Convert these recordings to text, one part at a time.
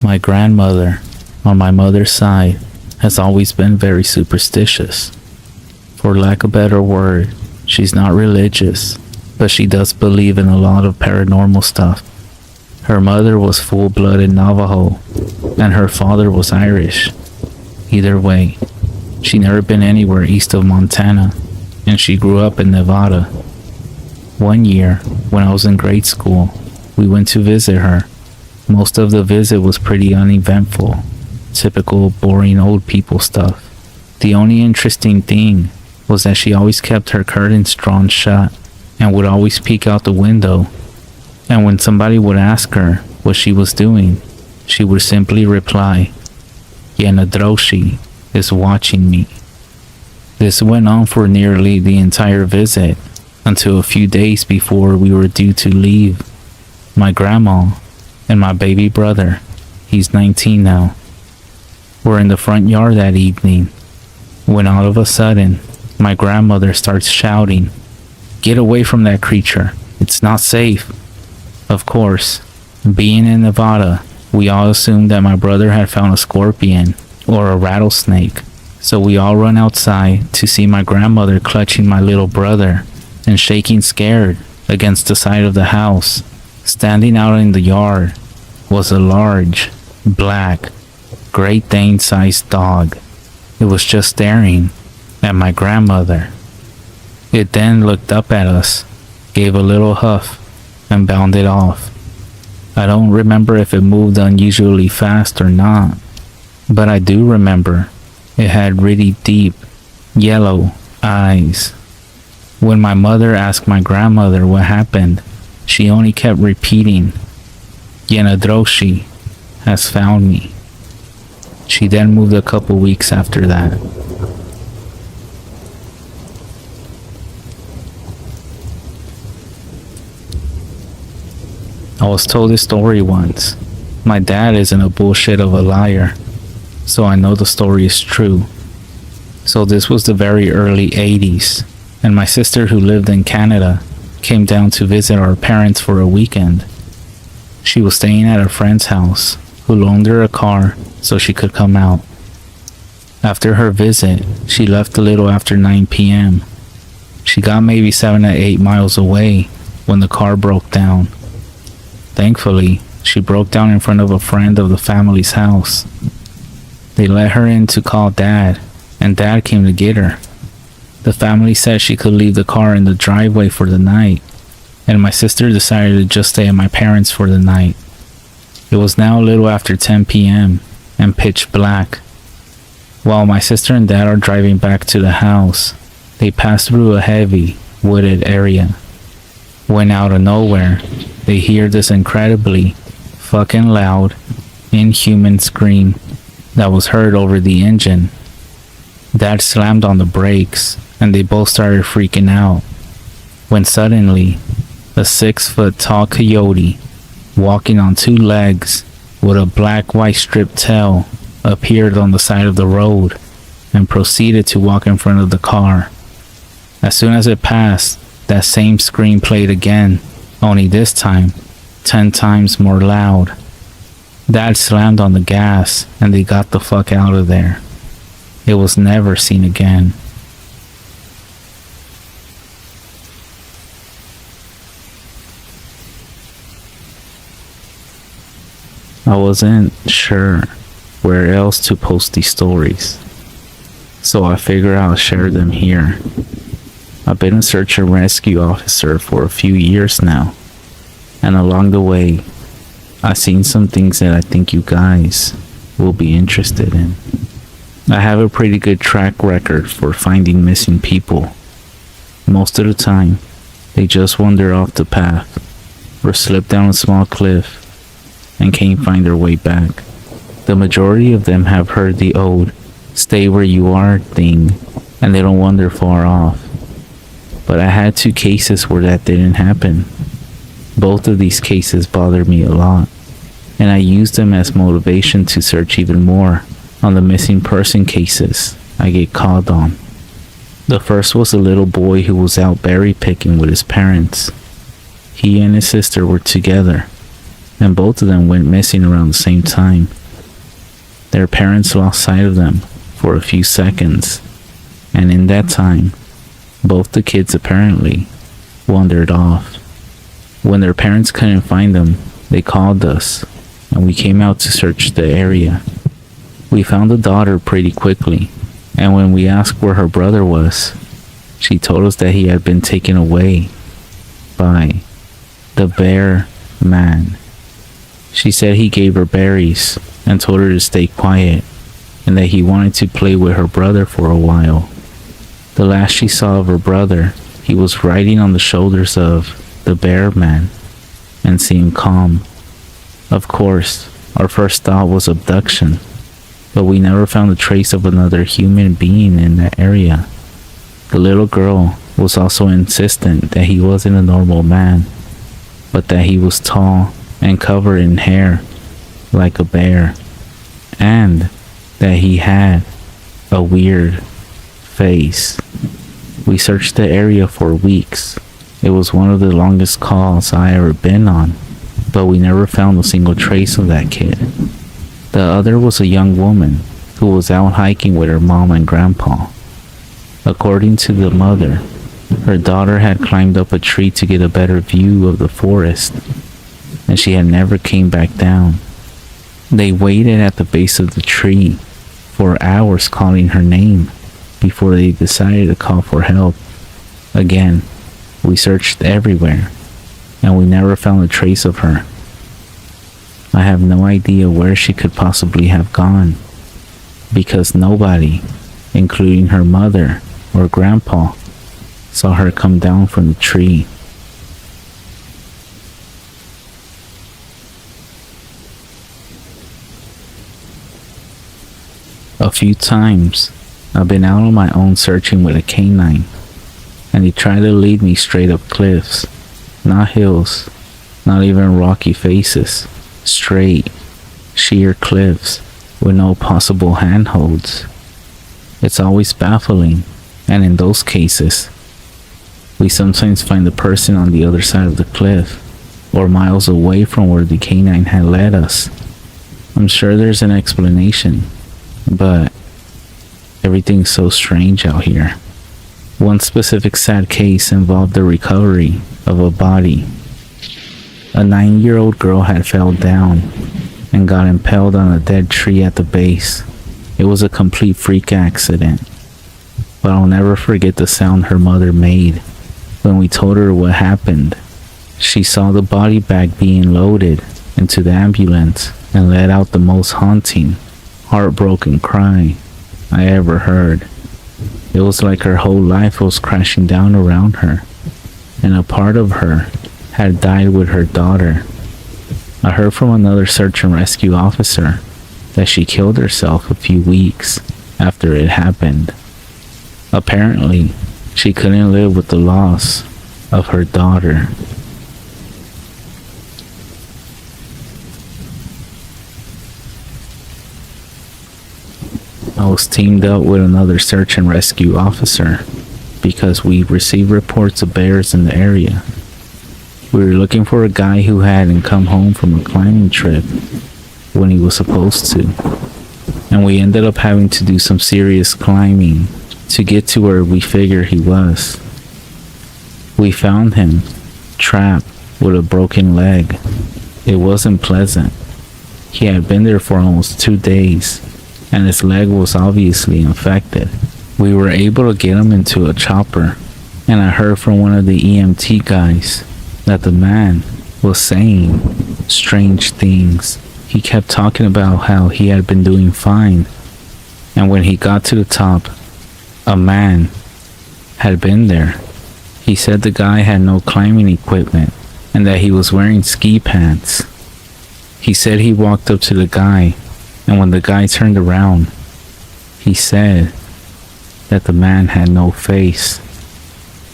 My grandmother, on my mother's side, has always been very superstitious. For lack of a better word, she's not religious, but she does believe in a lot of paranormal stuff. Her mother was full-blooded Navajo, and her father was Irish. Either way, she never been anywhere east of Montana, and she grew up in Nevada. One year, when I was in grade school, we went to visit her. Most of the visit was pretty uneventful, typical boring old people stuff. The only interesting thing was that she always kept her curtains drawn shut and would always peek out the window. And when somebody would ask her what she was doing, she would simply reply, "Yenadroshi is watching me." This went on for nearly the entire visit, until a few days before we were due to leave. My grandma and my baby brother, he's 19 now, were in the front yard that evening, when all of a sudden, my grandmother starts shouting, "Get away from that creature, it's not safe." Of course, being in Nevada, we all assumed that my brother had found a scorpion or a rattlesnake, so we all run outside to see my grandmother clutching my little brother and shaking scared against the side of the house. Standing out in the yard was a large, black, Great Dane-sized dog. It was just staring at my grandmother. It then looked up at us, gave a little huff, and bounded off. I don't remember if it moved unusually fast or not, but I do remember it had really deep, yellow eyes. When my mother asked my grandmother what happened, she only kept repeating, "Yenadroshi has found me." She then moved a couple weeks after that. I was told this story once. My dad isn't a bullshit of a liar, so I know the story is true. So this was the very early 80s, and my sister, who lived in Canada, came down to visit our parents for a weekend. She was staying at a friend's house, who loaned her a car so she could come out. After her visit, she left a little after 9 p.m. She got maybe 7 to 8 miles away when the car broke down. Thankfully, she broke down in front of a friend of the family's house. They let her in to call Dad, and Dad came to get her. The family said she could leave the car in the driveway for the night, and my sister decided to just stay at my parents' for the night. It was now a little after 10 p.m. and pitch black. While my sister and Dad are driving back to the house, they pass through a heavy, wooded area. When out of nowhere, they hear this incredibly fucking loud, inhuman scream that was heard over the engine. Dad slammed on the brakes, and they both started freaking out, when suddenly, a 6-foot tall coyote, walking on 2 legs, with a black-white striped tail, appeared on the side of the road, and proceeded to walk in front of the car. As soon as it passed, that same scream played again, only this time, 10 times more loud. Dad slammed on the gas, and they got the fuck out of there. It was never seen again. I wasn't sure where else to post these stories, so I figured I'll share them here. I've been a search and rescue officer for a few years now, and along the way, I've seen some things that I think you guys will be interested in. I have a pretty good track record for finding missing people. Most of the time, they just wander off the path, or slip down a small cliff, and can't find their way back. The majority of them have heard the old "stay where you are" thing, and they don't wander far off. But I had 2 cases where that didn't happen. Both of these cases bothered me a lot, and I used them as motivation to search even more on the missing person cases I get called on. The first was a little boy who was out berry picking with his parents. He and his sister were together. and both of them went missing around the same time. Their parents lost sight of them for a few seconds, and in that time, both the kids apparently wandered off. When their parents couldn't find them, they called us, and we came out to search the area. We found the daughter pretty quickly, and when we asked where her brother was, she told us that he had been taken away by the bear man. She said he gave her berries and told her to stay quiet, and that he wanted to play with her brother for a while. The last she saw of her brother, he was riding on the shoulders of the bear man and seemed calm. Of course, our first thought was abduction, but we never found a trace of another human being in that area. The little girl was also insistent that he wasn't a normal man, but that he was tall and covered in hair like a bear, and that he had a weird face. We searched the area for weeks. It was one of the longest calls I ever been on, but we never found a single trace of that kid. The other was a young woman who was out hiking with her mom and grandpa. According to the mother, her daughter had climbed up a tree to get a better view of the forest, and she had never came back down. They waited at the base of the tree for hours calling her name before they decided to call for help. Again, we searched everywhere, and we never found a trace of her. I have no idea where she could possibly have gone, because nobody, including her mother or grandpa, saw her come down from the tree. A few times, I've been out on my own searching with a canine, and he tried to lead me straight up cliffs, not hills, not even rocky faces, straight, sheer cliffs with no possible handholds. It's always baffling, and in those cases, we sometimes find the person on the other side of the cliff, or miles away from where the canine had led us. I'm sure there's an explanation, but everything's so strange out here. One specific sad case involved the recovery of a body. A 9-year-old girl had fell down and got impaled on a dead tree at the base. It was a complete freak accident, but I'll never forget the sound her mother made when we told her what happened. She saw the body bag being loaded into the ambulance and let out the most haunting, heartbroken cry I ever heard. It was like her whole life was crashing down around her, and a part of her had died with her daughter. I heard from another search and rescue officer that she killed herself a few weeks after it happened. Apparently, she couldn't live with the loss of her daughter. I was teamed up with another search and rescue officer because we received reports of bears in the area. We were looking for a guy who hadn't come home from a climbing trip when he was supposed to, and we ended up having to do some serious climbing to get to where we figured he was. We found him trapped with a broken leg. It wasn't pleasant. He had been there for almost 2 days, and his leg was obviously infected. We were able to get him into a chopper, and I heard from one of the EMT guys that the man was saying strange things. He kept talking about how he had been doing fine, and when he got to the top, a man had been there. He said the guy had no climbing equipment and that he was wearing ski pants. He said he walked up to the guy, and when the guy turned around, he said that the man had no face.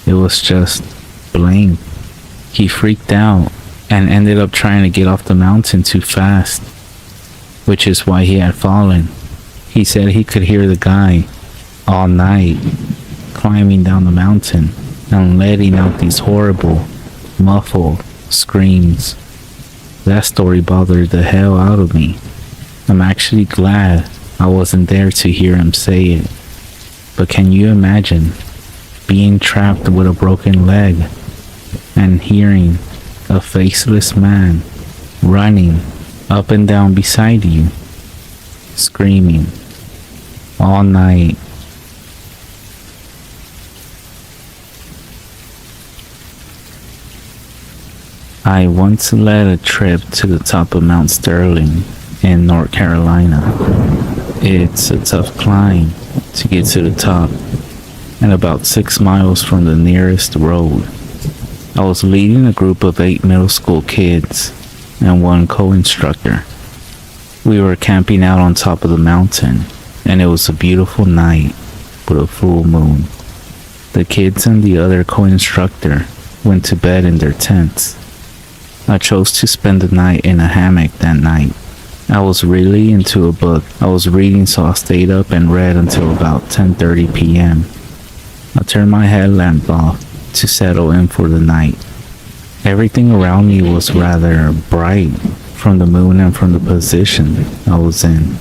It was just blank. He freaked out and ended up trying to get off the mountain too fast, which is why he had fallen. He said he could hear the guy all night climbing down the mountain and letting out these horrible, muffled screams. That story bothered the hell out of me. I'm actually glad I wasn't there to hear him say it. But can you imagine being trapped with a broken leg and hearing a faceless man running up and down beside you, screaming all night? I once led a trip to the top of Mount Sterling in North Carolina. It's a tough climb to get to the top, and about 6 miles from the nearest road. I was leading a group of 8 middle school kids and one co-instructor. We were camping out on top of the mountain, and it was a beautiful night with a full moon. The kids and the other co-instructor went to bed in their tents. I chose to spend the night in a hammock that night. I was really into a book I was reading, so I stayed up and read until about 10:30 p.m. I turned my headlamp off to settle in for the night. Everything around me was rather bright from the moon and from the position I was in.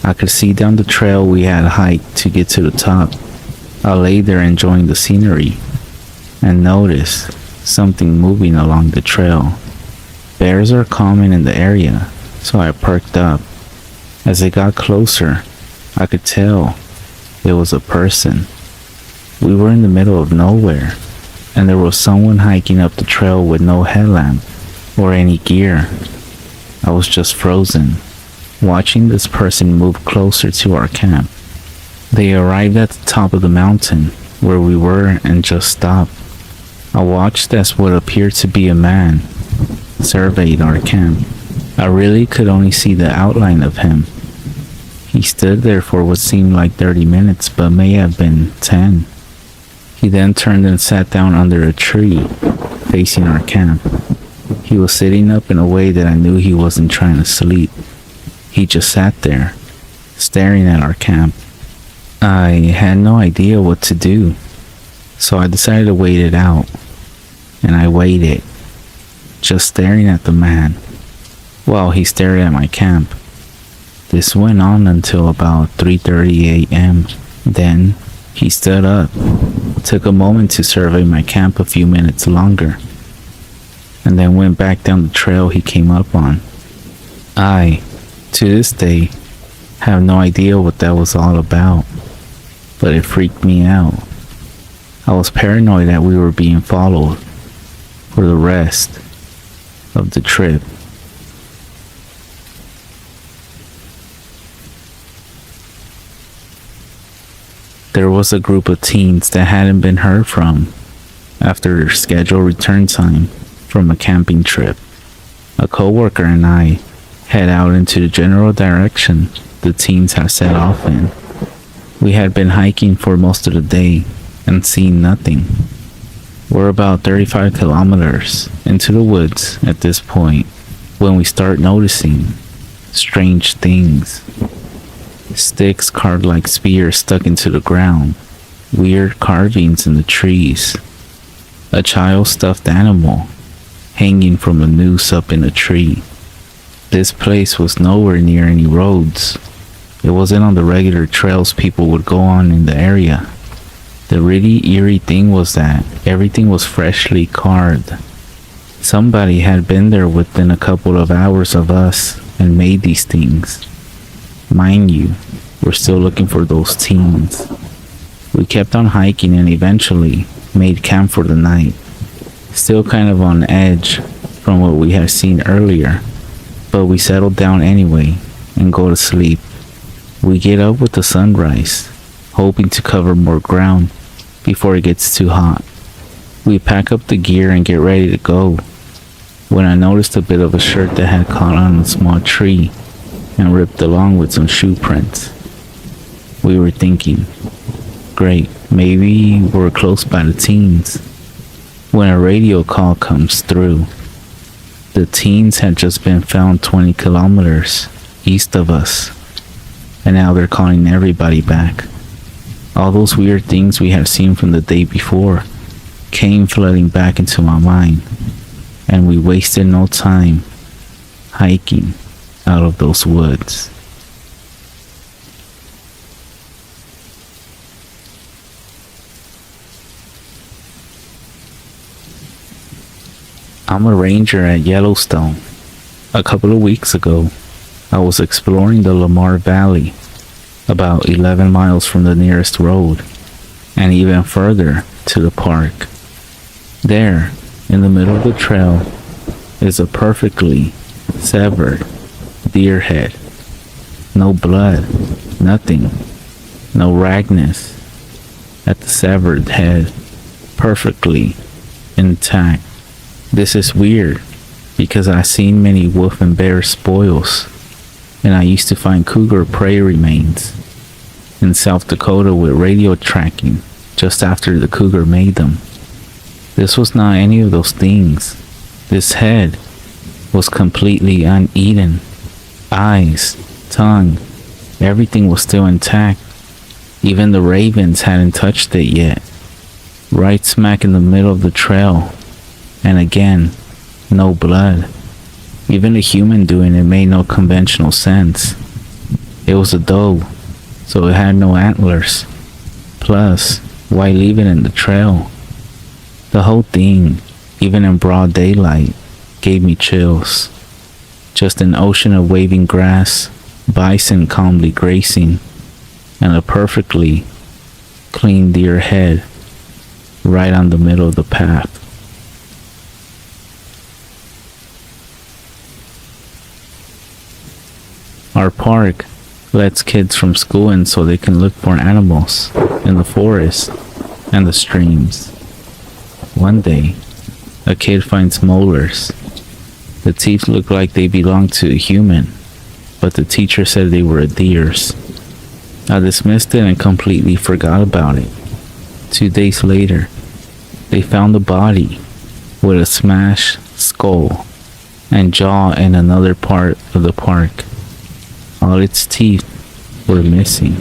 I could see down the trail we had hiked to get to the top. I lay there enjoying the scenery and noticed something moving along the trail. Bears are common in the area, so I perked up. As it got closer, I could tell it was a person. We were in the middle of nowhere, and there was someone hiking up the trail with no headlamp or any gear. I was just frozen, watching this person move closer to our camp. They arrived at the top of the mountain where we were and just stopped. I watched as what appeared to be a man surveyed our camp. I really could only see the outline of him. He stood there for what seemed like 30 minutes, but may have been 10. He then turned and sat down under a tree facing our camp. He was sitting up in a way that I knew he wasn't trying to sleep. He just sat there, staring at our camp. I had no idea what to do, so I decided to wait it out. And I waited, just staring at the man, while he stared at my camp. This went on until about 3:30 a.m. Then he stood up, took a moment to survey my camp a few minutes longer, and then went back down the trail he came up on. I, to this day, have no idea what that was all about, but it freaked me out. I was paranoid that we were being followed for the rest of the trip. There was a group of teens that hadn't been heard from after their scheduled return time from a camping trip. A coworker and I head out into the general direction the teens had set off in. We had been hiking for most of the day and seen nothing. We're about 35 kilometers into the woods at this point when we start noticing strange things. Sticks carved like spears stuck into the ground, weird carvings in the trees, a child stuffed animal hanging from a noose up in a tree. This place was nowhere near any roads. It wasn't on the regular trails people would go on in the area. The really eerie thing was that everything was freshly carved. Somebody had been there within a couple of hours of us and made these things. Mind you, we're still looking for those teens. We kept on hiking and eventually made camp for the night. Still kind of on edge from what we had seen earlier, but we settled down anyway and go to sleep. We get up with the sunrise, hoping to cover more ground before it gets too hot. We pack up the gear and get ready to go, when I noticed a bit of a shirt that had caught on a small tree and ripped along with some shoe prints. We were thinking, great, maybe we're close by the teens, when a radio call comes through. The teens had just been found 20 kilometers east of us, and now they're calling everybody back. All those weird things we had seen from the day before came flooding back into my mind, and we wasted no time hiking out of those woods. I'm a ranger at Yellowstone. A couple of weeks ago, I was exploring the Lamar Valley, about 11 miles from the nearest road, and even further to the park. There, in the middle of the trail, is a perfectly severed deer head. No blood, nothing, no ragness at the severed head, perfectly intact. This is weird because I've seen many wolf and bear spoils, and I used to find cougar prey remains in South Dakota with radio tracking just after the cougar made them. This was not any of those things. This head was completely uneaten. Eyes, tongue, everything was still intact. Even the ravens hadn't touched it yet. Right smack in the middle of the trail. And again, no blood. Even a human doing it made no conventional sense. It was a doe, so it had no antlers. Plus, why leave it in the trail? The whole thing, even in broad daylight, gave me chills. Just an ocean of waving grass, bison calmly grazing, and a perfectly clean deer head right on the middle of the path. Our park lets kids from school in so they can look for animals in the forest and the streams. One day, a kid finds molars. The teeth look like they belong to a human, but the teacher said they were a deer's. I dismissed it and completely forgot about it. 2 days later, they found the body with a smashed skull and jaw in another part of the park. All its teeth were missing.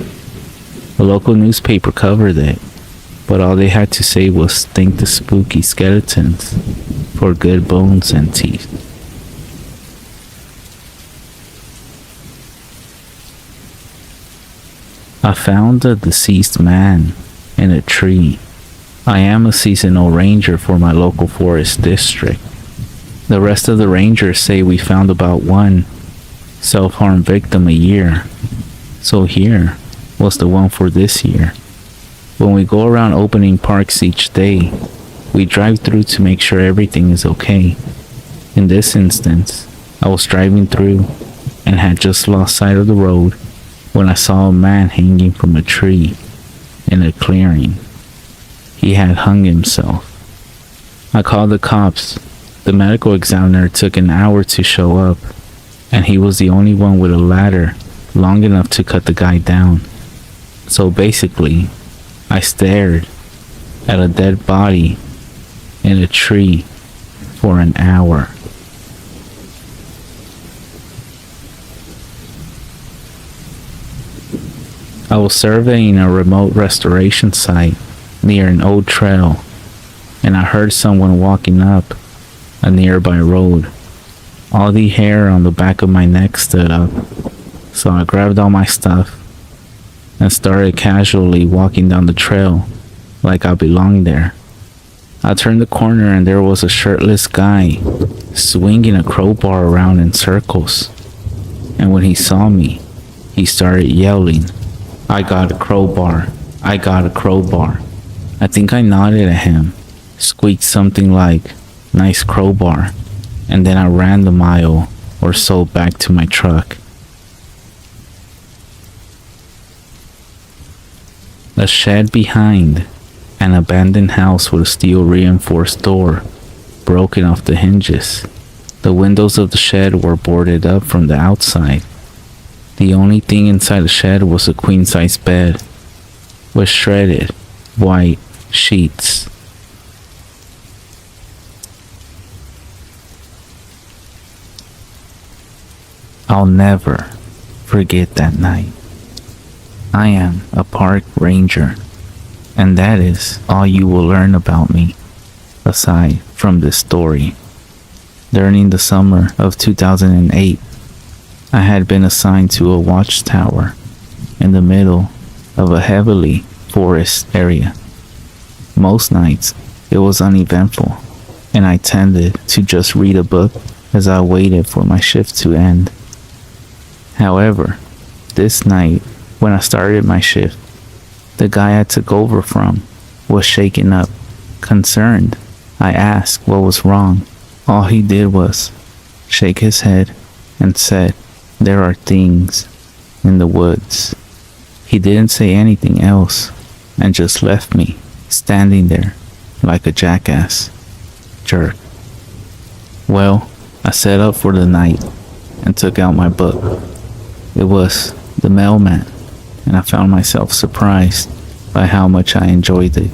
A local newspaper covered it, but all they had to say was thank the spooky skeletons for good bones and teeth. I found a deceased man in a tree. I am a seasonal ranger for my local forest district. The rest of the rangers say we found about one self-harm victim a year. So here was the one for this year. When we go around opening parks each day, we drive through to make sure everything is okay. In this instance, I was driving through and had just lost sight of the road when I saw a man hanging from a tree in a clearing. He had hung himself. I called the cops. The medical examiner took an hour to show up, and he was the only one with a ladder long enough to cut the guy down. So basically, I stared at a dead body in a tree for an hour. I was surveying a remote restoration site near an old trail, and I heard someone walking up a nearby road. All the hair on the back of my neck stood up, so I grabbed all my stuff and started casually walking down the trail like I belonged there. I turned the corner and there was a shirtless guy swinging a crowbar around in circles. And when he saw me, he started yelling, "I got a crowbar, I got a crowbar." I think I nodded at him, squeaked something like, "Nice crowbar," and then I ran the mile or so back to my truck. A shed behind an abandoned house with a steel reinforced door broken off the hinges. The windows of the shed were boarded up from the outside. The only thing inside the shed was a queen-size bed with shredded white sheets. I'll never forget that night. I am a park ranger, and that is all you will learn about me, aside from this story. During the summer of 2008, I had been assigned to a watchtower in the middle of a heavily forest area. Most nights, it was uneventful, and I tended to just read a book as I waited for my shift to end. However, this night, when I started my shift, the guy I took over from was shaken up. Concerned, I asked what was wrong. All he did was shake his head and said, "There are things in the woods." He didn't say anything else and just left me standing there like a jackass. Jerk. Well, I set up for the night and took out my book. It was The Mailman, and I found myself surprised by how much I enjoyed it.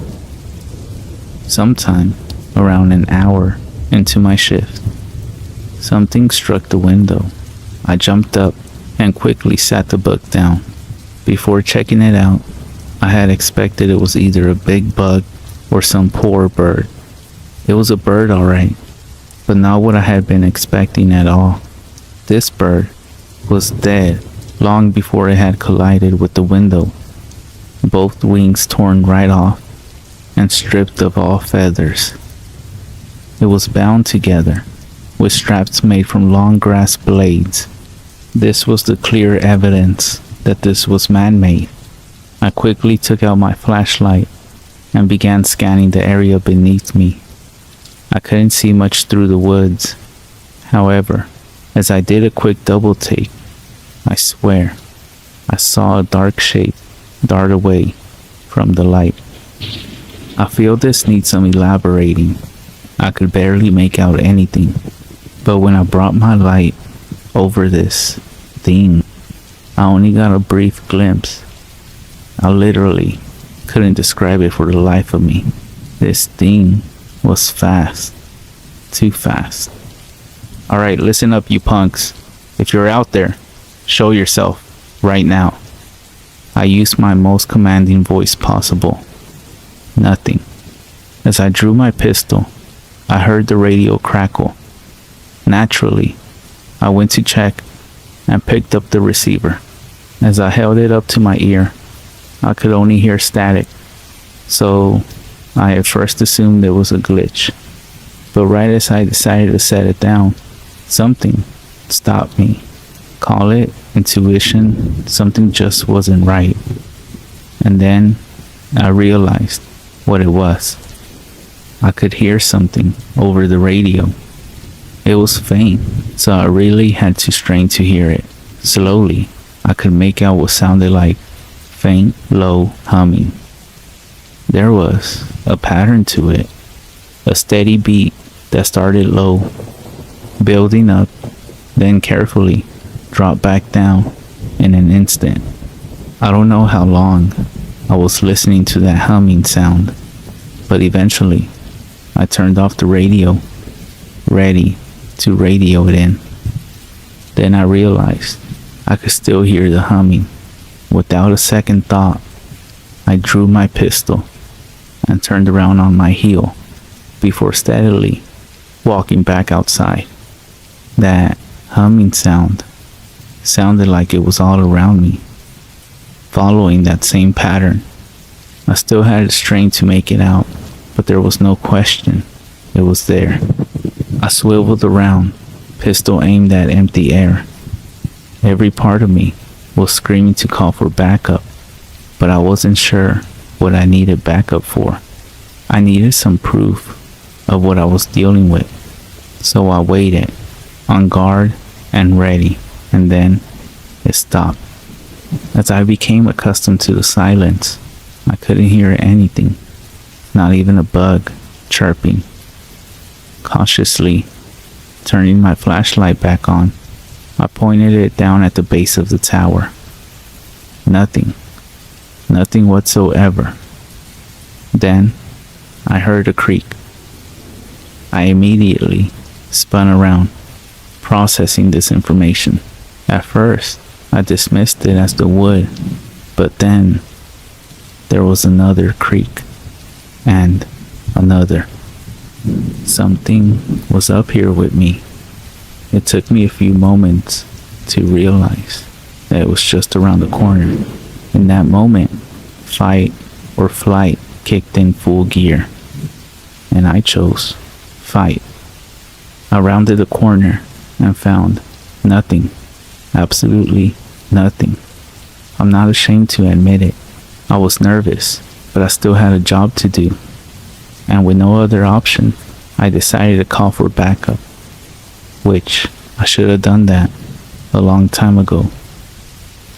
Sometime around an hour into my shift, something struck the window. I jumped up and quickly sat the book down. Before checking it out, I had expected it was either a big bug or some poor bird. It was a bird, alright, but not what I had been expecting at all. This bird was dead long before it had collided with the window, both wings torn right off and stripped of all feathers. It was bound together with straps made from long grass blades. This was the clear evidence that this was man-made. I quickly took out my flashlight and began scanning the area beneath me. I couldn't see much through the woods. However, as I did a quick double take, I swear, I saw a dark shape dart away from the light. I feel this needs some elaborating. I could barely make out anything, but when I brought my light over this thing, I only got a brief glimpse. I literally couldn't describe it for the life of me. This thing was fast. Too fast. Alright, listen up, you punks. If you're out there, show yourself right now. I used my most commanding voice possible. Nothing. As I drew my pistol, I heard the radio crackle. Naturally, I went to check and picked up the receiver. As I held it up to my ear, I could only hear static, so I at first assumed it was a glitch. But right as I decided to set it down, something stopped me. Call it intuition, something just wasn't right. And then I realized what it was. I could hear something over the radio. It was faint, so I really had to strain to hear it. Slowly, I could make out what sounded like faint, low humming. There was a pattern to it, a steady beat that started low, building up, then carefully dropped back down in an instant. I don't know how long I was listening to that humming sound, but eventually I turned off the radio, ready to radio it in. Then I realized I could still hear the humming. Without a second thought, I drew my pistol and turned around on my heel before steadily walking back outside. That humming sound sounded like it was all around me, following that same pattern. I still had to strain to make it out, but there was no question it was there. I swiveled around, pistol aimed at empty air. Every part of me was screaming to call for backup, but I wasn't sure what I needed backup for. I needed some proof of what I was dealing with, so I waited, on guard and ready, and then it stopped. As I became accustomed to the silence, I couldn't hear anything, not even a bug chirping. Cautiously turning my flashlight back on, I pointed it down at the base of the tower. Nothing whatsoever. Then I heard a creak. I immediately spun around, processing this information. At first, I dismissed it as the wood, but then there was another creak, and another. Something was up here with me, It took me a few moments to realize that it was just around the corner. In that moment, fight or flight kicked in full gear, and I chose fight. I rounded the corner and found nothing, absolutely nothing. I'm not ashamed to admit it. I was nervous, but I still had a job to do, and with no other option, I decided to call for backup, which I should have done that a long time ago.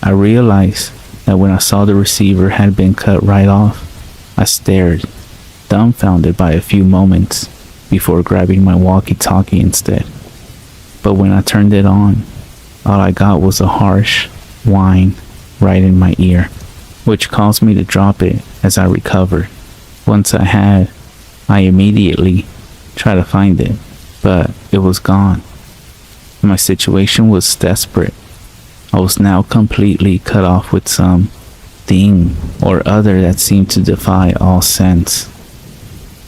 I realized that when I saw the receiver had been cut right off, I stared, dumbfounded by a few moments before grabbing my walkie-talkie instead. But when I turned it on, all I got was a harsh whine right in my ear, which caused me to drop it as I recovered. Once I immediately tried to find it, but it was gone. My situation was desperate. I was now completely cut off with some thing or other that seemed to defy all sense.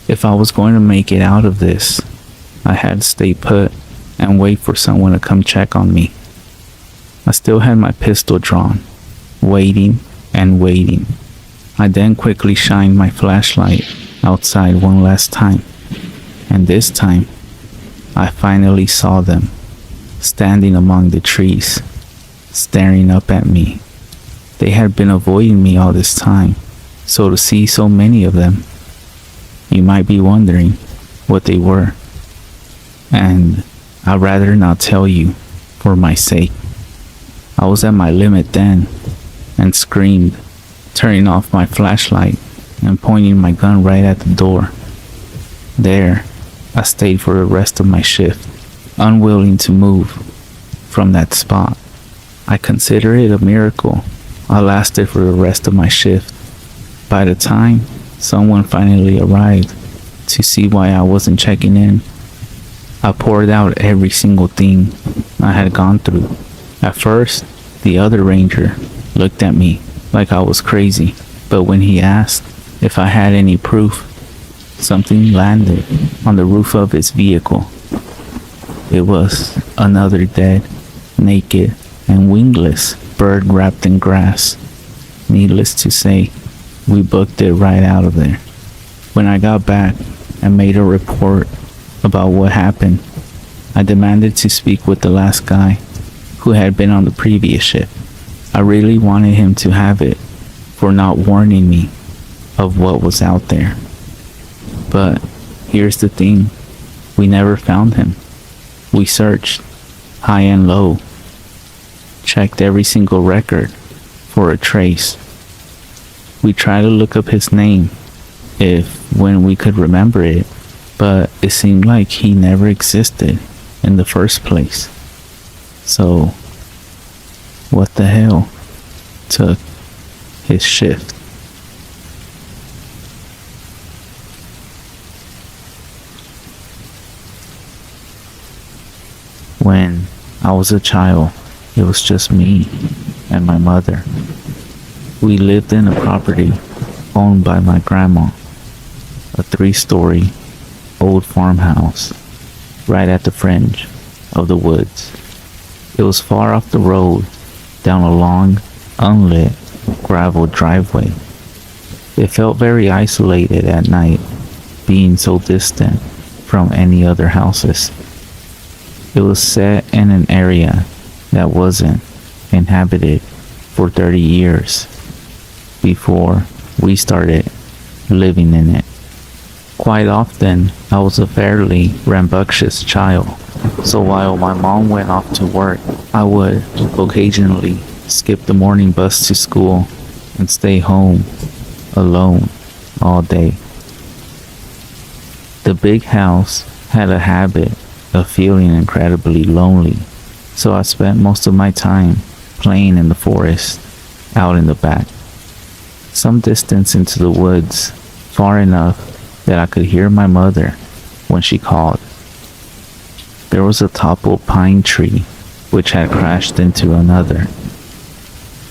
If I was going to make it out of this, I had to stay put and wait for someone to come check on me. I still had my pistol drawn, waiting and waiting. I then quickly shined my flashlight outside one last time, and this time, I finally saw them, standing among the trees, staring up at me. They had been avoiding me all this time, so to see so many of them, you might be wondering what they were, and I'd rather not tell you for my sake. I was at my limit then, and screamed, turning off my flashlight and pointing my gun right at the door. There, I stayed for the rest of my shift, unwilling to move from that spot. I consider it a miracle I lasted for the rest of my shift. By the time someone finally arrived to see why I wasn't checking in, I poured out every single thing I had gone through. At first, the other ranger looked at me like I was crazy, but when he asked if I had any proof, something landed on the roof of his vehicle. It was another dead, naked, and wingless bird wrapped in grass. Needless to say, we booked it right out of there. When I got back and made a report about what happened, I demanded to speak with the last guy who had been on the previous ship. I really wanted him to have it for not warning me of what was out there. But here's the thing, we never found him. We searched high and low, checked every single record for a trace. We tried to look up his name when we could remember it, but it seemed like he never existed in the first place. So, what the hell took his shift? When I was a child, it was just me and my mother. We lived in a property owned by my grandma, a 3-story old farmhouse right at the fringe of the woods. It was far off the road, down a long, unlit gravel driveway. It felt very isolated at night, being so distant from any other houses. It was set in an area that wasn't inhabited for 30 years before we started living in it. Quite often, I was a fairly rambunctious child, so while my mom went off to work, I would occasionally skip the morning bus to school and stay home alone all day. The big house had a habit of feeling incredibly lonely, so I spent most of my time playing in the forest, out in the back, some distance into the woods, far enough that I could hear my mother when she called. There was a toppled pine tree which had crashed into another.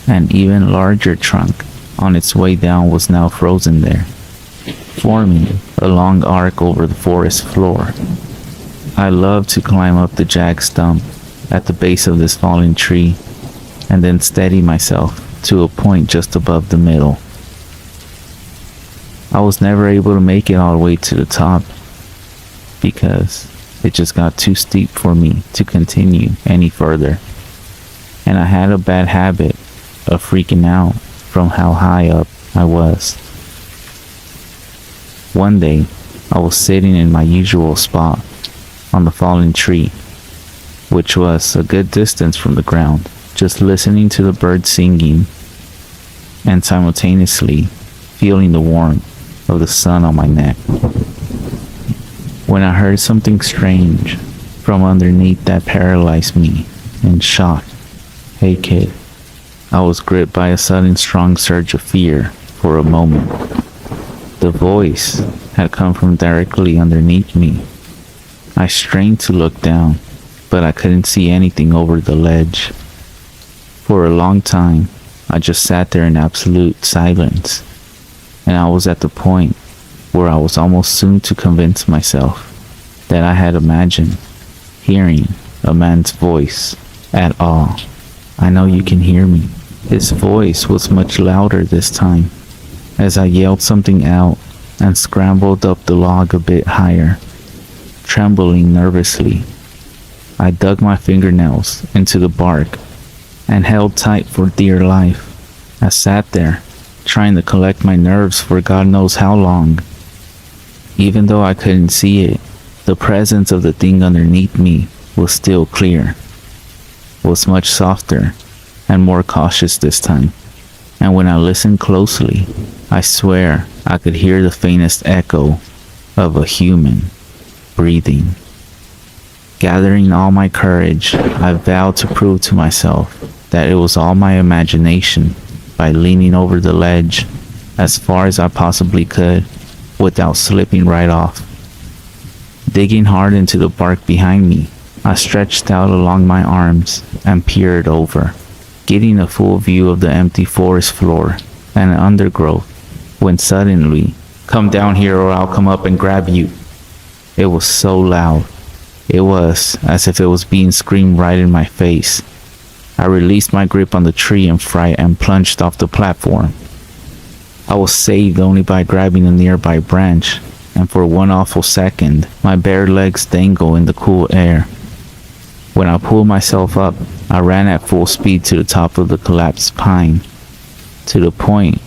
An even larger trunk on its way down was now frozen there, forming a long arc over the forest floor. I love to climb up the jagged stump at the base of this fallen tree and then steady myself to a point just above the middle. I was never able to make it all the way to the top because it just got too steep for me to continue any further. And I had a bad habit of freaking out from how high up I was. One day, I was sitting in my usual spot on the fallen tree, which was a good distance from the ground, just listening to the birds singing and simultaneously feeling the warmth of the sun on my neck, when I heard something strange from underneath that paralyzed me in shock. "Hey kid." I was gripped by a sudden strong surge of fear for a moment. The voice had come from directly underneath me. I strained to look down, but I couldn't see anything over the ledge. For a long time, I just sat there in absolute silence, and I was at the point where I was almost soon to convince myself that I had imagined hearing a man's voice at all. "I know you can hear me." His voice was much louder this time, as I yelled something out and scrambled up the log a bit higher, trembling nervously. I dug my fingernails into the bark and held tight for dear life. I sat there, trying to collect my nerves for God knows how long. Even though I couldn't see it, the presence of the thing underneath me was still clear, was much softer and more cautious this time. And when I listened closely, I swear I could hear the faintest echo of a human breathing. Gathering all my courage, I vowed to prove to myself that it was all my imagination by leaning over the ledge as far as I possibly could without slipping right off. Digging hard into the bark behind me, I stretched out along my arms and peered over, getting a full view of the empty forest floor and undergrowth, when suddenly, "Come down here or I'll come up and grab you." It was so loud. It was as if it was being screamed right in my face. I released my grip on the tree in fright and plunged off the platform. I was saved only by grabbing a nearby branch, and for one awful second, my bare legs dangled in the cool air. When I pulled myself up, I ran at full speed to the top of the collapsed pine, to the point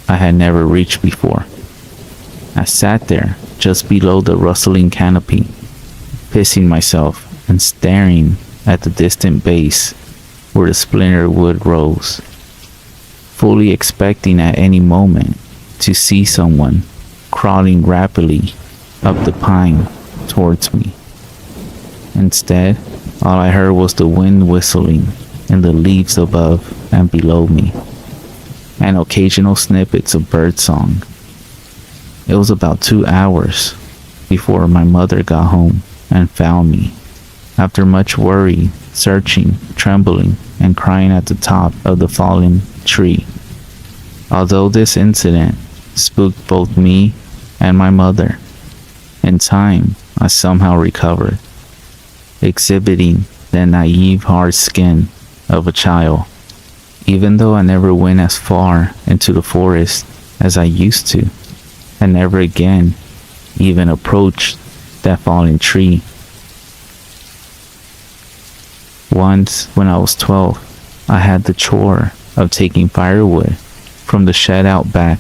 I had never reached before. I sat there, just below the rustling canopy, pissing myself and staring at the distant base where the splintered wood rose, fully expecting at any moment to see someone crawling rapidly up the pine towards me. Instead, all I heard was the wind whistling in the leaves above and below me, and occasional snippets of birdsong. It was about 2 hours before my mother got home and found me, after much worry, searching, trembling, and crying at the top of the fallen tree. Although this incident spooked both me and my mother, in time I somehow recovered, exhibiting the naive hard skin of a child, even though I never went as far into the forest as I used to, and never again even approached that fallen tree. Once, when I was 12, I had the chore of taking firewood from the shed out back,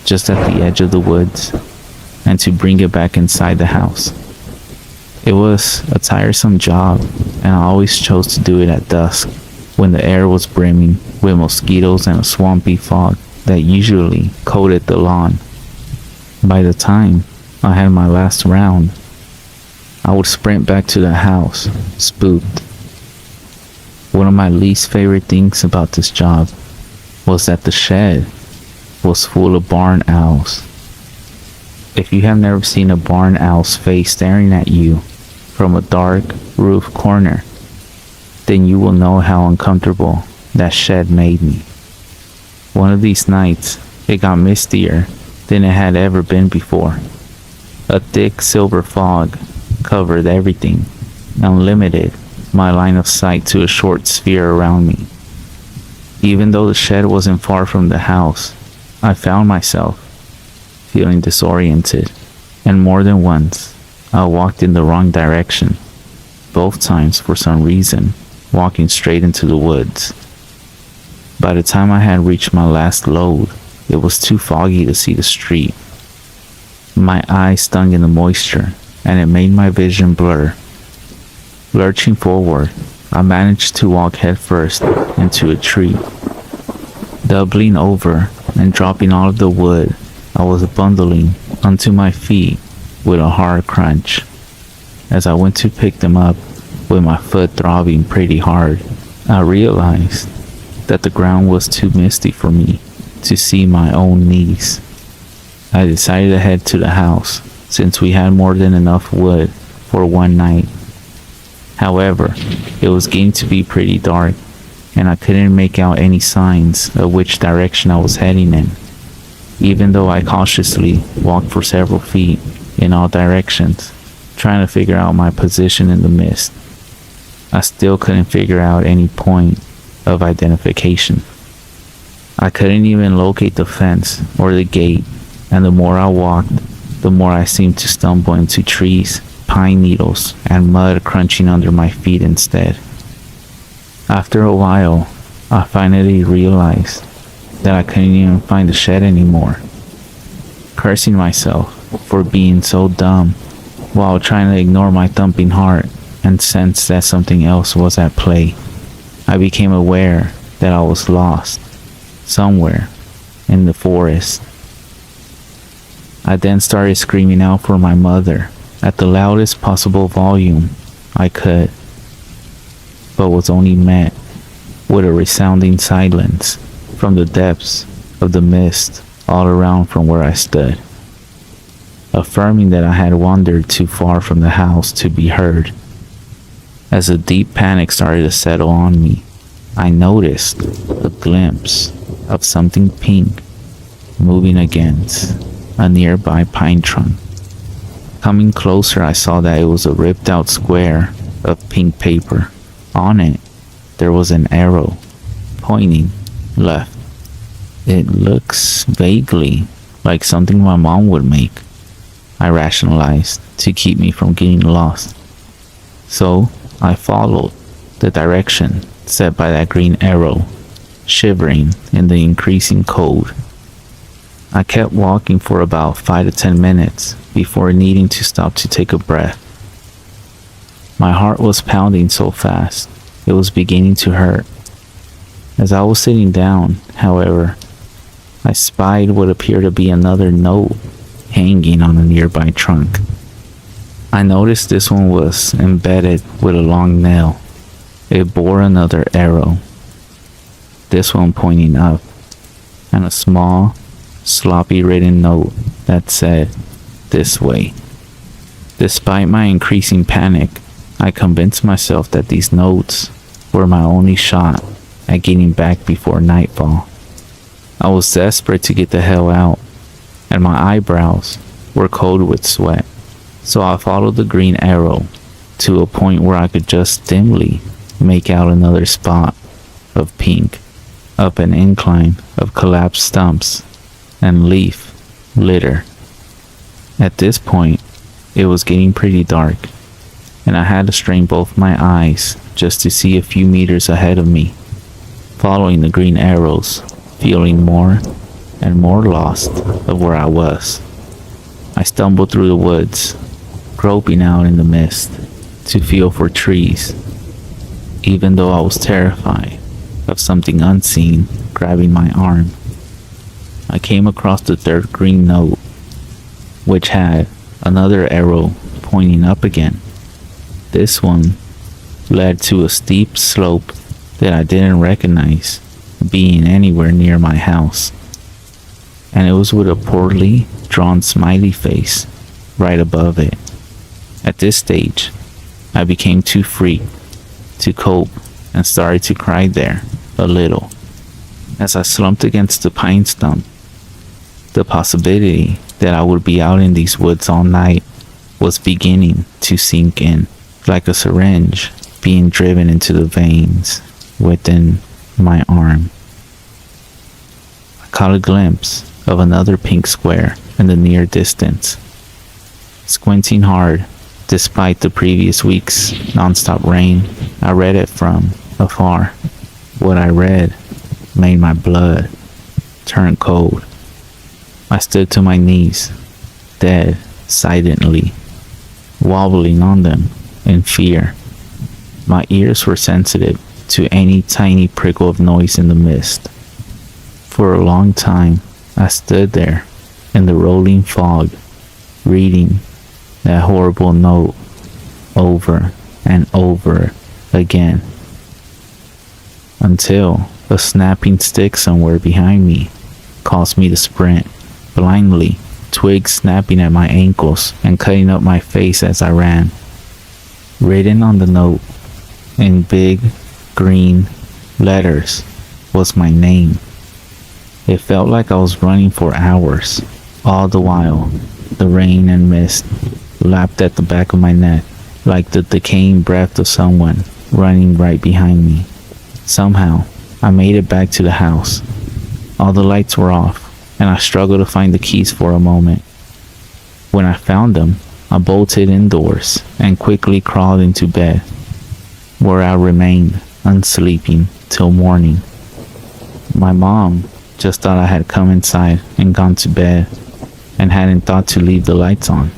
just at the edge of the woods, and to bring it back inside the house. It was a tiresome job, and I always chose to do it at dusk, when the air was brimming with mosquitoes and a swampy fog that usually coated the lawn. By the time I had my last round, I would sprint back to the house, spooked. One of my least favorite things about this job was that the shed was full of barn owls. If you have never seen a barn owl's face staring at you from a dark roof corner, then you will know how uncomfortable that shed made me. One of these nights, it got mistier than it had ever been before. A thick silver fog covered everything and limited my line of sight to a short sphere around me. Even though the shed wasn't far from the house, I found myself feeling disoriented, and more than once, I walked in the wrong direction, both times for some reason, walking straight into the woods. By the time I had reached my last load, it was too foggy to see the street. My eyes stung in the moisture, and it made my vision blur. Lurching forward, I managed to walk headfirst into a tree. Doubling over and dropping all of the wood I was bundling onto my feet with a hard crunch. As I went to pick them up with my foot throbbing pretty hard, I realized that the ground was too misty for me to see my own knees. I decided to head to the house since we had more than enough wood for one night. However, it was getting to be pretty dark, and I couldn't make out any signs of which direction I was heading in. Even though I cautiously walked for several feet in all directions, trying to figure out my position in the mist, I still couldn't figure out any point of identification. I couldn't even locate the fence or the gate, and the more I walked, the more I seemed to stumble into trees, pine needles, and mud crunching under my feet instead. After a while, I finally realized that I couldn't even find the shed anymore. Cursing myself for being so dumb while trying to ignore my thumping heart and sense that something else was at play, I became aware that I was lost somewhere in the forest. I then started screaming out for my mother at the loudest possible volume I could, but was only met with a resounding silence from the depths of the mist all around from where I stood, affirming that I had wandered too far from the house to be heard. As a deep panic started to settle on me, I noticed a glimpse of something pink moving against a nearby pine trunk. Coming closer, I saw that it was a ripped out square of pink paper. On it, there was an arrow pointing left. It looks vaguely like something my mom would make, I rationalized to keep me from getting lost. So I followed the direction set by that green arrow, shivering in the increasing cold. I kept walking for about 5 to 10 minutes before needing to stop to take a breath. My heart was pounding so fast, it was beginning to hurt. As I was sitting down, however, I spied what appeared to be another note hanging on a nearby trunk. I noticed this one was embedded with a long nail. It bore another arrow, this one pointing up, and a small, sloppy written note that said, "This way." Despite my increasing panic, I convinced myself that these notes were my only shot at getting back before nightfall. I was desperate to get the hell out, and my eyebrows were cold with sweat, so I followed the green arrow to a point where I could just dimly make out another spot of pink up an incline of collapsed stumps and leaf litter. At this point, it was getting pretty dark, and I had to strain both my eyes just to see a few meters ahead of me, following the green arrows, feeling more and more lost of where I was. I stumbled through the woods, groping out in the mist to feel for trees, even though I was terrified of something unseen grabbing my arm. I came across the third green note, which had another arrow pointing up again. This one led to a steep slope that I didn't recognize being anywhere near my house, and it was with a poorly drawn smiley face right above it. At this stage, I became too freaked to cope and started to cry there a little as I slumped against the pine stump. The possibility that I would be out in these woods all night was beginning to sink in, like a syringe being driven into the veins within my arm. I caught a glimpse of another pink square in the near distance. Squinting hard, despite the previous week's nonstop rain, I read it from afar. What I read made my blood turn cold. I stood to my knees, dead silently, wobbling on them in fear. My ears were sensitive to any tiny prickle of noise in the mist. For a long time, I stood there in the rolling fog, reading that horrible note over and over again, until a snapping stick somewhere behind me caused me to sprint blindly, twigs snapping at my ankles and cutting up my face as I ran. Written on the note in big green letters was my name. It felt like I was running for hours. All the while, the rain and mist lapped at the back of my neck like the decaying breath of someone running right behind me. Somehow, I made it back to the house. All the lights were off, and I struggled to find the keys for a moment. When I found them, I bolted indoors and quickly crawled into bed, where I remained unsleeping till morning. My mom just thought I had come inside and gone to bed and hadn't thought to leave the lights on.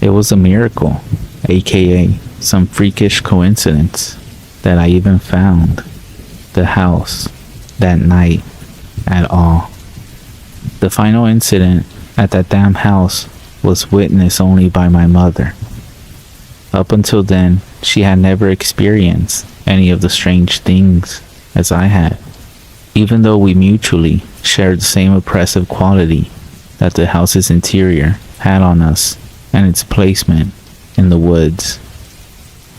It was a miracle, aka some freakish coincidence, that I even found the house that night at all. The final incident at that damn house was witnessed only by my mother. Up until then, she had never experienced any of the strange things as I had, even though we mutually shared the same oppressive quality that the house's interior had on us and its placement in the woods.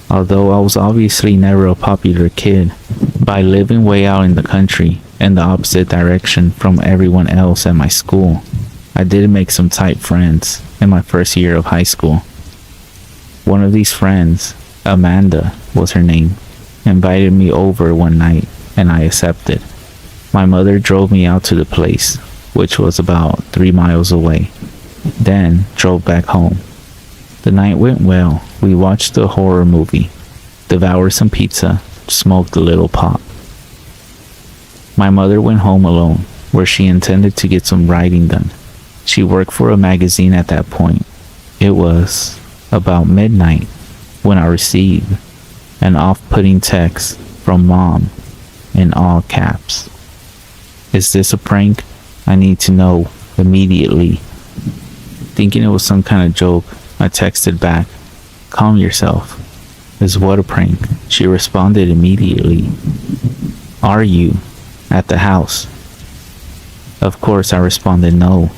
Although I was obviously never a popular kid, by living way out in the country in the opposite direction from everyone else at my school, I did make some tight friends in my first year of high school. One of these friends, Amanda was her name, invited me over one night and I accepted. My mother drove me out to the place, which was about 3 miles away, then drove back home. The night went well. We watched a horror movie, devoured some pizza, smoked a little pot. My mother went home alone, where she intended to get some writing done. She worked for a magazine at that point. It was about midnight when I received an off-putting text from Mom in all caps. "Is this a prank? I need to know immediately." Thinking it was some kind of joke, I texted back, "Calm yourself. Is what a prank?" She responded immediately, "Are you at the house?" Of course, I responded no.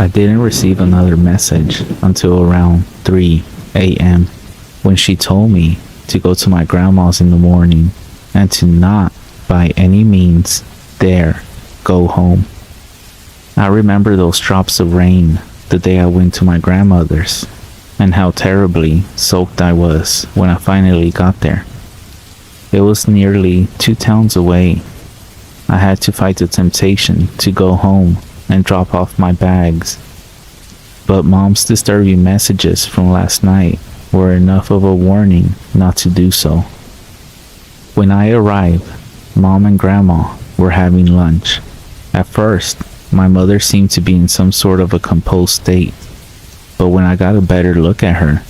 I didn't receive another message until around 3 a.m. when she told me to go to my grandma's in the morning and to not by any means dare go home. I remember those drops of rain the day I went to my grandmother's, and how terribly soaked I was when I finally got there. It was nearly 2 towns away. I had to fight the temptation to go home and drop off my bags, but Mom's disturbing messages from last night were enough of a warning not to do so. When I arrived, Mom and Grandma were having lunch. At first, my mother seemed to be in some sort of a composed state, but when I got a better look at her,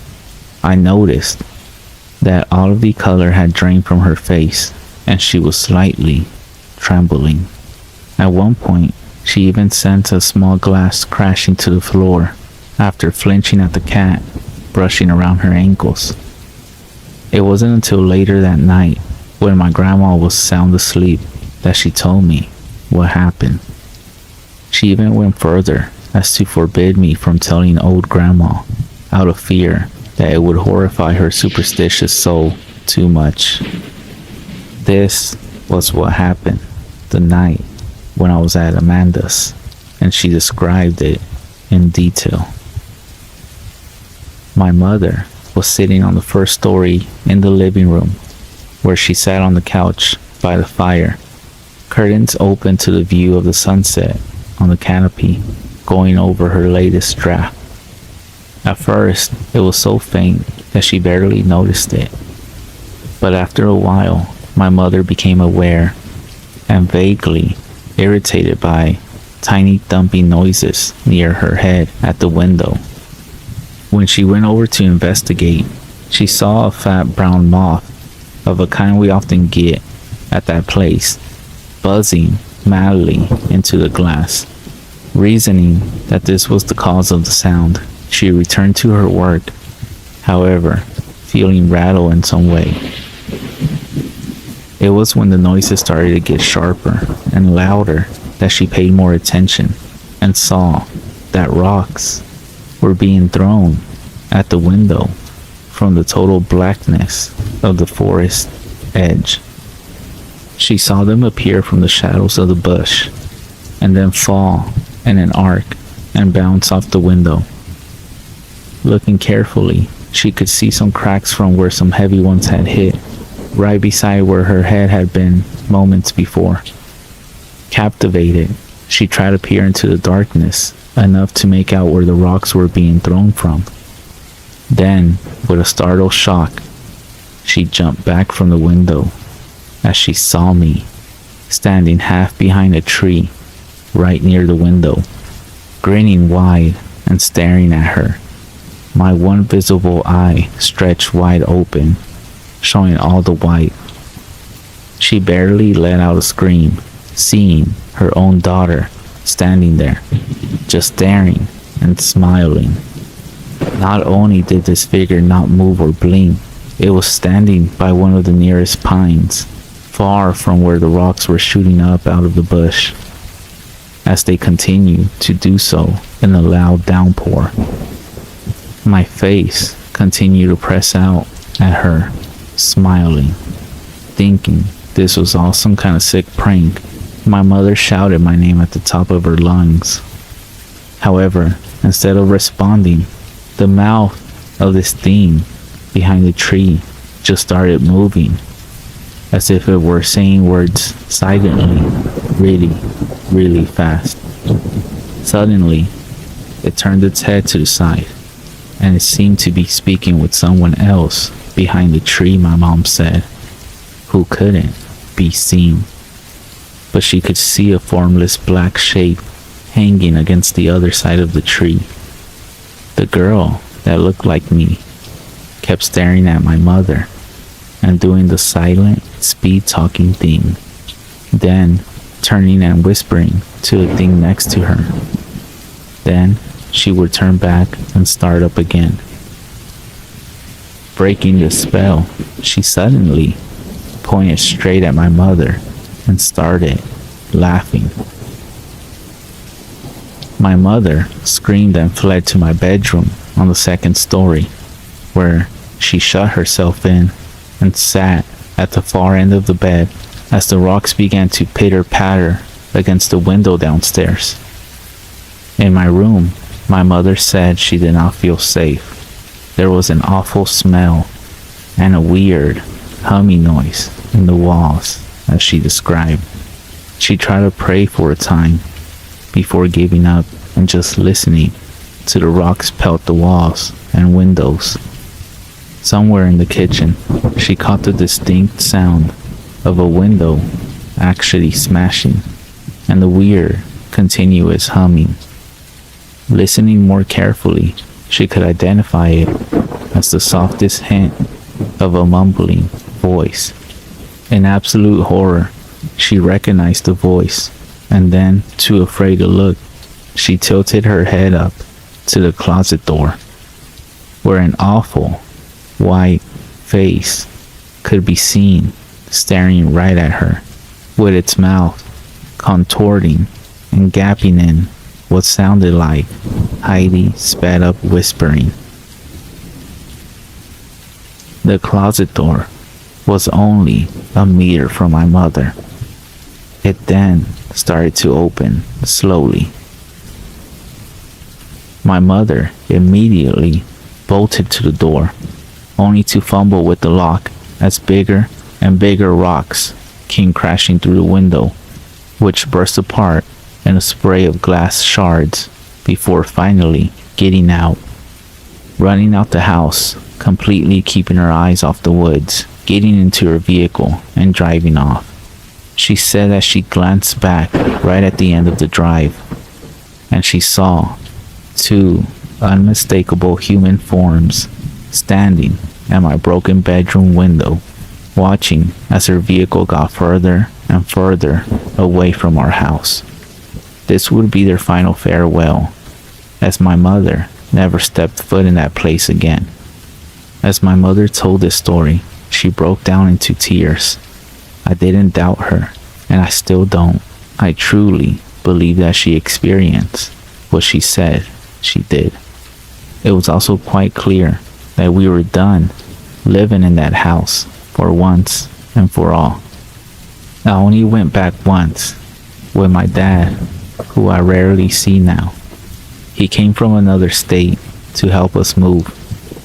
I noticed that all of the color had drained from her face and she was slightly trembling. At one point, she even sent a small glass crashing to the floor after flinching at the cat brushing around her ankles. It wasn't until later that night, when my grandma was sound asleep, that she told me what happened. She even went further as to forbid me from telling old grandma, out of fear that it would horrify her superstitious soul too much. This was what happened the night when I was at Amanda's, and she described it in detail. My mother was sitting on the first story in the living room, where she sat on the couch by the fire, curtains open to the view of the sunset on the canopy, going over her latest draft. At first, it was so faint that she barely noticed it. But after a while, my mother became aware and vaguely irritated by tiny thumping noises near her head at the window. When she went over to investigate, she saw a fat brown moth of a kind we often get at that place, buzzing madly into the glass. Reasoning that this was the cause of the sound, she returned to her work, however, feeling rattled in some way. It was when the noises started to get sharper and louder that she paid more attention and saw that rocks were being thrown at the window from the total blackness of the forest edge. She saw them appear from the shadows of the bush and then fall in an arc and bounce off the window. Looking carefully, she could see some cracks from where some heavy ones had hit, right beside where her head had been moments before. Captivated, she tried to peer into the darkness enough to make out where the rocks were being thrown from. Then, with a startled shock, she jumped back from the window as she saw me standing half behind a tree right near the window, grinning wide and staring at her. My one visible eye stretched wide open, showing all the white. She barely let out a scream, seeing her own daughter standing there, just staring and smiling. Not only did this figure not move or blink, it was standing by one of the nearest pines, far from where the rocks were shooting up out of the bush, as they continued to do so in a loud downpour. My face continued to press out at her, smiling, thinking this was all some kind of sick prank. My mother shouted my name at the top of her lungs. However, instead of responding, the mouth of this thing behind the tree just started moving, as if it were saying words silently, really, really fast. Suddenly, it turned its head to the side, and it seemed to be speaking with someone else behind the tree, my mom said, who couldn't be seen. But she could see a formless black shape hanging against the other side of the tree. The girl that looked like me kept staring at my mother and doing the silent, speed-talking thing, then turning and whispering to the thing next to her. Then she would turn back and start up again. Breaking the spell, she suddenly pointed straight at my mother and started laughing. My mother screamed and fled to my bedroom on the second story, where she shut herself in and sat at the far end of the bed as the rocks began to pitter-patter against the window downstairs. In my room, my mother said she did not feel safe. There was an awful smell and a weird humming noise in the walls, as she described. She tried to pray for a time before giving up and just listening to the rocks pelt the walls and windows. Somewhere in the kitchen, she caught the distinct sound of a window actually smashing and the weird, continuous humming. Listening more carefully, she could identify it as the softest hint of a mumbling voice. In absolute horror, she recognized the voice, and then, too afraid to look, she tilted her head up to the closet door, where an awful, white face could be seen staring right at her, with its mouth contorting and gapping in what sounded like highly sped up whispering. The closet door was only a meter from my mother. It then started to open slowly. My mother immediately bolted to the door, only to fumble with the lock as bigger and bigger rocks came crashing through the window, which burst apart in a spray of glass shards before finally getting out. Running out the house, completely keeping her eyes off the woods, getting into her vehicle and driving off. She said that she glanced back right at the end of the drive, and she saw two unmistakable human forms standing at my broken bedroom window, watching as her vehicle got further and further away from our house. This would be their final farewell, as my mother never stepped foot in that place again. As my mother told this story, she broke down into tears. I didn't doubt her, and I still don't. I truly believe that she experienced what she said she did. It was also quite clear that we were done living in that house for once and for all. I only went back once with my dad, who I rarely see now. He came from another state to help us move.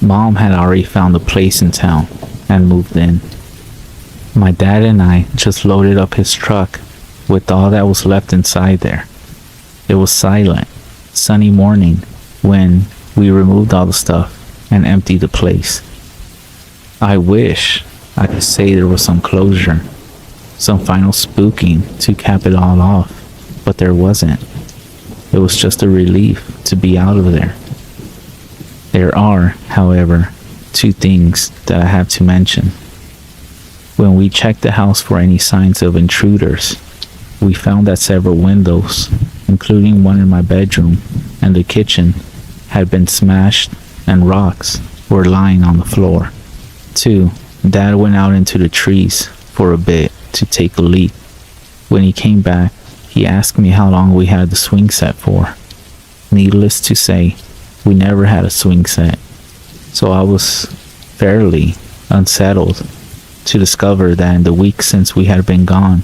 Mom had already found a place in town and moved in. My dad and I just loaded up his truck with all that was left inside there. It was silent, sunny morning when we removed all the stuff and emptied the place. I wish I could say there was some closure, some final spooking to cap it all off, but there wasn't. It was just a relief to be out of there. There are, however, two things that I have to mention. When we checked the house for any signs of intruders, we found that several windows, including one in my bedroom and the kitchen, had been smashed and rocks were lying on the floor. 2. Dad went out into the trees for a bit to take a leak. When he came back, he asked me how long we had the swing set for. Needless to say, we never had a swing set, so I was fairly unsettled to discover that in the week since we had been gone,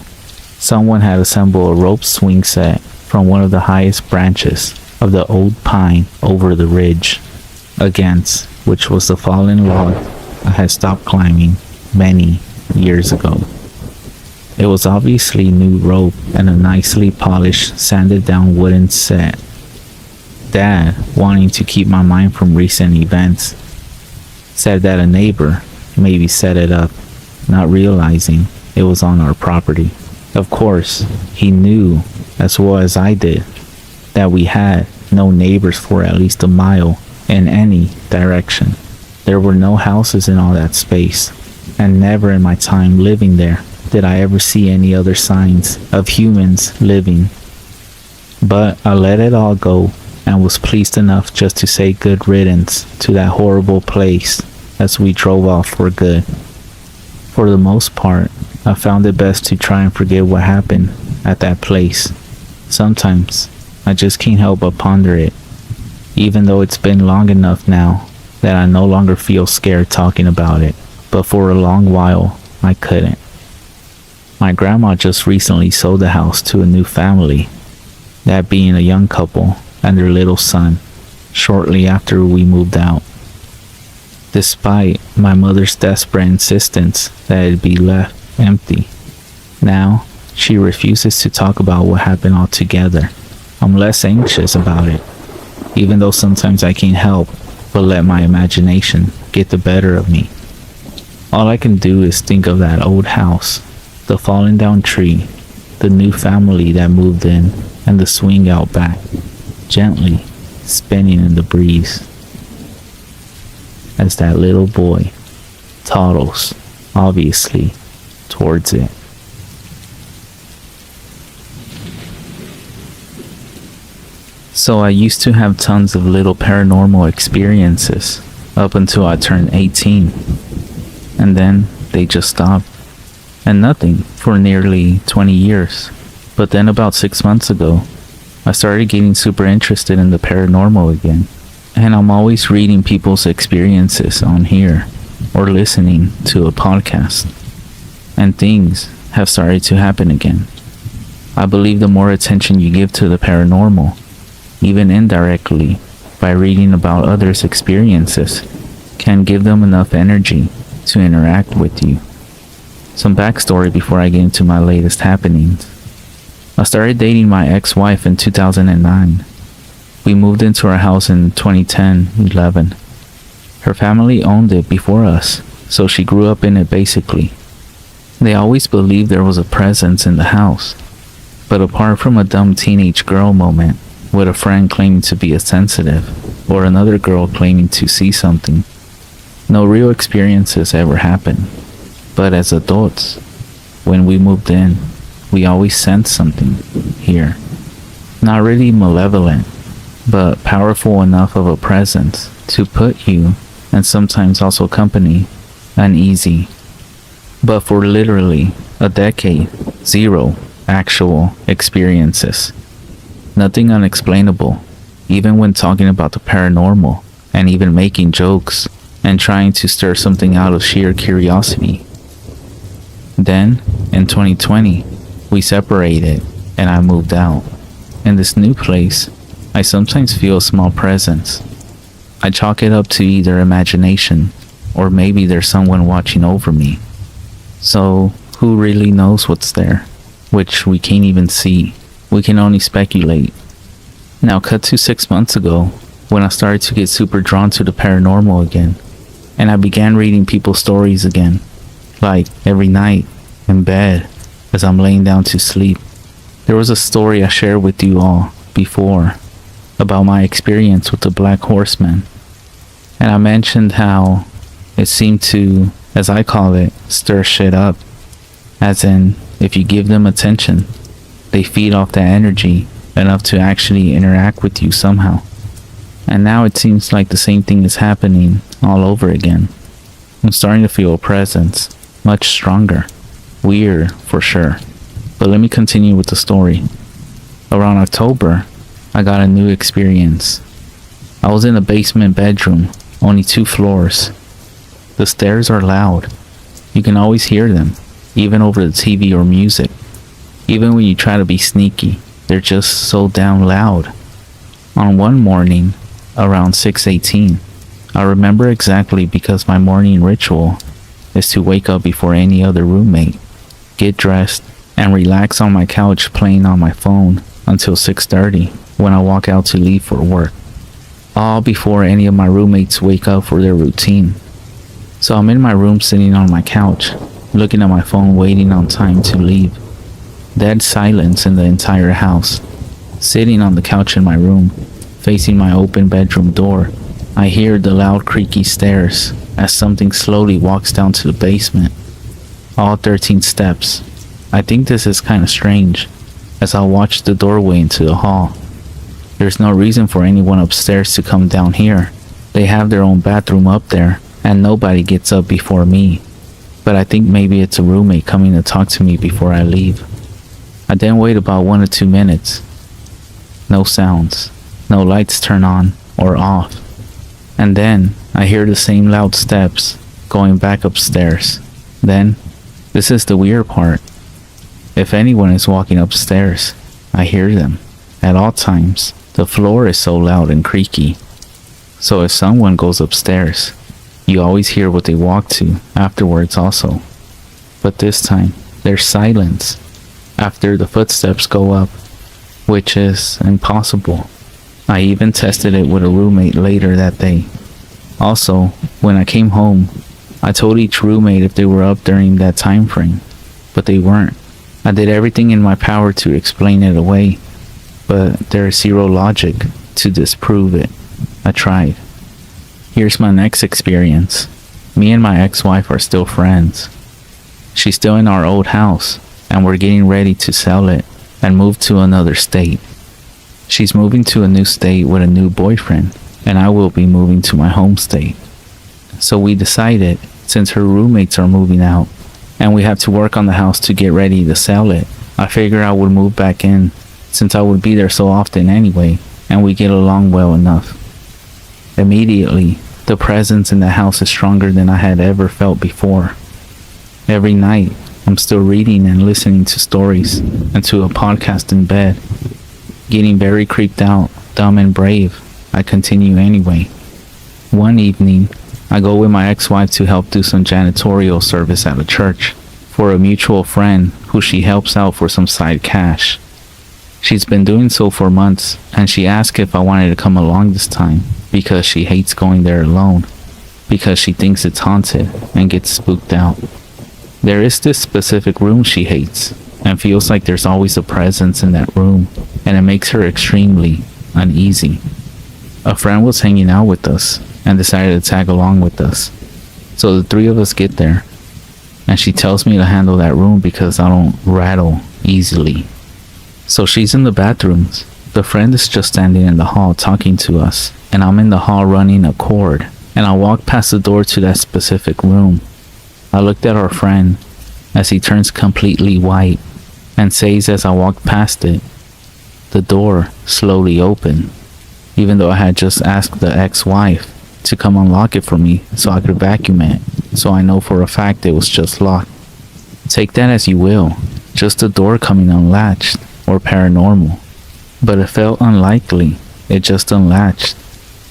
someone had assembled a rope swing set from one of the highest branches of the old pine over the ridge, against which was the fallen log I had stopped climbing many years ago. It was obviously new rope and a nicely polished, sanded down wooden set. Dad, wanting to keep my mind from recent events, said that a neighbor maybe set it up, not realizing it was on our property. Of course, he knew as well as I did that we had no neighbors for at least a mile in any direction. There were no houses in all that space, and never in my time living there did I ever see any other signs of humans living. But I let it all go and was pleased enough just to say good riddance to that horrible place as we drove off for good. For the most part, I found it best to try and forget what happened at that place. Sometimes I just can't help but ponder it, even though it's been long enough now that I no longer feel scared talking about it, but for a long while I couldn't. My grandma just recently sold the house to a new family, that being a young couple and their little son, shortly after we moved out. Despite my mother's desperate insistence that it be left empty, now she refuses to talk about what happened altogether. I'm less anxious about it, even though sometimes I can't help but let my imagination get the better of me. All I can do is think of that old house, the fallen down tree, the new family that moved in, and the swing out back, gently spinning in the breeze, as that little boy toddles, obviously, towards it. So I used to have tons of little paranormal experiences up until I turned 18, and then they just stopped, and nothing for nearly 20 years. But then about 6 months ago, I started getting super interested in the paranormal again, and I'm always reading people's experiences on here or listening to a podcast, and things have started to happen again. I believe the more attention you give to the paranormal, even indirectly, by reading about others' experiences can give them enough energy to interact with you. Some backstory before I get into my latest happenings. I started dating my ex-wife in 2009. We moved into our house in 2010-11. Her family owned it before us, so she grew up in it basically. They always believed there was a presence in the house, but apart from a dumb teenage girl moment with a friend claiming to be a sensitive or another girl claiming to see something, no real experiences ever happened. But as adults, when we moved in, we always sensed something here. Not really malevolent, but powerful enough of a presence to put you, and sometimes also company, uneasy. But for literally a decade, zero actual experiences. Nothing unexplainable, even when talking about the paranormal, and even making jokes, and trying to stir something out of sheer curiosity. Then, in 2020, we separated, and I moved out. In this new place, I sometimes feel a small presence. I chalk it up to either imagination, or maybe there's someone watching over me. So, who really knows what's there? Which we can't even see. We can only speculate. Now cut to 6 months ago, when I started to get super drawn to the paranormal again, and I began reading people's stories again, like every night, in bed, as I'm laying down to sleep. There was a story I shared with you all before, about my experience with the Black Horseman, and I mentioned how it seemed to, as I call it, stir shit up, as in, if you give them attention, they feed off that energy enough to actually interact with you somehow. And now it seems like the same thing is happening all over again. I'm starting to feel a presence, much stronger. Weird, for sure. But let me continue with the story. Around October, I got a new experience. I was in a basement bedroom, only 2 floors. The stairs are loud. You can always hear them, even over the TV or music. Even when you try to be sneaky, they're just so damn loud. On one morning, around 6:18, I remember exactly because my morning ritual is to wake up before any other roommate, get dressed, and relax on my couch playing on my phone until 6:30 when I walk out to leave for work. All before any of my roommates wake up for their routine. So I'm in my room sitting on my couch, looking at my phone waiting on time to leave. Dead silence in the entire house. Sitting on the couch in my room, facing my open bedroom door, I hear the loud creaky stairs as something slowly walks down to the basement. All 13 steps. I think this is kind of strange, as I watch the doorway into the hall. There's no reason for anyone upstairs to come down here. They have their own bathroom up there, and nobody gets up before me. But I think maybe it's a roommate coming to talk to me before I leave. I then wait about 1 or 2 minutes. No sounds. No lights turn on or off. And then I hear the same loud steps going back upstairs. Then, this is the weird part. If anyone is walking upstairs, I hear them. At all times, the floor is so loud and creaky. So if someone goes upstairs, you always hear what they walk to afterwards also. But this time, there's silence after the footsteps go up, which is impossible. I even tested it with a roommate later that day. Also, when I came home, I told each roommate if they were up during that time frame, but they weren't. I did everything in my power to explain it away, but there is zero logic to disprove it. I tried. Here's my next experience. Me and my ex-wife are still friends. She's still in our old house, and we're getting ready to sell it and move to another state. She's moving to a new state with a new boyfriend, and I will be moving to my home state. So we decided, since her roommates are moving out, and we have to work on the house to get ready to sell it, I figured I would move back in, since I would be there so often anyway, and we get along well enough. Immediately, the presence in the house is stronger than I had ever felt before. Every night, I'm still reading and listening to stories and to a podcast in bed, getting very creeped out, dumb and brave, I continue anyway. One evening, I go with my ex-wife to help do some janitorial service at a church for a mutual friend who she helps out for some side cash. She's been doing so for months, and she asked if I wanted to come along this time because she hates going there alone, because she thinks it's haunted and gets spooked out. There is this specific room she hates and feels like there's always a presence in that room, and it makes her extremely uneasy. A friend was hanging out with us and decided to tag along with us. So the three of us get there, and she tells me to handle that room because I don't rattle easily. So she's in the bathrooms. The friend is just standing in the hall talking to us, and I'm in the hall running a cord, and I walk past the door to that specific room. I looked at our friend as he turns completely white and says as I walked past it, the door slowly opened, even though I had just asked the ex-wife to come unlock it for me so I could vacuum it, so I know for a fact it was just locked. Take that as you will, just a door coming unlatched or paranormal, but it felt unlikely. It just unlatched,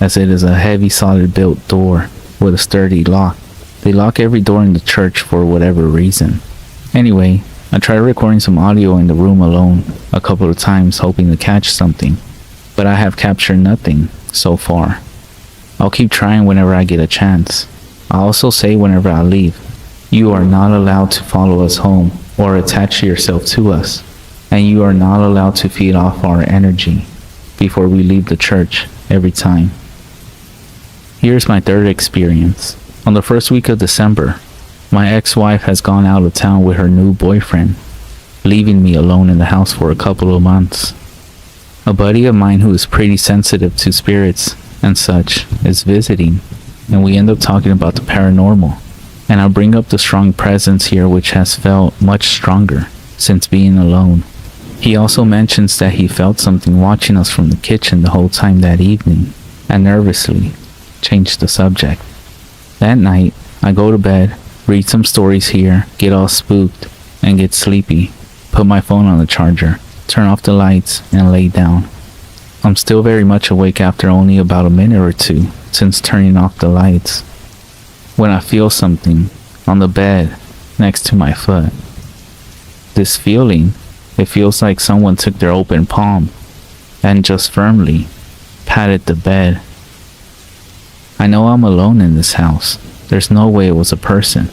as it is a heavy solid built door with a sturdy lock. They lock every door in the church for whatever reason. Anyway, I tried recording some audio in the room alone a couple of times hoping to catch something, but I have captured nothing so far. I'll keep trying whenever I get a chance. I also say whenever I leave, you are not allowed to follow us home or attach yourself to us, and you are not allowed to feed off our energy before we leave the church every time. Here's my third experience. On the first week of December, my ex-wife has gone out of town with her new boyfriend, leaving me alone in the house for a couple of months. A buddy of mine who is pretty sensitive to spirits and such is visiting, and we end up talking about the paranormal, and I bring up the strong presence here which has felt much stronger since being alone. He also mentions that he felt something watching us from the kitchen the whole time that evening, and nervously changed the subject. That night, I go to bed, read some stories here, get all spooked, and get sleepy, put my phone on the charger, turn off the lights, and lay down. I'm still very much awake after only about a minute or two since turning off the lights, when I feel something on the bed next to my foot. This feeling, it feels like someone took their open palm and just firmly patted the bed. I know I'm alone in this house. There's no way it was a person.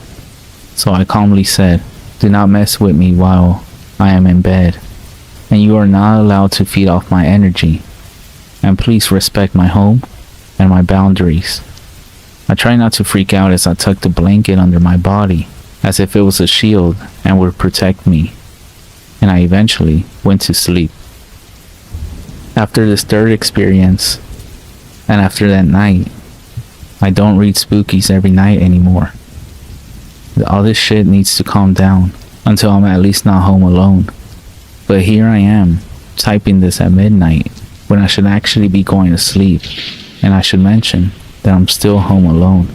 So I calmly said, do not mess with me while I am in bed, and you are not allowed to feed off my energy, and please respect my home and my boundaries. I try not to freak out as I tuck the blanket under my body as if it was a shield and would protect me, and I eventually went to sleep. After this third experience, and after that night, I don't read spookies every night anymore. All this shit needs to calm down until I'm at least not home alone. But here I am, typing this at midnight when I should actually be going to sleep, and I should mention that I'm still home alone.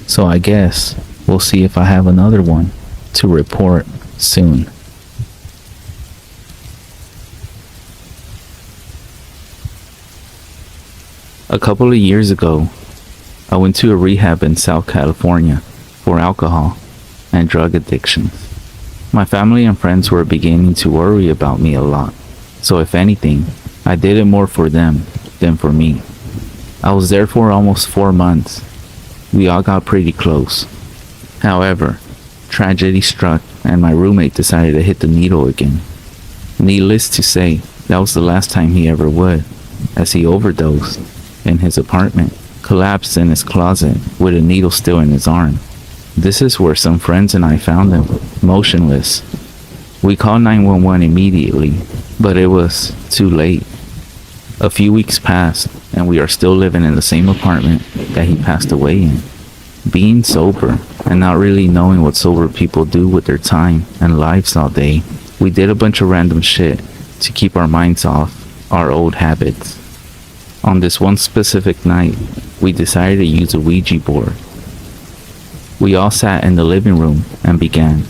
So I guess we'll see if I have another one to report soon. A couple of years ago, I went to a rehab in South California for alcohol and drug addiction. My family and friends were beginning to worry about me a lot, so if anything, I did it more for them than for me. I was there for almost 4 months. We all got pretty close. However, tragedy struck and my roommate decided to hit the needle again. Needless to say, that was the last time he ever would, as he overdosed in his apartment, collapsed in his closet with a needle still in his arm. This is where some friends and I found him, motionless. We called 911 immediately, but it was too late. A few weeks passed, and we are still living in the same apartment that he passed away in. Being sober, and not really knowing what sober people do with their time and lives all day, we did a bunch of random shit to keep our minds off our old habits. On this one specific night, we decided to use a Ouija board. We all sat in the living room and began.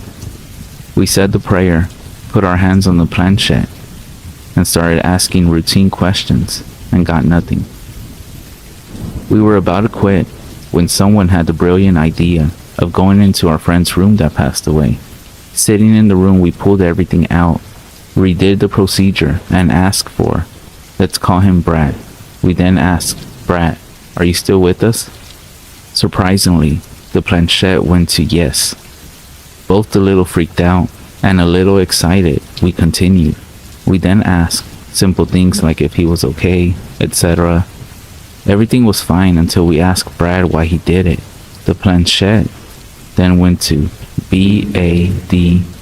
We said the prayer, put our hands on the planchette, and started asking routine questions and got nothing. We were about to quit when someone had the brilliant idea of going into our friend's room that passed away. Sitting in the room, we pulled everything out, redid the procedure, and asked for, let's call him Brad. We then asked, Brad, are you still with us? Surprisingly, the planchette went to yes. Both a little freaked out and a little excited, we continued. We then asked simple things like if he was okay, etc. Everything was fine until we asked Brad why he did it. The planchette then went to BADGNE.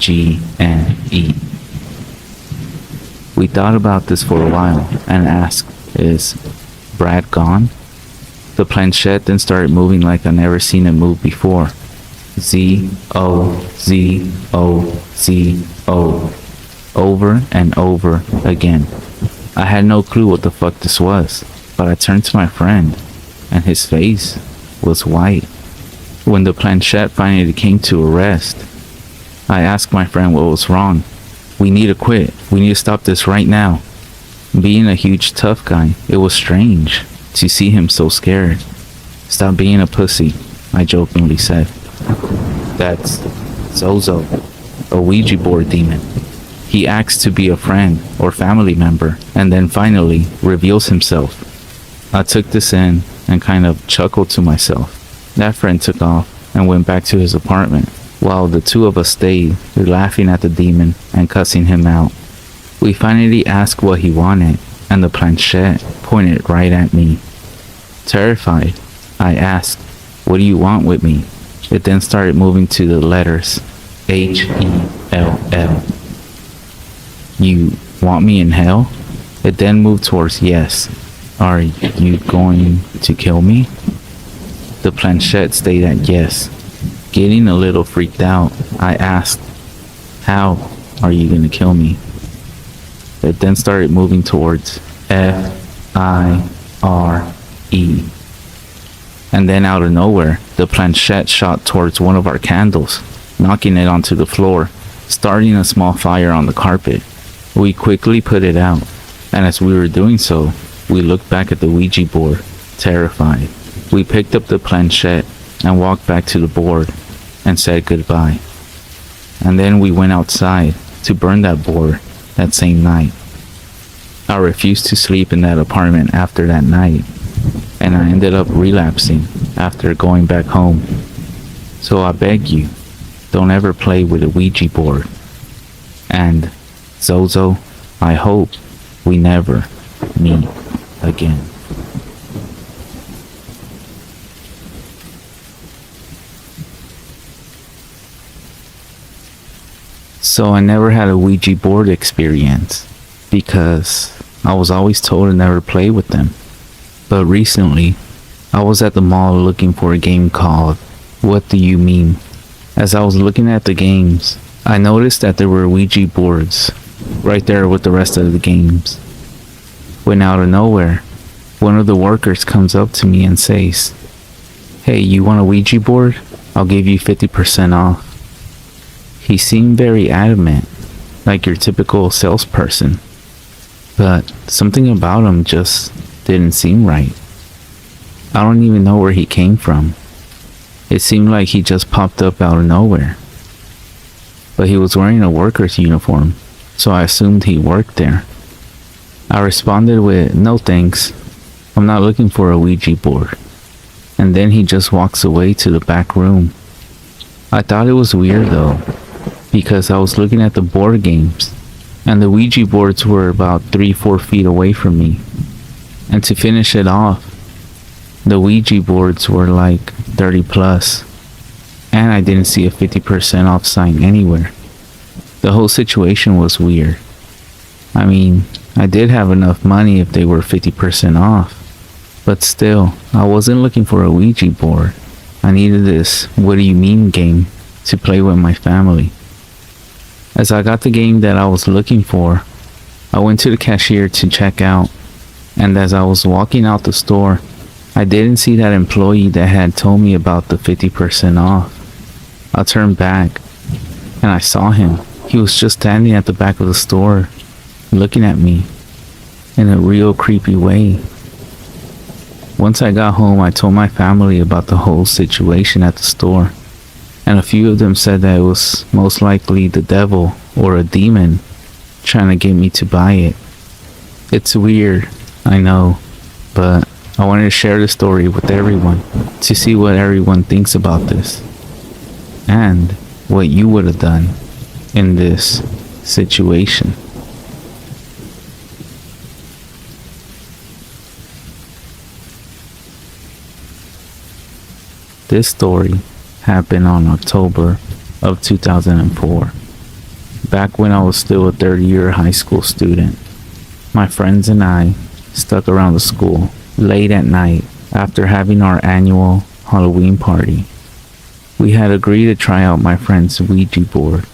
We thought about this for a while and asked, is Brad gone? The planchette then started moving like I'd never seen it move before. Z-O-Z-O-Z-O. Over and over again. I had no clue what the fuck this was, but I turned to my friend, and his face was white. When the planchette finally came to a rest, I asked my friend what was wrong. We need to quit. We need to stop this right now. Being a huge tough guy, it was strange to see him so scared. Stop being a pussy, I jokingly said. That's Zozo, a Ouija board demon. He acts to be a friend or family member and then finally reveals himself. I took this in and kind of chuckled to myself. That friend took off and went back to his apartment while the two of us stayed, laughing at the demon and cussing him out. We finally asked what he wanted and the planchette pointed right at me. Terrified, I asked, what do you want with me? It then started moving to the letters H-E-L-L. You want me in hell? It then moved towards yes. Are you going to kill me? The planchette stayed at yes. Getting a little freaked out, I asked, how are you going to kill me? It then started moving towards F-I-R-E. And then out of nowhere, the planchette shot towards one of our candles, knocking it onto the floor, starting a small fire on the carpet. We quickly put it out, and as we were doing so, we looked back at the Ouija board, terrified. We picked up the planchette and walked back to the board and said goodbye. And then we went outside to burn that board that same night. I refused to sleep in that apartment after that night, and I ended up relapsing after going back home. So I beg you, don't ever play with a Ouija board. And Zozo, I hope we never meet again. So I never had a Ouija board experience because I was always told to never play with them. But recently, I was at the mall looking for a game called What Do You Mean? As I was looking at the games, I noticed that there were Ouija boards right there with the rest of the games. When out of nowhere, one of the workers comes up to me and says, "Hey, you want a Ouija board? I'll give you 50% off." He seemed very adamant, like your typical salesperson, but something about him just didn't seem right. I don't even know where he came from. It seemed like he just popped up out of nowhere. But he was wearing a worker's uniform, so I assumed he worked there. I responded with, "No thanks, I'm not looking for a Ouija board." And then he just walks away to the back room. I thought it was weird though, because I was looking at the board games, and the Ouija boards were about 3-4 feet away from me. And to finish it off, the Ouija boards were like 30 plus, and I didn't see a 50% off sign anywhere. The whole situation was weird. I mean, I did have enough money if they were 50% off, but still, I wasn't looking for a Ouija board. I needed this "What Do You Mean" game to play with my family. As I got the game that I was looking for, I went to the cashier to check out, and as I was walking out the store, I didn't see that employee that had told me about the 50% off. I turned back, and I saw him. He was just standing at the back of the store, looking at me in a real creepy way. Once I got home, I told my family about the whole situation at the store, and a few of them said that it was most likely the devil or a demon trying to get me to buy it. It's weird, I know, but I wanted to share the story with everyone to see what everyone thinks about this and what you would have done in this situation. This story happened on October of 2004, back when I was still a third-year high school student. My friends and I stuck around the school late at night after having our annual Halloween party. We had agreed to try out my friend's Ouija board.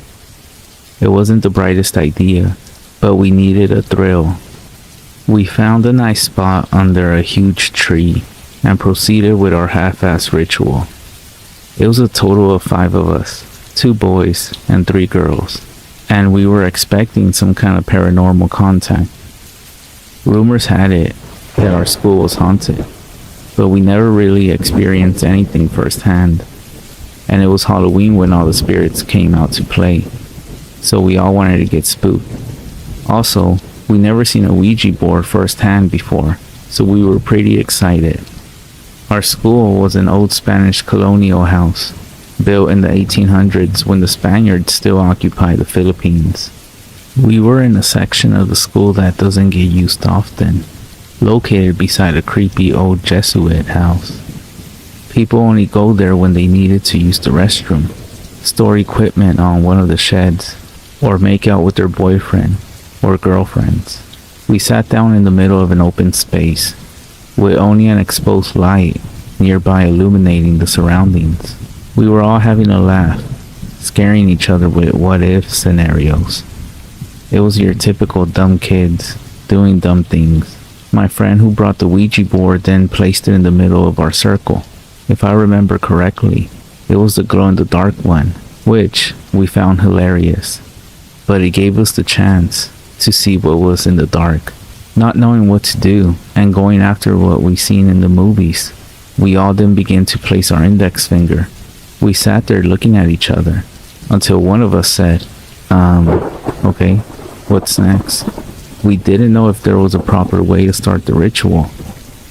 It wasn't the brightest idea, but we needed a thrill. We found a nice spot under a huge tree and proceeded with our half-assed ritual. It was a total of 5 of us, 2 boys and 3 girls, and we were expecting some kind of paranormal contact. Rumors had it that our school was haunted, but we never really experienced anything firsthand, and it was Halloween when all the spirits came out to play, so we all wanted to get spooked. Also, we never seen a Ouija board firsthand before, so we were pretty excited. Our school was an old Spanish colonial house, built in the 1800s when the Spaniards still occupied the Philippines. We were in a section of the school that doesn't get used often, located beside a creepy old Jesuit house. People only go there when they needed to use the restroom, store equipment on one of the sheds, or make out with their boyfriend or girlfriends. We sat down in the middle of an open space, with only an exposed light nearby illuminating the surroundings. We were all having a laugh, scaring each other with what-if scenarios. It was your typical dumb kids doing dumb things. My friend who brought the Ouija board then placed it in the middle of our circle. If I remember correctly, it was the glow-in-the-dark one, which we found hilarious. But it gave us the chance to see what was in the dark. Not knowing what to do and going after what we seen in the movies, we all then began to place our index finger. We sat there looking at each other until one of us said, okay, what's next? We didn't know if there was a proper way to start the ritual.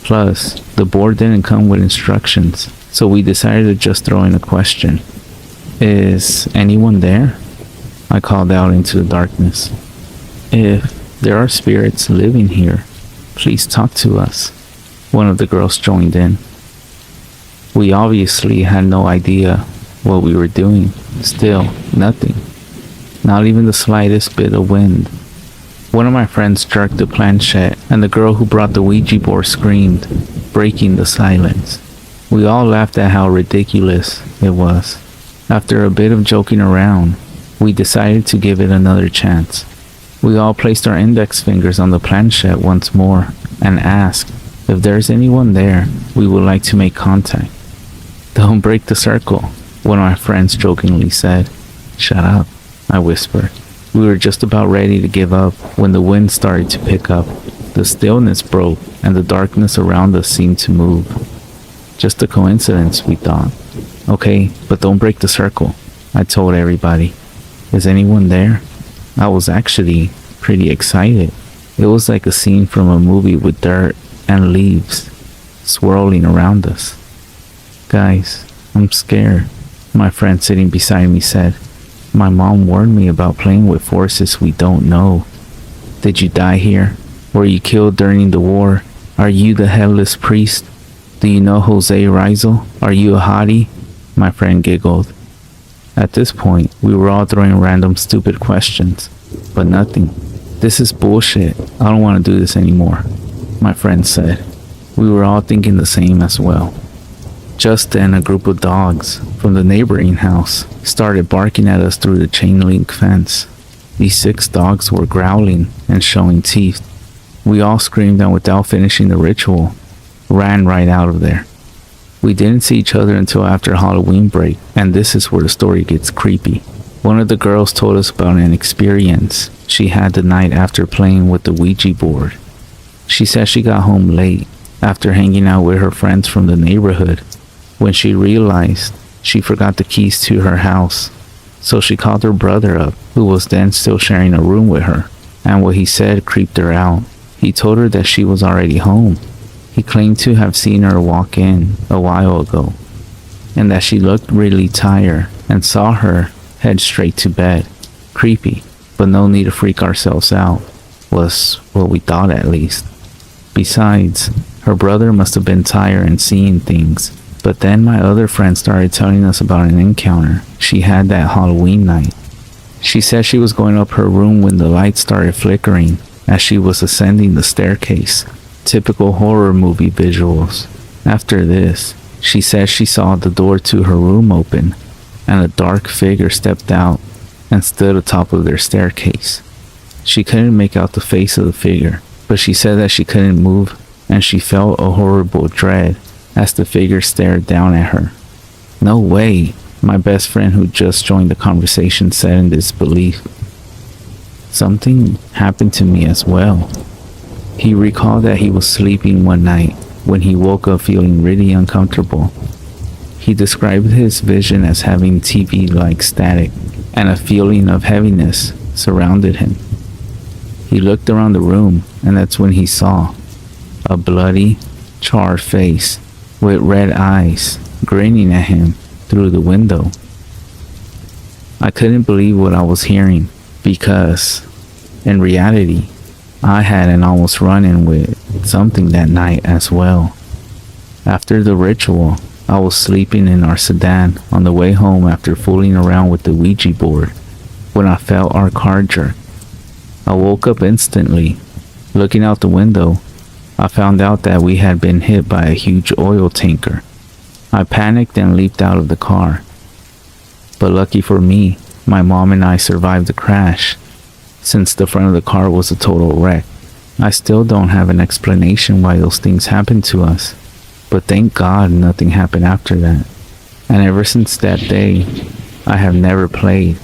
Plus, the board didn't come with instructions, so we decided to just throw in a question. Is anyone there? I called out into the darkness. If there are spirits living here, please talk to us. One of the girls joined in. We obviously had no idea what we were doing. Still, nothing. Not even the slightest bit of wind. One of my friends jerked the planchette, and the girl who brought the Ouija board screamed, breaking the silence. We all laughed at how ridiculous it was. After a bit of joking around, we decided to give it another chance. We all placed our index fingers on the planchette once more and asked, if there's anyone there, we would like to make contact. Don't break the circle, one of my friends jokingly said. Shut up, I whispered. We were just about ready to give up when the wind started to pick up. The stillness broke and the darkness around us seemed to move. Just a coincidence, we thought. Okay, but don't break the circle, I told everybody. Is anyone there? I was actually pretty excited. It was like a scene from a movie with dirt and leaves swirling around us. Guys, I'm scared, my friend sitting beside me said. My mom warned me about playing with forces we don't know. Did you die here? Were you killed during the war? Are you the headless priest? Do you know Jose Rizal? Are you a hottie? My friend giggled. At this point, we were all throwing random stupid questions, but nothing. This is bullshit. I don't want to do this anymore, my friend said. We were all thinking the same as well. Just then, a group of dogs from the neighboring house started barking at us through the chain link fence. These 6 dogs were growling and showing teeth. We all screamed and without finishing the ritual, ran right out of there. We didn't see each other until after Halloween break, and this is where the story gets creepy. One of the girls told us about an experience she had the night after playing with the Ouija board. She said she got home late after hanging out with her friends from the neighborhood when she realized she forgot the keys to her house. So she called her brother up, who was then still sharing a room with her, and what he said creeped her out. He told her that she was already home. He claimed to have seen her walk in a while ago, and that she looked really tired and saw her head straight to bed. Creepy, but no need to freak ourselves out, was what we thought at least. Besides, her brother must have been tired and seeing things. But then my other friend started telling us about an encounter she had that Halloween night. She said she was going up her room when the lights started flickering as she was ascending the staircase. Typical horror movie visuals. After this, she said she saw the door to her room open and a dark figure stepped out and stood atop of their staircase. She couldn't make out the face of the figure, but she said that she couldn't move and she felt a horrible dread as the figure stared down at her. No way, my best friend who just joined the conversation said in disbelief. Something happened to me as well. He recalled that he was sleeping one night when he woke up feeling really uncomfortable. He described his vision as having TV-like static and a feeling of heaviness surrounded him. He looked around the room and that's when he saw a bloody, charred face with red eyes grinning at him through the window. I couldn't believe what I was hearing because, in reality, I had an almost run-in with something that night as well. After the ritual, I was sleeping in our sedan on the way home after fooling around with the Ouija board when I felt our car jerk. I woke up instantly. Looking out the window, I found out that we had been hit by a huge oil tanker. I panicked and leaped out of the car. But lucky for me, my mom and I survived the crash, since the front of the car was a total wreck. I still don't have an explanation why those things happened to us, but thank God nothing happened after that. And ever since that day, I have never played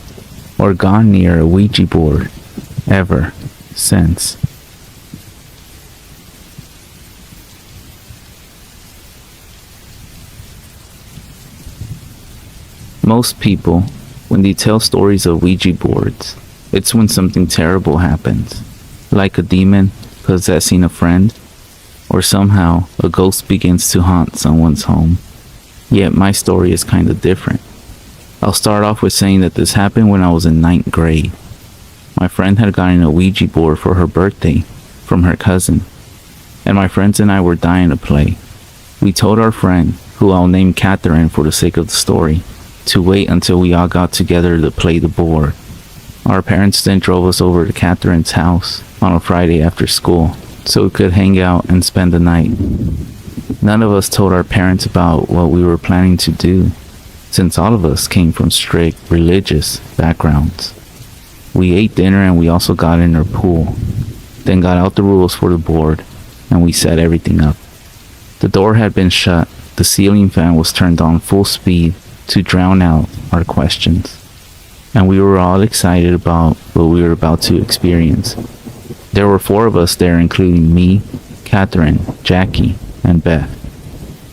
or gone near a Ouija board ever since. Most people, when they tell stories of Ouija boards, it's when something terrible happens, like a demon possessing a friend, or somehow a ghost begins to haunt someone's home. Yet my story is kind of different. I'll start off with saying that this happened when I was in 9th grade. My friend had gotten a Ouija board for her birthday from her cousin, and my friends and I were dying to play. We told our friend, who I'll name Catherine for the sake of the story, to wait until we all got together to play the board. Our parents then drove us over to Catherine's house on a Friday after school so we could hang out and spend the night. None of us told our parents about what we were planning to do, since all of us came from strict religious backgrounds. We ate dinner and we also got in our pool, then got out the rules for the board and we set everything up. The door had been shut, the ceiling fan was turned on full speed to drown out our questions, and we were all excited about what we were about to experience. There were 4 of us there, including me, Catherine, Jackie, and Beth.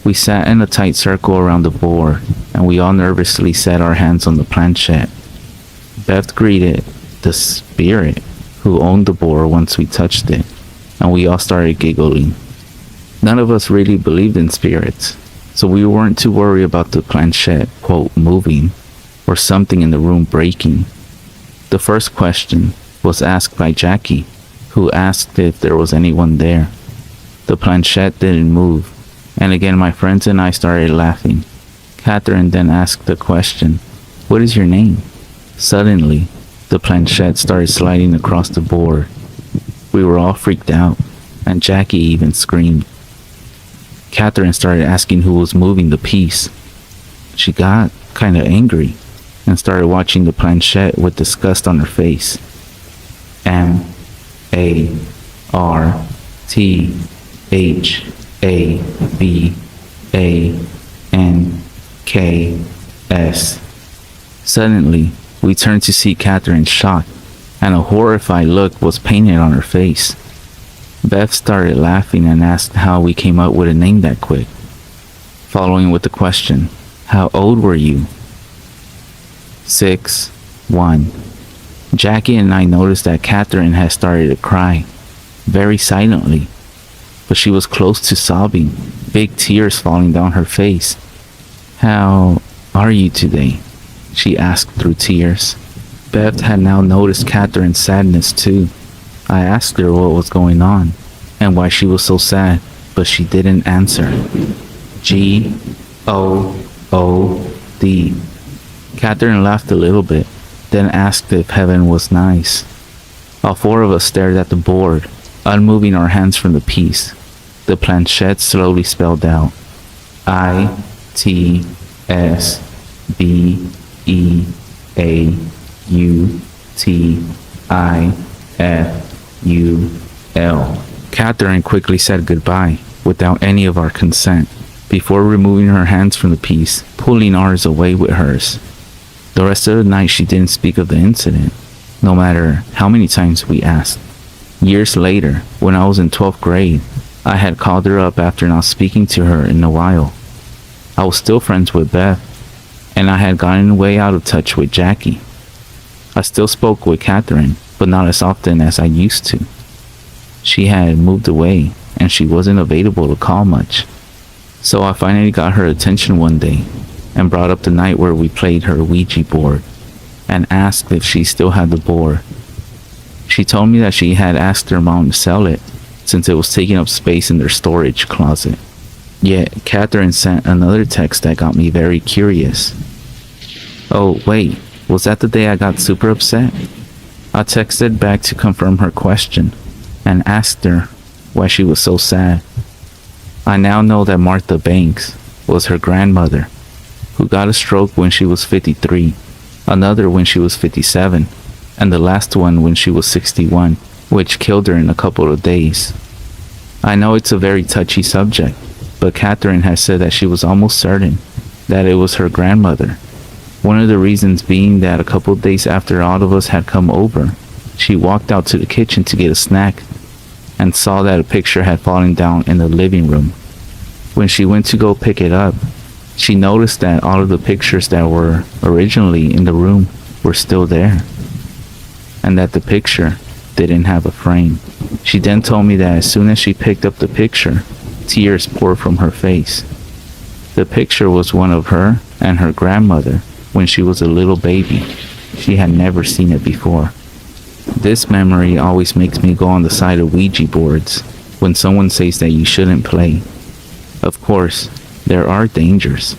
We sat in a tight circle around the board, and we all nervously set our hands on the planchette. Beth greeted the spirit who owned the board once we touched it, and we all started giggling. None of us really believed in spirits, so we weren't too worried about the planchette, quote, moving, or something in the room breaking. The first question was asked by Jackie, who asked if there was anyone there. The planchette didn't move, and again my friends and I started laughing. Catherine then asked the question, "What is your name?" Suddenly, the planchette started sliding across the board. We were all freaked out, and Jackie even screamed. Catherine started asking who was moving the piece. She got kind of angry and started watching the planchette with disgust on her face. MARTHABANKS. Suddenly, we turned to see Catherine shocked, and a horrified look was painted on her face. Beth started laughing and asked how we came up with a name that quick, following with the question, "How old were you?" 6, 1. Jackie and I noticed that Catherine had started to cry, very silently, but she was close to sobbing, big tears falling down her face. "How are you today?" she asked through tears. Beth had now noticed Catherine's sadness too. I asked her what was going on and why she was so sad, but she didn't answer. G-O-O-D. Catherine laughed a little bit, then asked if heaven was nice. All four of us stared at the board, unmoving our hands from the piece. The planchette slowly spelled out ITSBEAUTIFUL. Catherine quickly said goodbye, without any of our consent, before removing her hands from the piece, pulling ours away with hers. The rest of the night she didn't speak of the incident, no matter how many times we asked. Years later, when I was in 12th grade, I had called her up after not speaking to her in a while. I was still friends with Beth, and I had gotten way out of touch with Jackie. I still spoke with Catherine, but not as often as I used to. She had moved away, and she wasn't available to call much. So I finally got her attention one day, and brought up the night where we played her Ouija board, and asked if she still had the board. She told me that she had asked her mom to sell it, since it was taking up space in their storage closet. Yet, Catherine sent another text that got me very curious. "Oh, wait, was that the day I got super upset?" I texted back to confirm her question, and asked her why she was so sad. I now know that Martha Banks was her grandmother, who got a stroke when she was 53, another when she was 57, and the last one when she was 61, which killed her in a couple of days. I know it's a very touchy subject, but Catherine has said that she was almost certain that it was her grandmother. One of the reasons being that a couple of days after all of us had come over, she walked out to the kitchen to get a snack and saw that a picture had fallen down in the living room. When she went to go pick it up, she noticed that all of the pictures that were originally in the room were still there, and that the picture didn't have a frame. She then told me that as soon as she picked up the picture, tears poured from her face. The picture was one of her and her grandmother when she was a little baby. She had never seen it before. This memory always makes me go on the side of Ouija boards when someone says that you shouldn't play. Of course, there are dangers,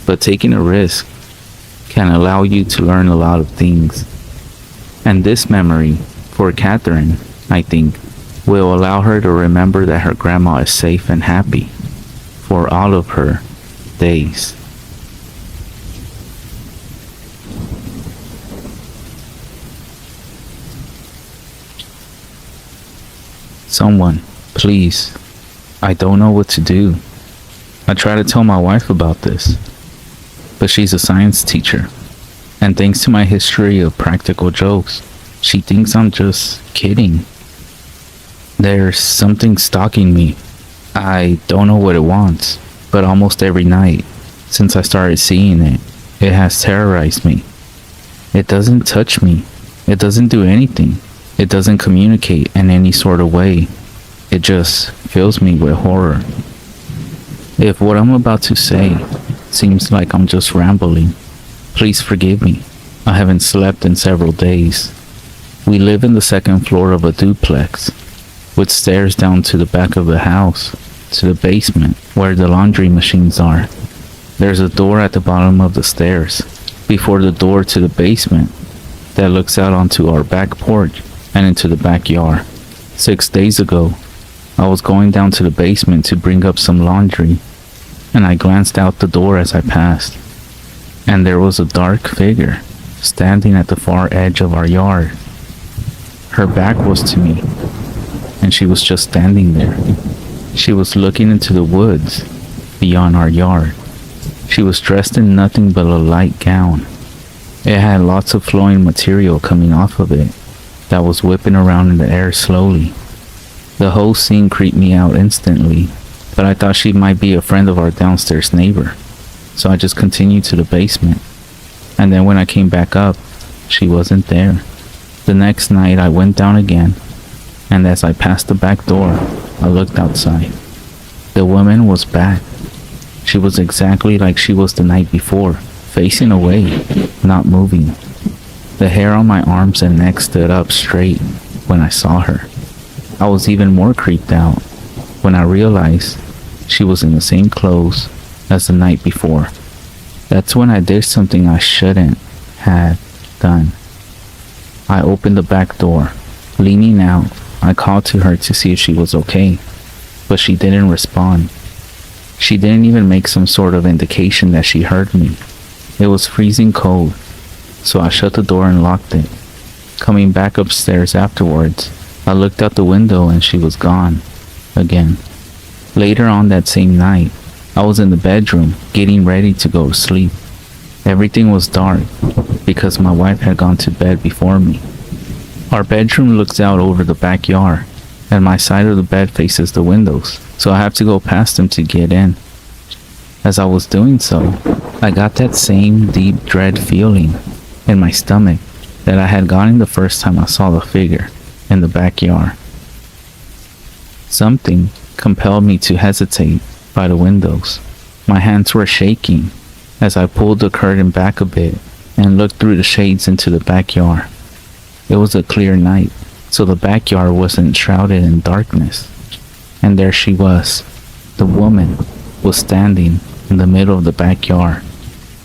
but taking a risk can allow you to learn a lot of things. And this memory, for Catherine, I think, will allow her to remember that her grandma is safe and happy for all of her days. Someone, please. I don't know what to do. I try to tell my wife about this, but she's a science teacher, and thanks to my history of practical jokes, she thinks I'm just kidding. There's something stalking me. I don't know what it wants, but almost every night, since I started seeing it, it has terrorized me. It doesn't touch me. It doesn't do anything. It doesn't communicate in any sort of way. It just fills me with horror. If what I'm about to say seems like I'm just rambling, please forgive me. I haven't slept in several days. We live in the second floor of a duplex, with stairs down to the back of the house, to the basement, where the laundry machines are. There's a door at the bottom of the stairs, before the door to the basement, that looks out onto our back porch and into the backyard. 6 days ago, I was going down to the basement to bring up some laundry, and I glanced out the door as I passed, and there was a dark figure standing at the far edge of our yard. Her back was to me, and she was just standing there. She was looking into the woods beyond our yard. She was dressed in nothing but a light gown. It had lots of flowing material coming off of it that was whipping around in the air slowly. The whole scene creeped me out instantly, but I thought she might be a friend of our downstairs neighbor, so I just continued to the basement. And then when I came back up, she wasn't there. The next night I went down again, and as I passed the back door, I looked outside. The woman was back. She was exactly like she was the night before, facing away, not moving. The hair on my arms and neck stood up straight when I saw her. I was even more creeped out when I realized she was in the same clothes as the night before. That's when I did something I shouldn't have done. I opened the back door. Leaning out, I called to her to see if she was okay, but she didn't respond. She didn't even make some sort of indication that she heard me. It was freezing cold, so I shut the door and locked it. Coming back upstairs afterwards, I looked out the window and she was gone again. Later on that same night, I was in the bedroom getting ready to go to sleep. Everything was dark because my wife had gone to bed before me. Our bedroom looks out over the backyard, and my side of the bed faces the windows, so I have to go past them to get in. As I was doing so, I got that same deep dread feeling in my stomach that I had gotten the first time I saw the figure in the backyard. Something compelled me to hesitate by the windows. My hands were shaking as I pulled the curtain back a bit and looked through the shades into the backyard. It was a clear night, so the backyard wasn't shrouded in darkness. And there she was. The woman was standing in the middle of the backyard,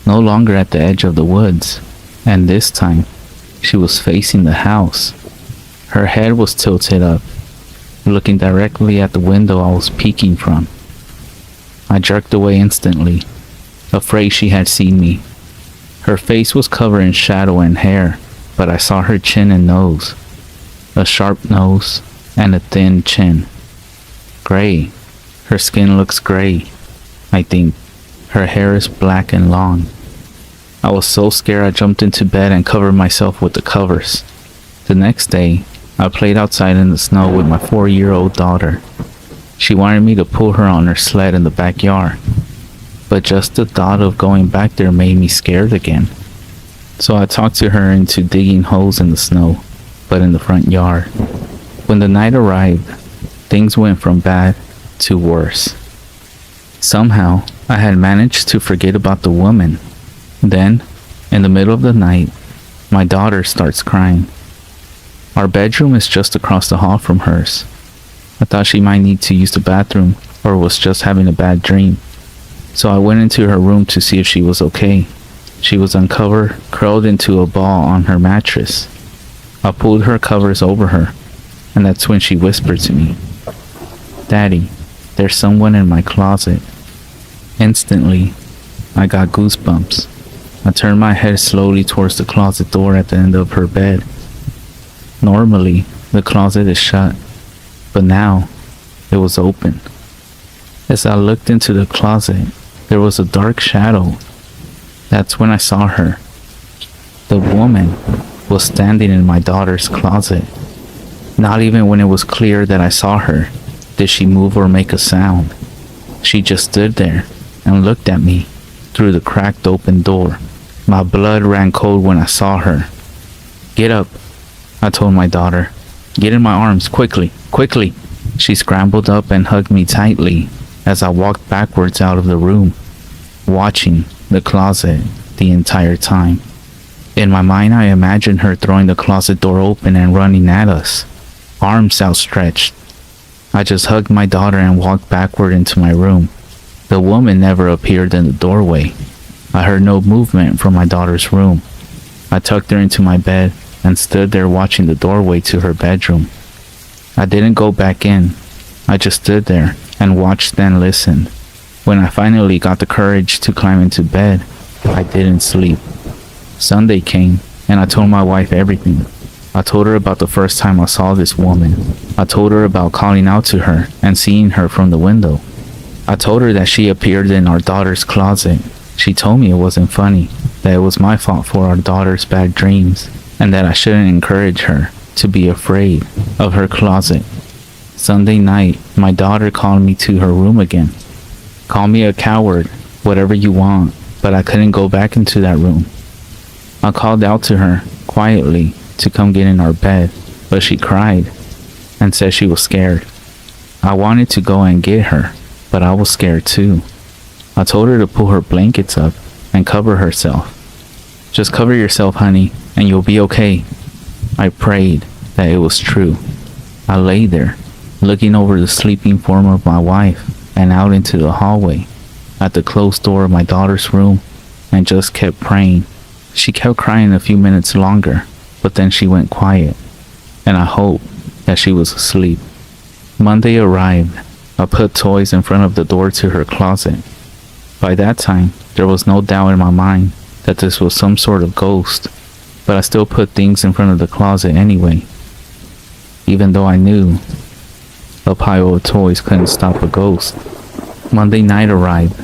no longer at the edge of the woods, and this time she was facing the house. Her head was tilted up, looking directly at the window I was peeking from. I jerked away instantly, afraid she had seen me. Her face was covered in shadow and hair, but I saw her chin and nose. A sharp nose and a thin chin. Gray. Her skin looks gray, I think. Her hair is black and long. I was so scared I jumped into bed and covered myself with the covers. The next day, I played outside in the snow with my 4-year-old daughter. She wanted me to pull her on her sled in the backyard, but just the thought of going back there made me scared again. So I talked to her into digging holes in the snow, but in the front yard. When the night arrived, things went from bad to worse. Somehow, I had managed to forget about the woman. Then, in the middle of the night, my daughter starts crying. Our bedroom is just across the hall from hers. I thought she might need to use the bathroom or was just having a bad dream. So I went into her room to see if she was okay. She was uncovered, curled into a ball on her mattress. I pulled her covers over her, and that's when she whispered to me, "Daddy, there's someone in my closet." Instantly, I got goosebumps. I turned my head slowly towards the closet door at the end of her bed. Normally, the closet is shut, but now it was open. As I looked into the closet, there was a dark shadow. That's when I saw her. The woman was standing in my daughter's closet. Not even when it was clear that I saw her did she move or make a sound. She just stood there and looked at me through the cracked open door. My blood ran cold when I saw her. "Get up," I told my daughter. "Get in my arms, quickly, quickly." She scrambled up and hugged me tightly as I walked backwards out of the room, watching the closet the entire time. In my mind, I imagined her throwing the closet door open and running at us, arms outstretched. I just hugged my daughter and walked backward into my room. The woman never appeared in the doorway. I heard no movement from my daughter's room. I tucked her into my bed and stood there watching the doorway to her bedroom. I didn't go back in. I just stood there and watched and listened. When I finally got the courage to climb into bed, I didn't sleep. Sunday came, and I told my wife everything. I told her about the first time I saw this woman. I told her about calling out to her and seeing her from the window. I told her that she appeared in our daughter's closet. She told me it wasn't funny, that it was my fault for our daughter's bad dreams, and that I shouldn't encourage her to be afraid of her closet. Sunday night, my daughter called me to her room again. Call me a coward, whatever you want, but I couldn't go back into that room. I called out to her, quietly, to come get in our bed, but she cried and said she was scared. I wanted to go and get her, but I was scared too. I told her to pull her blankets up and cover herself. Just cover yourself, honey, and you'll be okay. I prayed that it was true. I lay there, looking over the sleeping form of my wife and out into the hallway at the closed door of my daughter's room, and just kept praying. She kept crying a few minutes longer, but then she went quiet, and I hoped that she was asleep. Monday arrived. I put toys in front of the door to her closet. By that time, there was no doubt in my mind that this was some sort of ghost, but I still put things in front of the closet anyway, even though I knew a pile of toys couldn't stop a ghost. Monday night arrived,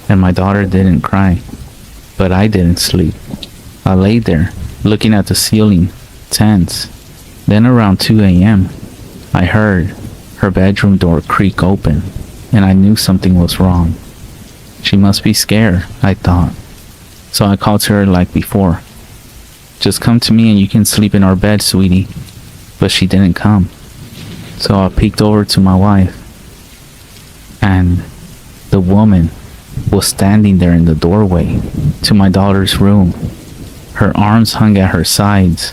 and my daughter didn't cry, but I didn't sleep. I lay there, looking at the ceiling, tense. Then around 2 a.m., I heard her bedroom door creak open, and I knew something was wrong. She must be scared, I thought. So I called to her like before. Just come to me and you can sleep in our bed, sweetie. But she didn't come. So I peeked over to my wife, and the woman was standing there in the doorway to my daughter's room. Her arms hung at her sides.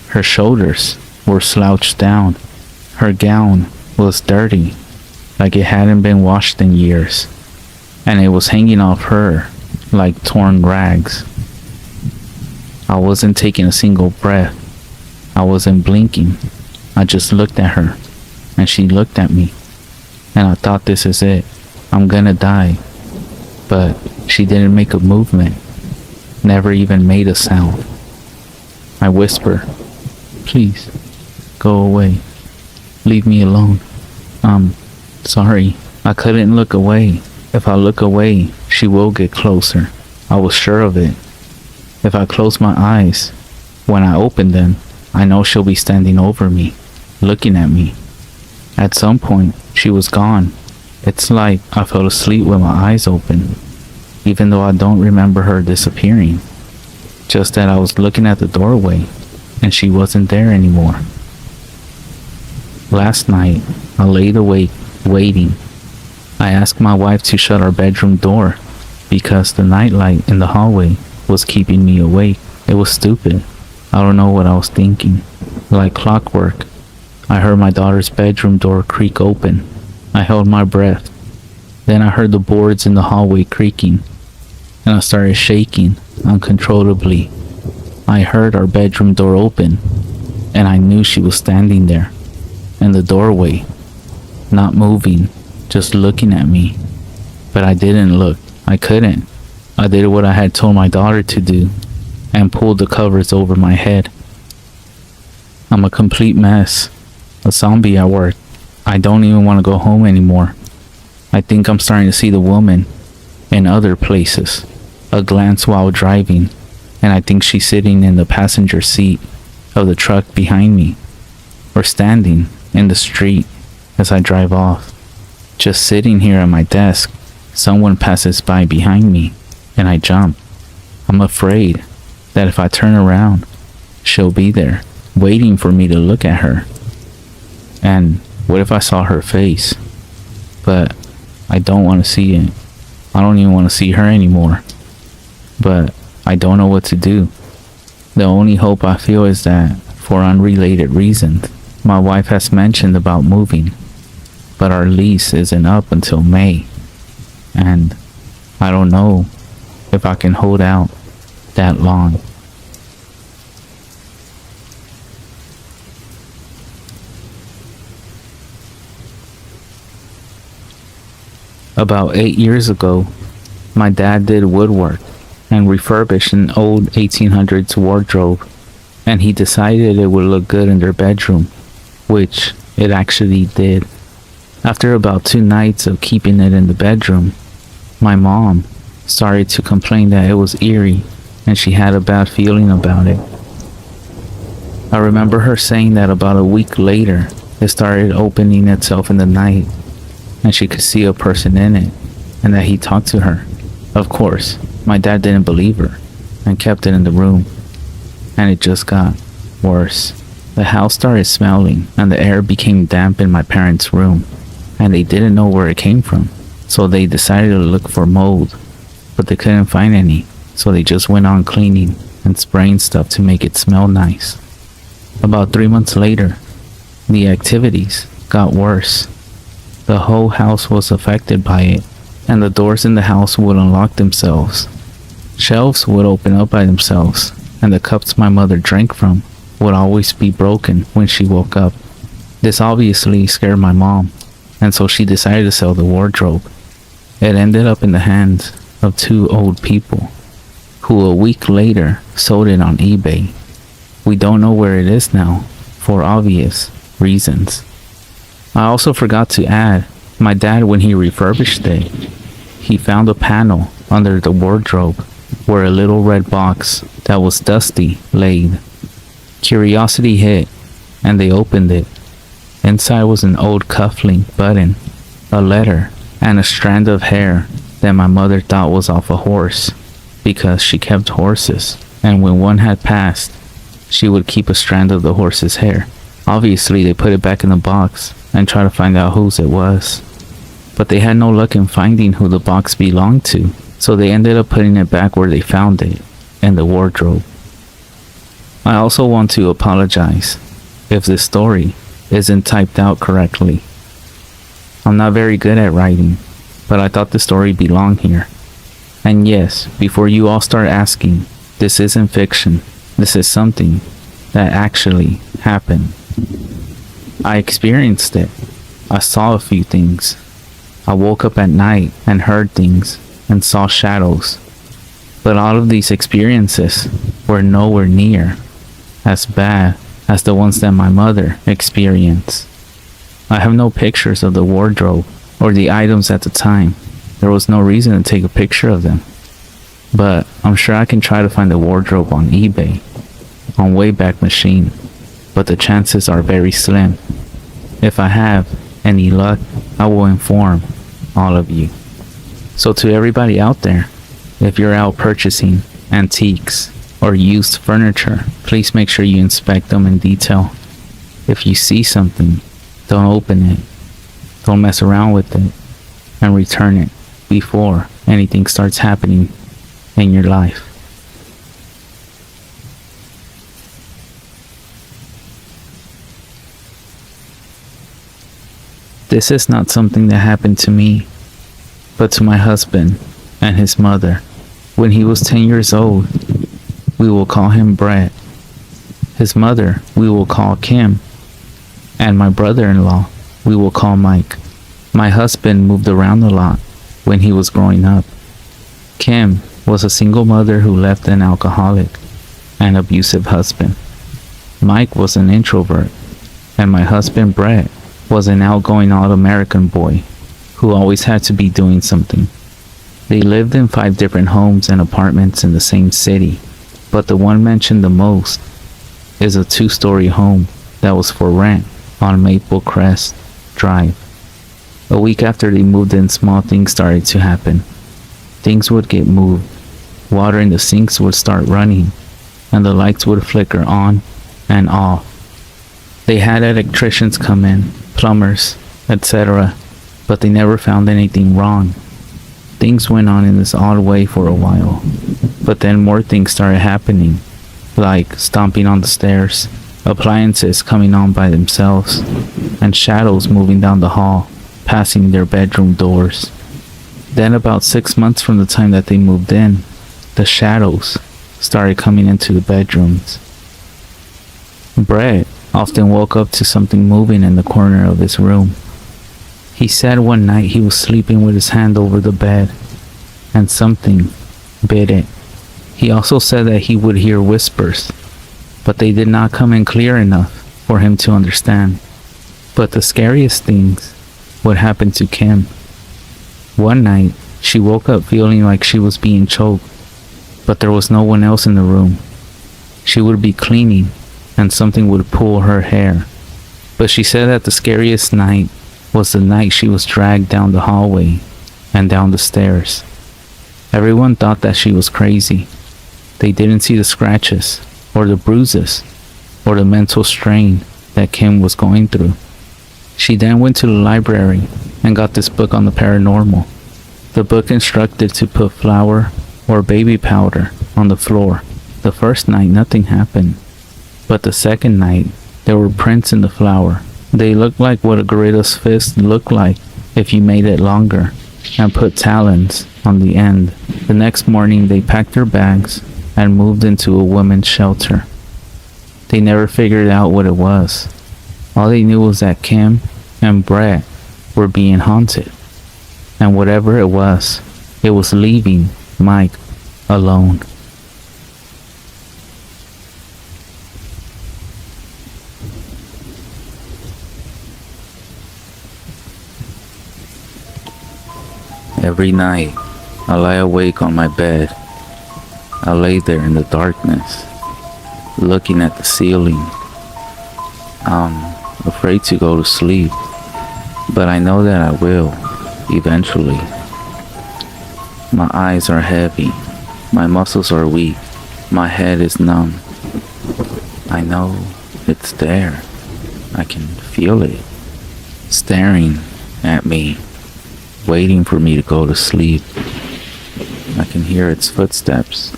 Her shoulders were slouched down. Her gown was dirty, like it hadn't been washed in years, and it was hanging off her like torn rags. I wasn't taking a single breath. I wasn't blinking. I just looked at her, and she looked at me, and I thought, this is it. I'm gonna die. But she didn't make a movement, never even made a sound. I whispered, please, go away. Leave me alone. Sorry. I couldn't look away. If I look away, she will get closer. I was sure of it. If I close my eyes, when I open them, I know she'll be standing over me, looking at me. At some point, she was gone. It's like I fell asleep with my eyes open, even though I don't remember her disappearing. Just that I was looking at the doorway, and she wasn't there anymore. Last night, I laid awake, waiting. I asked my wife to shut our bedroom door because the nightlight in the hallway was keeping me awake. It was stupid. I don't know what I was thinking. Like clockwork, I heard my daughter's bedroom door creak open. I held my breath. Then I heard the boards in the hallway creaking, and I started shaking uncontrollably. I heard our bedroom door open, and I knew she was standing there in the doorway, not moving, just looking at me. But I didn't look. I couldn't. I did what I had told my daughter to do and pulled the covers over my head. I'm a complete mess, a zombie at work. I don't even want to go home anymore. I think I'm starting to see the woman in other places, a glance while driving, and I think she's sitting in the passenger seat of the truck behind me, or standing in the street as I drive off. Just sitting here at my desk, someone passes by behind me, and I jump. I'm afraid that if I turn around, she'll be there, waiting for me to look at her. And what if I saw her face? But I don't want to see it. I don't even want to see her anymore. But I don't know what to do. The only hope I feel is that, for unrelated reasons, my wife has mentioned about moving, but our lease isn't up until May, and I don't know if I can hold out that long. About 8 years ago, my dad did woodwork and refurbished an old 1800s wardrobe, and he decided it would look good in their bedroom, which it actually did. After about 2 nights of keeping it in the bedroom, my mom started to complain that it was eerie and she had a bad feeling about it. I remember her saying that about a week later, it started opening itself in the night, and she could see a person in it, and that he talked to her. Of course, my dad didn't believe her, and kept it in the room, and it just got worse. The house started smelling, and the air became damp in my parents' room, and they didn't know where it came from, so they decided to look for mold, but they couldn't find any, so they just went on cleaning and spraying stuff to make it smell nice. About 3 months later, the activities got worse. The whole house was affected by it, and the doors in the house would unlock themselves. Shelves would open up by themselves, and the cups my mother drank from would always be broken when she woke up. This obviously scared my mom, and so she decided to sell the wardrobe. It ended up in the hands of two old people, who a week later sold it on eBay. We don't know where it is now, for obvious reasons. I also forgot to add, my dad, when he refurbished it, he found a panel under the wardrobe where a little red box that was dusty laid. Curiosity hit, and they opened it. Inside was an old cufflink button, a letter, and a strand of hair that my mother thought was off a horse, because she kept horses, and when one had passed, she would keep a strand of the horse's hair. Obviously, they put it back in the box and tried to find out whose it was, but they had no luck in finding who the box belonged to, so they ended up putting it back where they found it, in the wardrobe. I also want to apologize if this story isn't typed out correctly. I'm not very good at writing, but I thought the story belonged here. And yes, before you all start asking, this isn't fiction. This is something that actually happened. I experienced it. I saw a few things. I woke up at night and heard things and saw shadows. But all of these experiences were nowhere near as bad as the ones that my mother experienced. I have no pictures of the wardrobe or the items at the time. There was no reason to take a picture of them. But I'm sure I can try to find the wardrobe on eBay, on Wayback Machine, but the chances are very slim. If I have any luck, I will inform all of you. So to everybody out there, if you're out purchasing antiques or used furniture, please make sure you inspect them in detail. If you see something, don't open it, don't mess around with it, and return it before anything starts happening in your life. This is not something that happened to me, but to my husband and his mother. When he was 10 years old, we will call him Brett. His mother, we will call Kim. And my brother-in-law, we will call Mike. My husband moved around a lot when he was growing up. Kim was a single mother who left an alcoholic and abusive husband. Mike was an introvert, and my husband Brett was an outgoing all-American boy who always had to be doing something. They lived in 5 different homes and apartments in the same city, but the one mentioned the most is a 2-story home that was for rent on Maple Crest Drive. A week after they moved in, small things started to happen. Things would get moved, water in the sinks would start running, and the lights would flicker on and off. They had electricians come in, plumbers, etc., but they never found anything wrong. Things went on in this odd way for a while, but then more things started happening, like stomping on the stairs, appliances coming on by themselves, and shadows moving down the hall, passing their bedroom doors. Then about 6 months from the time that they moved in, the shadows started coming into the bedrooms. Brett often woke up to something moving in the corner of his room. He said one night he was sleeping with his hand over the bed, and something bit it. He also said that he would hear whispers, but they did not come in clear enough for him to understand. But the scariest things would happen to Kim. One night, she woke up feeling like she was being choked, but there was no one else in the room. She would be cleaning, and something would pull her hair. But she said that the scariest night was the night she was dragged down the hallway and down the stairs. Everyone thought that she was crazy. They didn't see the scratches, or the bruises, or the mental strain that Kim was going through. She then went to the library and got this book on the paranormal. The book instructed to put flour or baby powder on the floor. The first night nothing happened, but the second night there were prints in the flour. They looked like what a gorilla's fist looked like if you made it longer and put talons on the end. The next morning they packed their bags and moved into a women's shelter. They never figured out what it was. All they knew was that Kim and Brett were being haunted. And whatever it was leaving Mike alone. Every night, I lie awake on my bed. I lay there in the darkness, looking at the ceiling. I'm afraid to go to sleep, but I know that I will, eventually. My eyes are heavy, my muscles are weak, my head is numb. I know it's there. I can feel it, staring at me, waiting for me to go to sleep. I can hear its footsteps,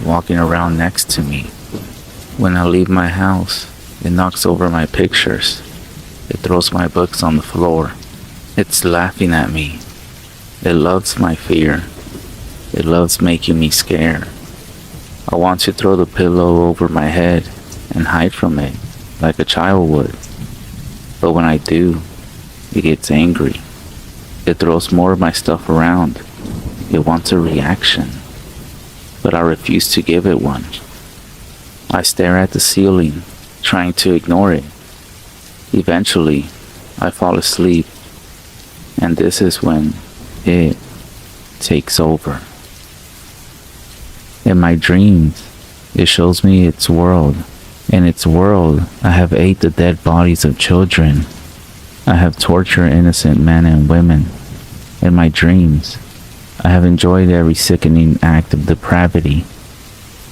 walking around next to me. When I leave my house, it knocks over my pictures. It throws my books on the floor. It's laughing at me. It loves my fear. It loves making me scared. I want to throw the pillow over my head and hide from it, like a child would. But when I do, it gets angry. It throws more of my stuff around. It wants a reaction, but I refuse to give it one. I stare at the ceiling, trying to ignore it. Eventually, I fall asleep, and this is when it takes over. In my dreams, it shows me its world. In its world, I have ate the dead bodies of children. I have tortured innocent men and women. In my dreams, I have enjoyed every sickening act of depravity.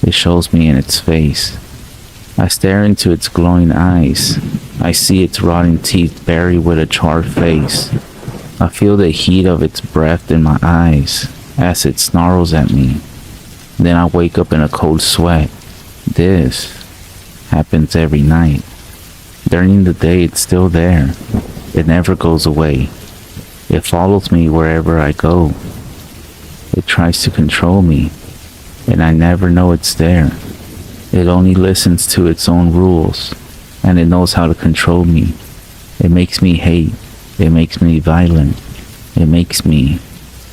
It shows me in its face. I stare into its glowing eyes. I see its rotting teeth buried with a charred face. I feel the heat of its breath in my eyes as it snarls at me. Then I wake up in a cold sweat. This happens every night. During the day, it's still there. It never goes away. It follows me wherever I go. It tries to control me, and I never know it's there. It only listens to its own rules, and it knows how to control me. It makes me hate. It makes me violent. It makes me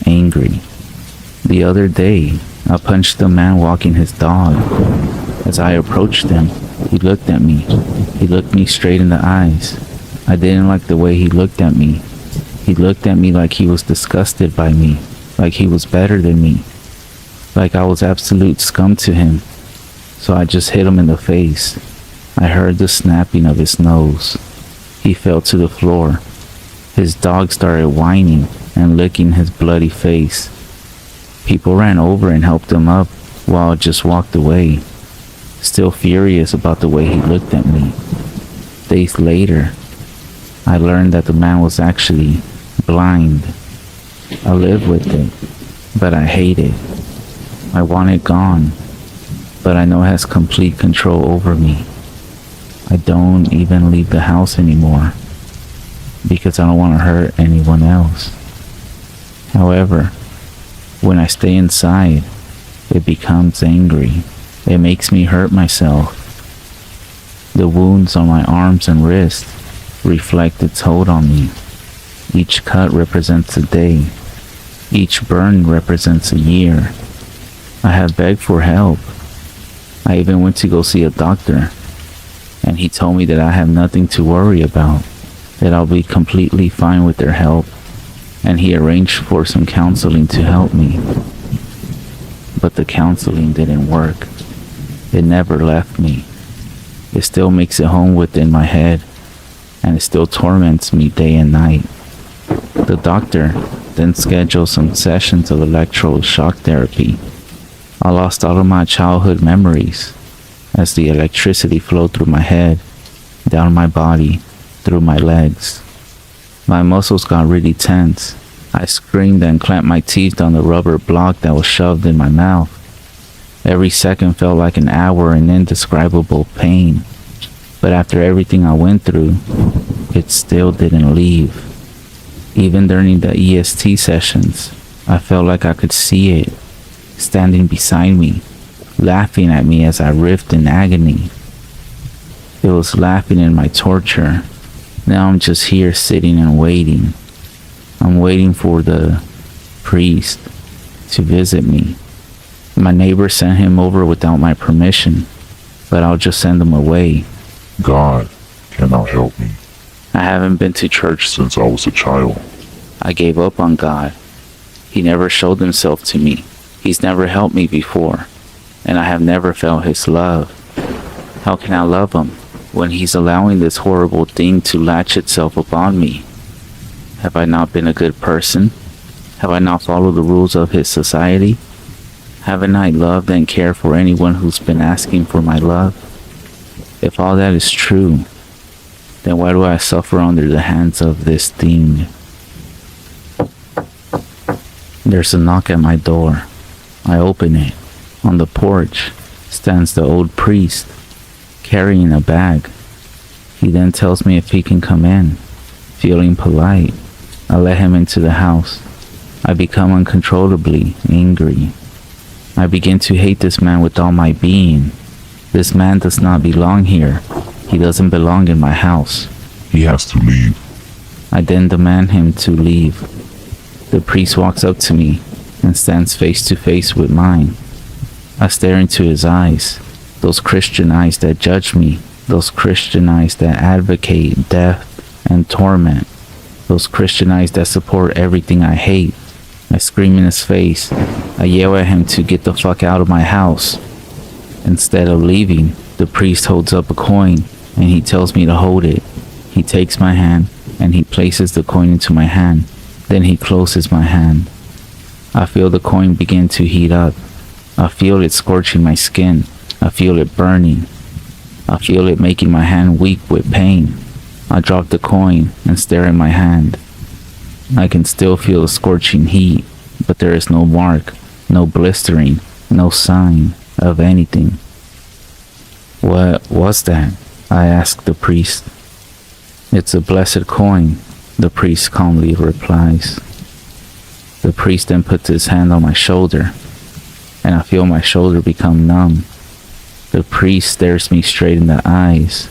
angry. The other day, I punched a man walking his dog. As I approached him, he looked at me. He looked me straight in the eyes. I didn't like the way he looked at me. He looked at me like he was disgusted by me, like he was better than me, like I was absolute scum to him. So I just hit him in the face. I heard the snapping of his nose. He fell to the floor. His dog started whining and licking his bloody face. People ran over and helped him up while I just walked away, still furious about the way he looked at me. Days later, I learned that the man was actually blind. I live with it, but I hate it. I want it gone, but I know it has complete control over me. I don't even leave the house anymore because I don't want to hurt anyone else. However, when I stay inside, it becomes angry. It makes me hurt myself. The wounds on my arms and wrists reflect its hold on me. Each cut represents a day. Each burn represents a year. I have begged for help. I even went to go see a doctor, and he told me that I have nothing to worry about, that I'll be completely fine with their help, and he arranged for some counseling to help me. But the counseling didn't work. It never left me. It still makes it home within my head. and it still torments me day and night. The doctor then scheduled some sessions of electroshock therapy. I lost all of my childhood memories as the electricity flowed through my head, down my body, through my legs. My muscles got really tense. I screamed and clamped my teeth on the rubber block that was shoved in my mouth. Every second felt like an hour in indescribable pain. But after everything I went through, it still didn't leave. Even during the EST sessions, I felt like I could see it, standing beside me, laughing at me as I writhed in agony. It was laughing in my torture. Now I'm just here sitting and waiting. I'm waiting for the priest to visit me. My neighbor sent him over without my permission, but I'll just send him away. God cannot help me. I haven't been to church Since I was a child, I gave up on God. He never showed himself to me. He's never helped me before, and I have never felt his love. How can I love him when he's allowing this horrible thing to latch itself upon me? Have I not been a good person? Have I not followed the rules of his society? Haven't I loved and cared for anyone who's been asking for my love? If all that is true, then why do I suffer under the hands of this thing? There's a knock at my door. I open it. On the porch stands the old priest, carrying a bag. He then tells me if he can come in. Feeling polite, I let him into the house. I become uncontrollably angry. I begin to hate this man with all my being. This man does not belong here. He doesn't belong in my house. he has to leave. I then demand him to leave. The priest walks up to me and stands face to face with mine. I stare into his eyes, those Christian eyes that judge me, those Christian eyes that advocate death and torment, those Christian eyes that support everything I hate. I scream in his face. I yell at him to get the fuck out of my house. Instead of leaving, the priest holds up a coin and he tells me to hold it. He takes my hand and he places the coin into my hand. Then he closes my hand. I feel the coin begin to heat up. I feel it scorching my skin. I feel it burning. I feel it making my hand weak with pain. I drop the coin and stare at my hand. I can still feel the scorching heat, but there is no mark, no blistering, no sign of anything. What was that? I asked the priest. It's a blessed coin, the priest calmly replies. The priest then puts his hand on my shoulder, and I feel my shoulder become numb. The priest stares me straight in the eyes,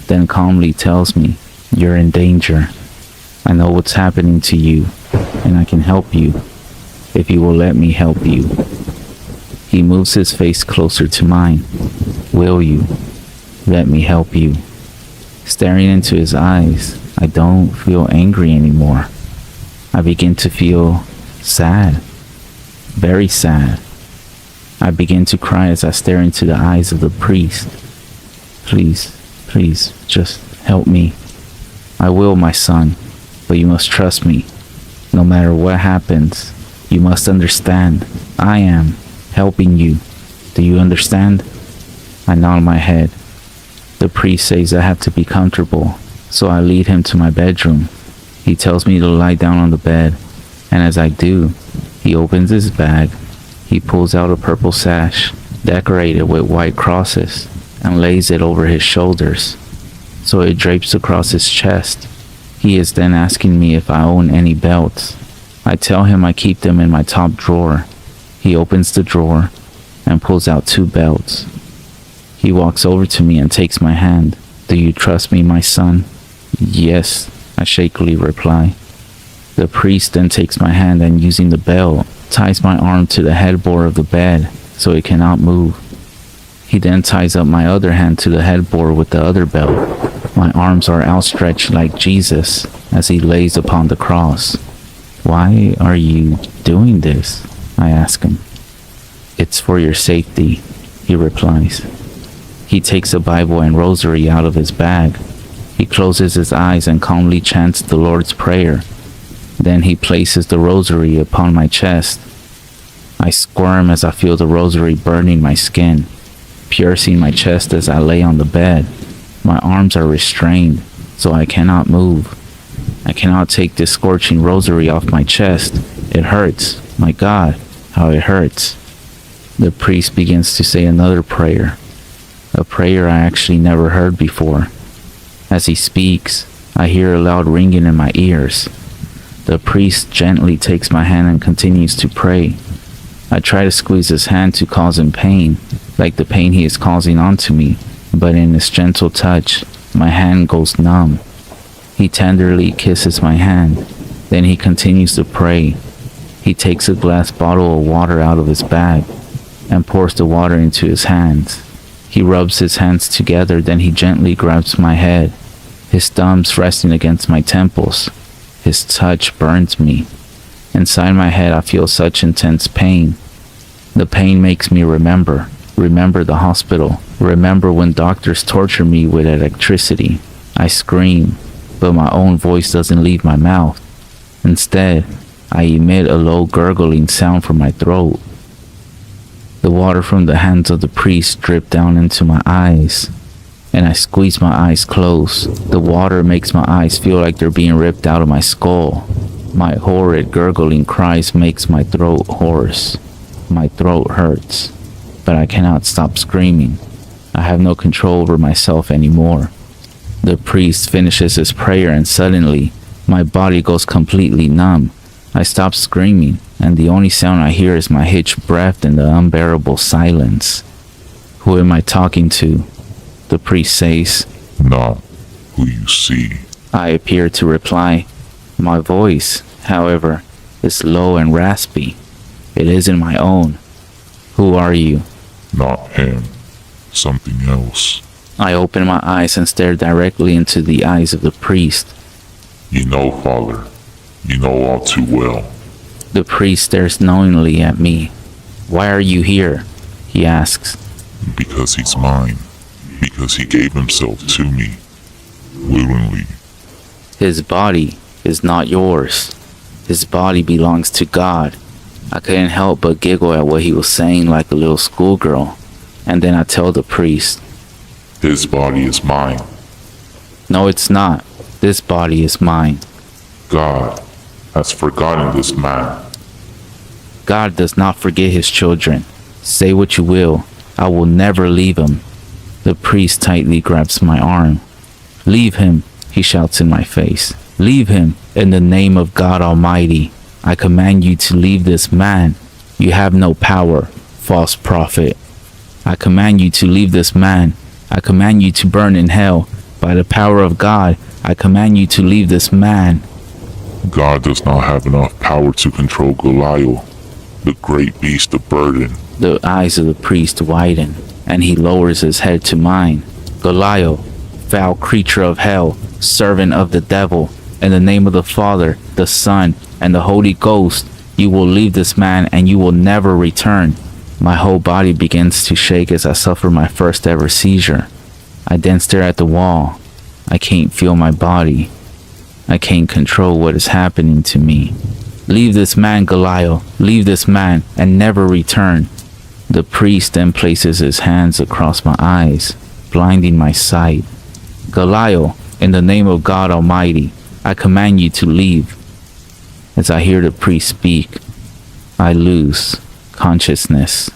then calmly tells me, "You're in danger. I know what's happening to you, and I can help you, if you will let me help you." He moves his face closer to mine. "Will you let me help you?" Staring into his eyes, I don't feel angry anymore. I begin to feel sad, very sad. I begin to cry as I stare into the eyes of the priest. Please, just help me. I will, my son, but you must trust me. No matter what happens, you must understand. I am helping you. Do you understand? I nod my head. The priest says I have to be comfortable, so I lead him to my bedroom. He tells me to lie down on the bed, and as I do, he opens his bag. He pulls out a purple sash, decorated with white crosses, and lays it over his shoulders, so it drapes across his chest. He is then asking me if I own any belts. I tell him I keep them in my top drawer. He opens the drawer and pulls out 2 belts. He walks over to me and takes my hand. "Do you trust me, my son?" "Yes," I shakily reply. The priest then takes my hand and, using the belt, ties my arm to the headboard of the bed so it cannot move. He then ties up my other hand to the headboard with the other belt. My arms are outstretched like Jesus as he lays upon the cross. "Why are you doing this?" I ask him. "It's for your safety," he replies. He takes a Bible and rosary out of his bag. He closes his eyes and calmly chants the Lord's Prayer. Then he places the rosary upon my chest. I squirm as I feel the rosary burning my skin, piercing my chest as I lay on the bed. My arms are restrained, so I cannot move. I cannot take this scorching rosary off my chest. It hurts. My God, how it hurts. The priest begins to say another prayer, a prayer I actually never heard before. As he speaks, I hear a loud ringing in my ears. The priest gently takes my hand and continues to pray. I try to squeeze his hand to cause him pain, like the pain he is causing onto me, but in his gentle touch, my hand goes numb. He tenderly kisses my hand, then he continues to pray. He takes a glass bottle of water out of his bag and pours the water into his hands. He rubs his hands together, then he gently grabs my head, his thumbs resting against my temples. His touch burns me. Inside my head, I feel such intense pain. The pain makes me remember the hospital, remember when doctors torture me with electricity. I scream, but my own voice doesn't leave my mouth. Instead, I emit a low gurgling sound from my throat. The water from the hands of the priest dripped down into my eyes, and I squeeze my eyes closed. The water makes my eyes feel like they're being ripped out of my skull. My horrid gurgling cries makes my throat hoarse. My throat hurts, but I cannot stop screaming. I have no control over myself anymore. The priest finishes his prayer and suddenly, my body goes completely numb. I stop screaming, and the only sound I hear is my hitched breath in the unbearable silence. Who am I talking to? The priest says. Not who you see. I appear to reply. My voice, however, is low and raspy. It isn't my own. Who are you? Not him. Something else. I open my eyes and stare directly into the eyes of the priest. You know, Father. You know all too well. The priest stares knowingly at me. Why are you here? He asks. Because he's mine. Because he gave himself to me. Willingly. His body is not yours. His body belongs to God. I couldn't help but giggle at what he was saying like a little schoolgirl. And then I tell the priest. His body is mine. No, it's not. This body is mine. God has forgotten this man. God does not forget his children. Say what you will. I will never leave him. The priest tightly grabs my arm. Leave him, he shouts in my face. Leave him in the name of God Almighty. I command you to leave this man. You have no power, false prophet. I command you to leave this man. I command you to burn in hell. By the power of God, I command you to leave this man. God does not have enough power to control Goliath, the great beast of burden. The eyes of the priest widen, and he lowers his head to mine. Goliath, foul creature of hell, servant of the devil, in the name of the Father, the Son, and the Holy Ghost, you will leave this man and you will never return. My whole body begins to shake as I suffer my first ever seizure. I then stare at the wall. I can't feel my body. I can't control what is happening to me. Leave this man, Goliath. Leave this man and never return. The priest then places his hands across my eyes, blinding my sight. Goliath, in the name of God Almighty, I command you to leave. As I hear the priest speak, I lose consciousness.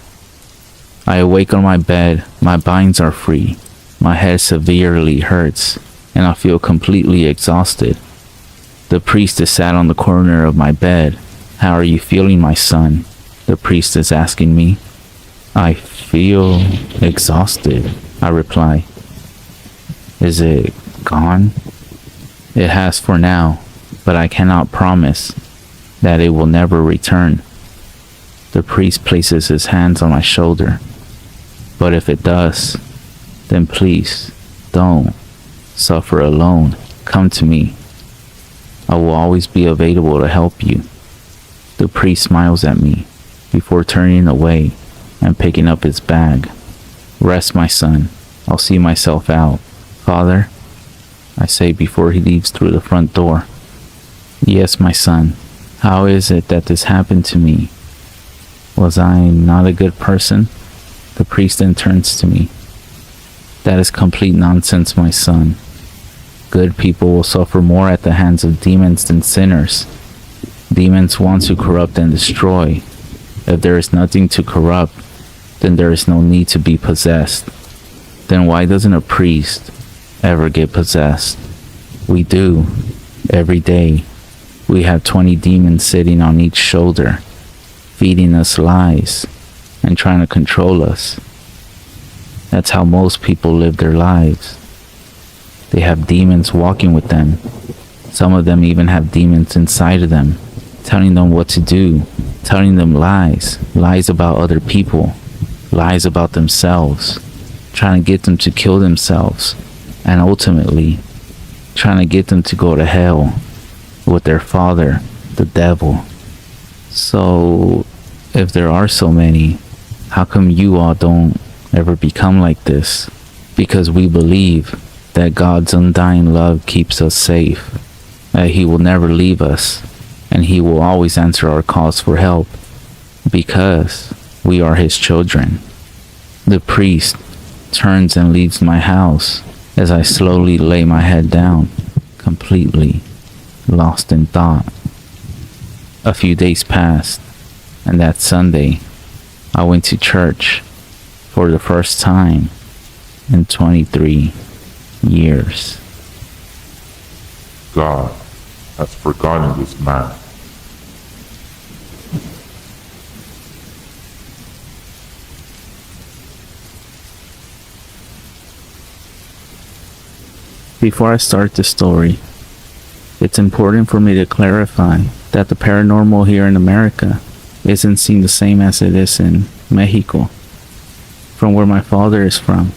I awake on my bed, my binds are free, my head severely hurts, and I feel completely exhausted. The priest is sat on the corner of my bed. How are you feeling, my son? The priest is asking me. I feel exhausted, I reply. Is it gone? It has for now, but I cannot promise that it will never return. The priest places his hands on my shoulder. But if it does, then please don't suffer alone. Come to me. I will always be available to help you. The priest smiles at me before turning away and picking up his bag. Rest, my son. I'll see myself out. Father, I say before he leaves through the front door. Yes, my son. How is it that this happened to me? Was I not a good person? The priest then turns to me. That is complete nonsense, my son. Good people will suffer more at the hands of demons than sinners. Demons want to corrupt and destroy. If there is nothing to corrupt, then there is no need to be possessed. Then why doesn't a priest ever get possessed? We do, every day. We have 20 demons sitting on each shoulder, feeding us lies and trying to control us. That's how most people live their lives. They have demons walking with them. Some of them even have demons inside of them, telling them what to do, telling them lies about other people, lies about themselves, trying to get them to kill themselves, and ultimately trying to get them to go to hell with their father, the devil. So, if there are so many, how come you all don't ever become like this? Because we believe that God's undying love keeps us safe, that He will never leave us, and He will always answer our calls for help, because we are His children. The priest turns and leaves my house as I slowly lay my head down, completely lost in thought. A few days passed, and that Sunday, I went to church for the first time in 23 years. God has forgotten this man. Before I start the story, it's important for me to clarify that the paranormal here in America isn't seen the same as it is in Mexico, from where my father is from,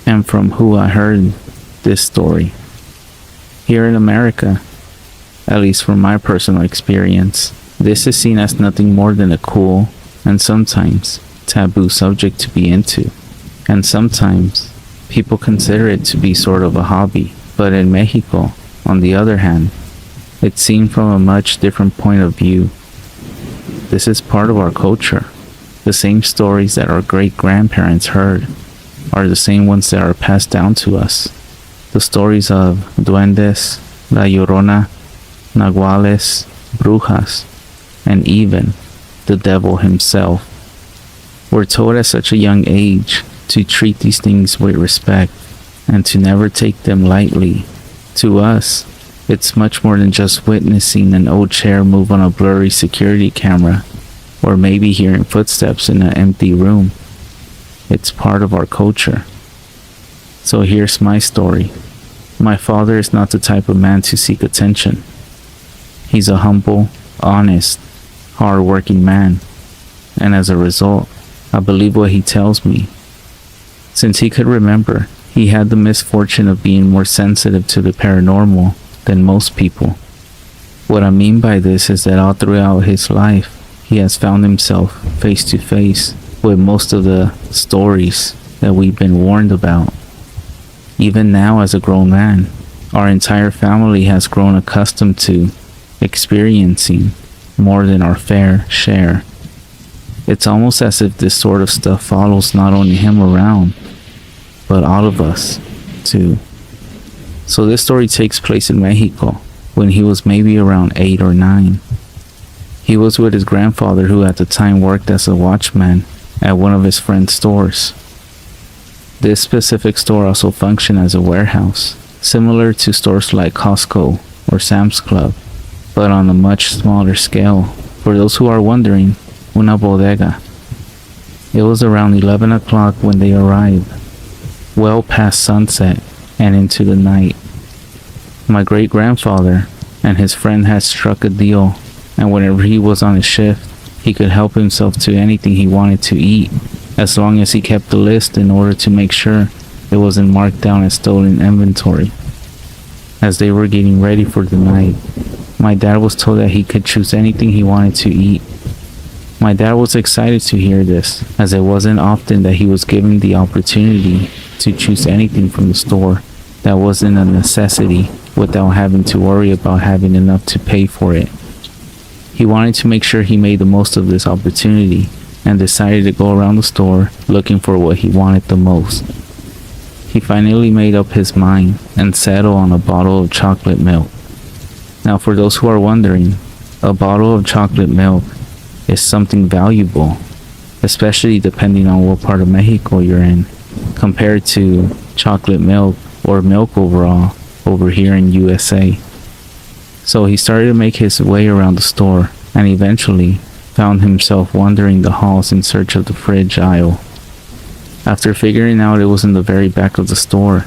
and from who I heard this story. Here in America, at least from my personal experience, this is seen as nothing more than a cool and sometimes taboo subject to be into, and sometimes people consider it to be sort of a hobby. But in Mexico, on the other hand, it's seen from a much different point of view. This is part of our culture. The same stories that our great-grandparents heard are the same ones that are passed down to us. The stories of duendes, La Llorona, nahuales, brujas, and even the devil himself. We're told at such a young age to treat these things with respect and to never take them lightly. To us, it's much more than just witnessing an old chair move on a blurry security camera, or maybe hearing footsteps in an empty room. It's part of our culture. So here's my story. My father is not the type of man to seek attention. He's a humble, honest, hard-working man, and as a result, I believe what he tells me. Since he could remember, he had the misfortune of being more sensitive to the paranormal than most people. What I mean by this is that all throughout his life, he has found himself face to face with most of the stories that we've been warned about. Even now, as a grown man, our entire family has grown accustomed to experiencing more than our fair share. It's almost as if this sort of stuff follows not only him around, but all of us, too. So this story takes place in Mexico, when he was maybe around 8 or 9. He was with his grandfather, who at the time worked as a watchman at one of his friend's stores. This specific store also functioned as a warehouse, similar to stores like Costco or Sam's Club, but on a much smaller scale. For those who are wondering, una bodega. It was around 11 o'clock when they arrived, well past sunset and into the night. My great-grandfather and his friend had struck a deal, and whenever he was on his shift, he could help himself to anything he wanted to eat, as long as he kept the list in order to make sure it wasn't marked down as stolen inventory. As they were getting ready for the night, my dad was told that he could choose anything he wanted to eat. My dad was excited to hear this, as it wasn't often that he was given the opportunity to choose anything from the store that wasn't a necessity without having to worry about having enough to pay for it. He wanted to make sure he made the most of this opportunity and decided to go around the store looking for what he wanted the most. He finally made up his mind and settled on a bottle of chocolate milk. Now, for those who are wondering, a bottle of chocolate milk is something valuable, especially depending on what part of Mexico you're in, compared to chocolate milk or milk overall over here in USA. So he started to make his way around the store and eventually found himself wandering the halls in search of the fridge aisle. After figuring out it was in the very back of the store,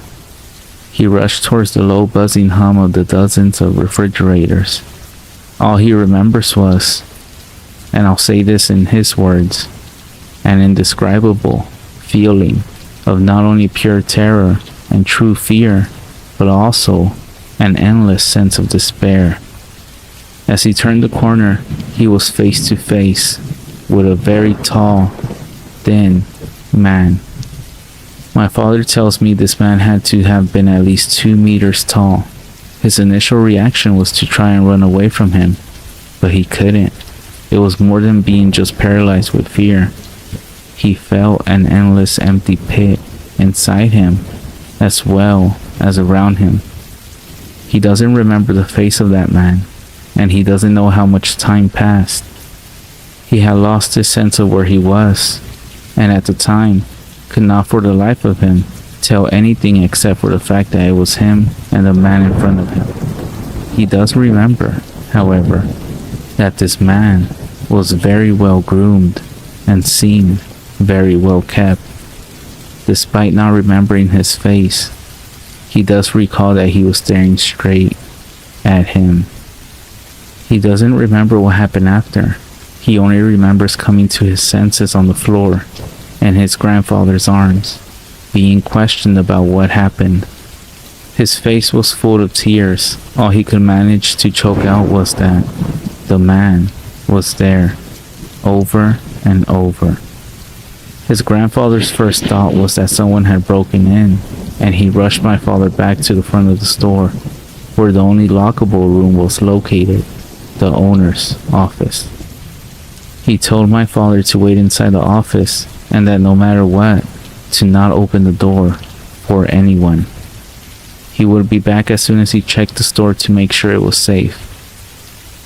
he rushed towards the low buzzing hum of the dozens of refrigerators. All he remembers was, and I'll say this in his words, an indescribable feeling of not only pure terror and true fear, but also an endless sense of despair. As he turned the corner, he was face to face with a very tall, thin man. My father tells me this man had to have been at least 2 meters tall. His initial reaction was to try and run away from him, but he couldn't. It was more than being just paralyzed with fear. He felt an endless empty pit inside him, as well as around him. He doesn't remember the face of that man, and he doesn't know how much time passed. He had lost his sense of where he was, and at the time, could not for the life of him tell anything except for the fact that it was him and the man in front of him. He does remember, however, that this man was very well groomed and seemed very well kept. Despite not remembering his face, he does recall that he was staring straight at him. He doesn't remember what happened after. He only remembers coming to his senses on the floor in his grandfather's arms, being questioned about what happened. His face was full of tears. All he could manage to choke out was that the man was there, over and over. His grandfather's first thought was that someone had broken in, and he rushed my father back to the front of the store, where the only lockable room was located, the owner's office. He told my father to wait inside the office, and that no matter what, to not open the door for anyone. He would be back as soon as he checked the store to make sure it was safe.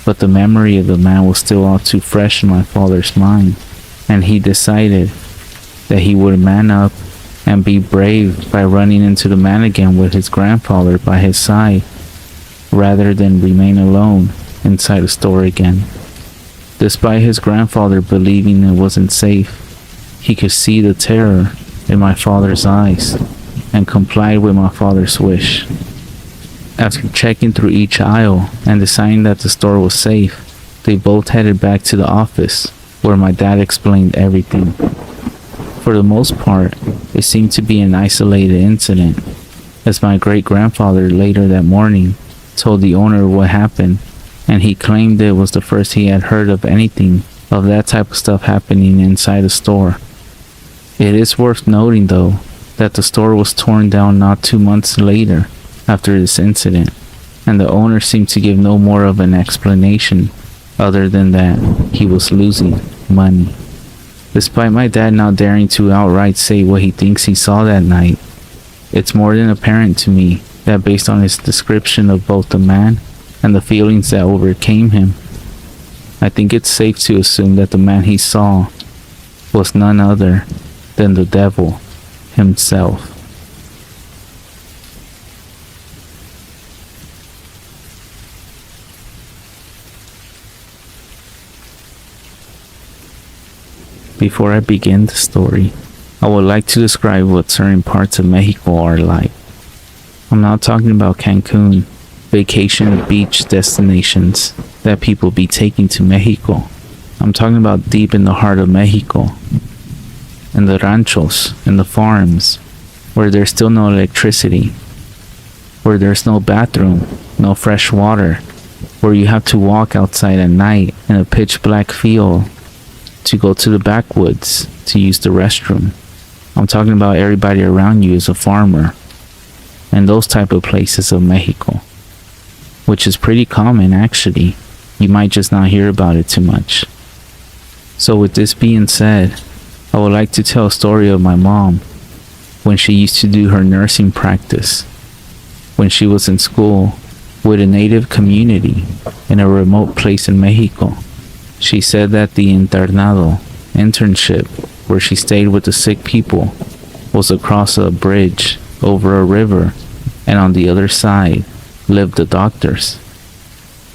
But the memory of the man was still all too fresh in my father's mind, and he decided that he would man up and be brave by running into the man again with his grandfather by his side, rather than remain alone inside the store again. Despite his grandfather believing it wasn't safe, he could see the terror in my father's eyes and complied with my father's wish. After checking through each aisle and deciding that the store was safe, they both headed back to the office, where my dad explained everything. For the most part, it seemed to be an isolated incident, as my great-grandfather later that morning told the owner what happened, and he claimed it was the first he had heard of anything of that type of stuff happening inside a store. It is worth noting, though, that the store was torn down not 2 months later after this incident, and the owner seemed to give no more of an explanation other than that he was losing money. Despite my dad not daring to outright say what he thinks he saw that night, it's more than apparent to me that based on his description of both the man and the feelings that overcame him, I think it's safe to assume that the man he saw was none other than the devil himself. Before I begin the story, I would like to describe what certain parts of Mexico are like. I'm not talking about Cancun, vacation beach destinations that people be taking to Mexico. I'm talking about deep in the heart of Mexico, in the ranchos, in the farms, where there's still no electricity, where there's no bathroom, no fresh water, where you have to walk outside at night in a pitch black field to go to the backwoods to use the restroom. I'm talking about everybody around you is a farmer. and those type of places of Mexico, which is pretty common actually. You might just not hear about it too much. So with this being said, I would like to tell a story of my mom when she used to do her nursing practice when she was in school with a native community in a remote place in Mexico. She said that the internado internship where she stayed with the sick people was across a bridge over a river, and on the other side lived the doctors.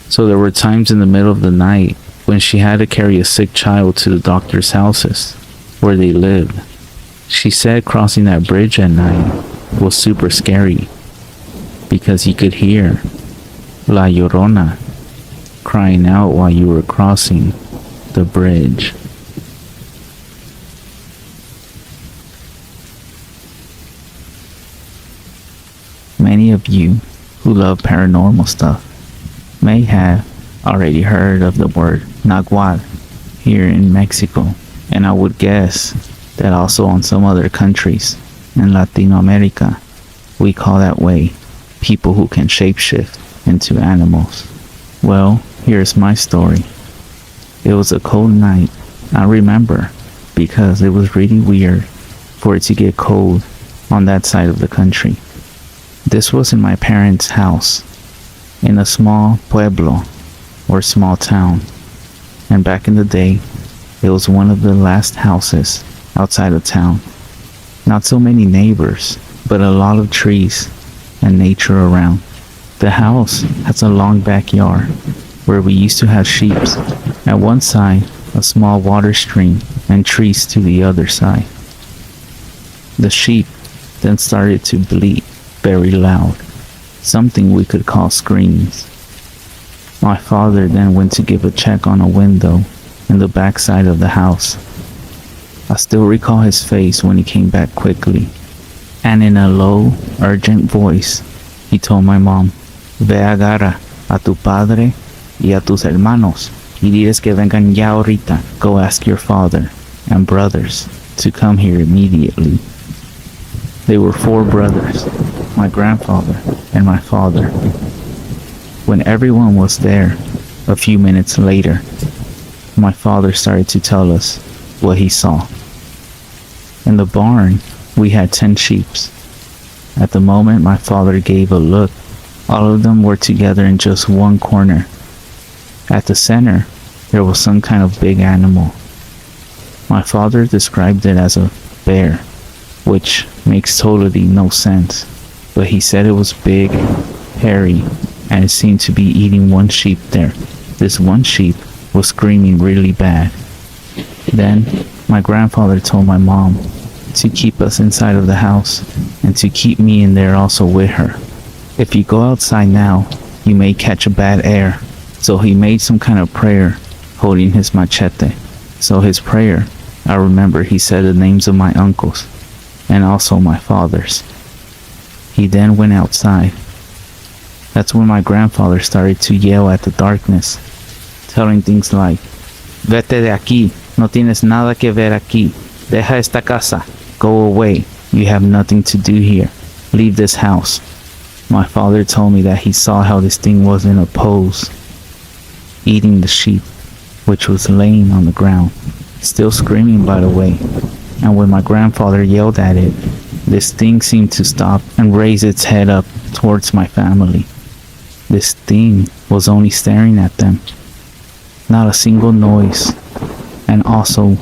So there were times in the middle of the night when she had to carry a sick child to the doctor's houses where they lived. She said crossing that bridge at night was super scary because you could hear La Llorona crying out while you were crossing the bridge. Many of you who love paranormal stuff may have already heard of the word Nahual here in Mexico, and I would guess that also on some other countries in Latin America we call that way people who can shapeshift into animals. Well, here's my story. It was a cold night, I remember, because it was really weird for it to get cold on that side of the country. This was in my parents' house in a small pueblo or small town, and back in the day it was one of the last houses outside of town. Not so many neighbors, but a lot of trees and nature around. The house has a long backyard where we used to have sheep. At one side, a small water stream and trees to the other side. The sheep then started to bleat very loud, something we could call screams. My father then went to give a check on a window in the back side of the house. I still recall his face when he came back quickly, and in a low, urgent voice, he told my mom, "Ve agarra a tu padre y a tus hermanos y diles que vengan ya ahorita. Go ask your father and brothers to come here immediately." They were 4 brothers, my grandfather and my father. When everyone was there, a few minutes later, my father started to tell us what he saw. In the barn, we had 10 sheep. At the moment my father gave a look, all of them were together in just one corner. At the center, there was some kind of big animal. My father described it as a bear, which makes totally no sense, but he said it was big, hairy, and it seemed to be eating one sheep there. This one sheep was screaming really bad. Then my grandfather told my mom to keep us inside of the house and to keep me in there also with her. If you go outside now, you may catch a bad air. So he made some kind of prayer holding his machete. So his prayer, I remember he said the names of my uncles and also my father's. He then went outside. That's when my grandfather started to yell at the darkness, telling things like, "Vete de aquí, no tienes nada que ver aquí. Deja esta casa. Go away. You have nothing to do here. Leave this house." My father told me that he saw how this thing was in a pose, eating the sheep, which was laying on the ground, still screaming by the way. And when my grandfather yelled at it, this thing seemed to stop and raise its head up towards my family. This thing was only staring at them. Not a single noise, and also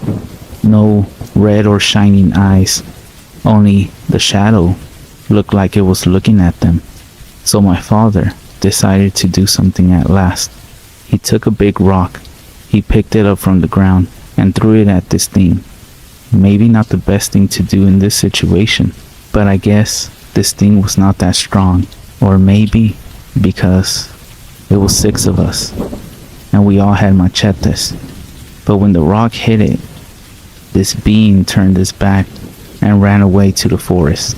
no red or shining eyes. Only the shadow looked like it was looking at them. So my father decided to do something at last. He took a big rock. He picked it up from the ground and threw it at this thing. Maybe not the best thing to do in this situation, but I guess this thing was not that strong. Or maybe because it was 6 of us and we all had machetes. But when the rock hit it, this being turned its back and ran away to the forest,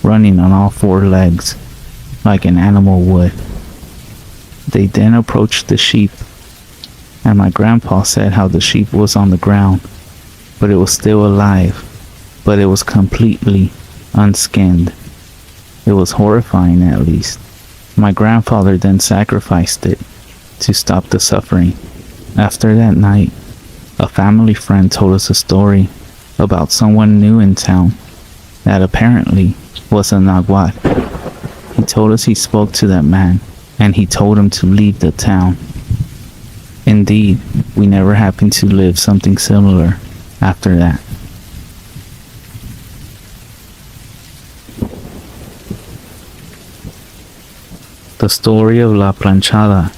running on all 4 legs like an animal would. They then approached the sheep, and my grandpa said how the sheep was on the ground, but it was still alive, but it was completely unskinned. It was horrifying, at least. My grandfather then sacrificed it to stop the suffering. After that night, a family friend told us a story about someone new in town that apparently was a Naguat. He told us he spoke to that man and he told him to leave the town. Indeed, we never happened to live something similar after that. The story of La Planchada.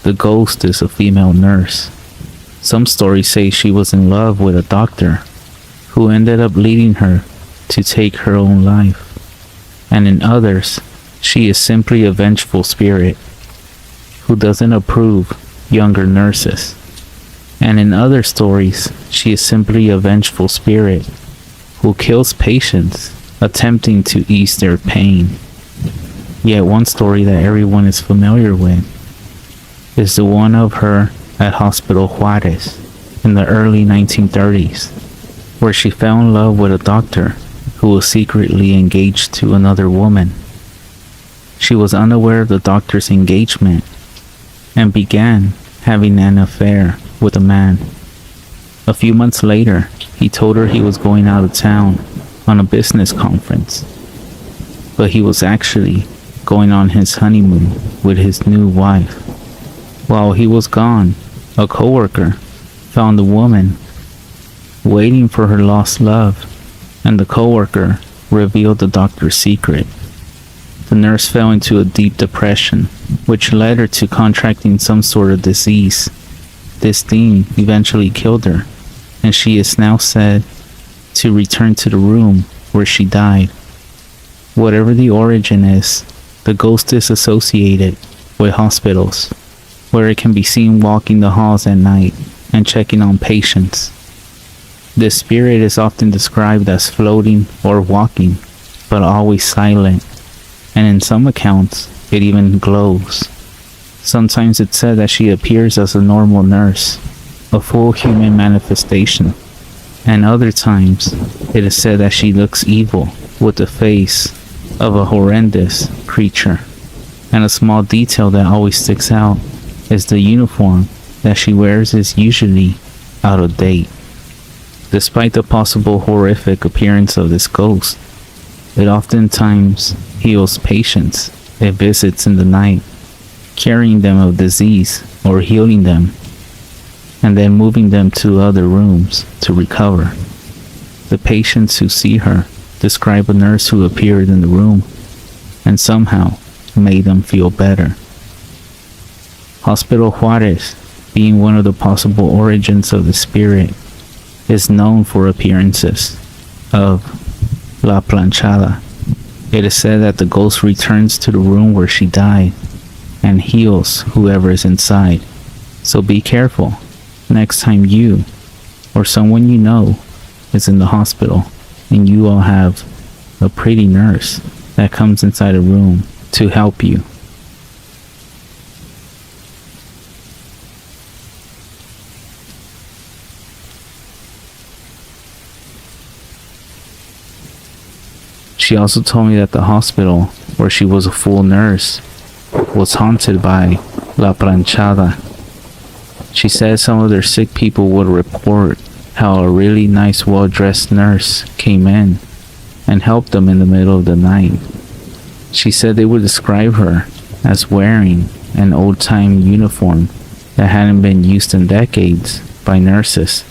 The ghost is a female nurse. Some stories say she was in love with a doctor who ended up leading her to take her own life. And in others, she is simply a vengeful spirit who doesn't approve younger nurses. And in other stories, she is simply a vengeful spirit who kills patients attempting to ease their pain. Yet one story that everyone is familiar with is the one of her at Hospital Juarez in the early 1930s, where she fell in love with a doctor who was secretly engaged to another woman. She was unaware of the doctor's engagement and began having an affair with a man. A few months later, he told her he was going out of town on a business conference, but he was actually going on his honeymoon with his new wife. While he was gone, a coworker found the woman waiting for her lost love, and the coworker revealed the doctor's secret. The nurse fell into a deep depression, which led her to contracting some sort of disease. This thing eventually killed her, and she is now said to return to the room where she died. Whatever the origin is, the ghost is associated with hospitals, where it can be seen walking the halls at night and checking on patients. This spirit is often described as floating or walking, but always silent, and in some accounts, it even glows. Sometimes it's said that she appears as a normal nurse, a full human manifestation, and other times, it is said that she looks evil with the face of a horrendous creature. And a small detail that always sticks out is the uniform that she wears is usually out of date. Despite the possible horrific appearance of this ghost, it oftentimes heals patients it visits in the night, curing them of disease or healing them, and then moving them to other rooms to recover. The patients who see her describe a nurse who appeared in the room and somehow made them feel better. Hospital Juarez, being one of the possible origins of the spirit, is known for appearances of La Planchada. It is said that the ghost returns to the room where she died and heals whoever is inside. So be careful next time you or someone you know is in the hospital and you all have a pretty nurse that comes inside a room to help you. She also told me that the hospital, where she was a full nurse, was haunted by La Planchada. She said some of their sick people would report how a really nice, well-dressed nurse came in and helped them in the middle of the night. She said they would describe her as wearing an old-time uniform that hadn't been used in decades by nurses.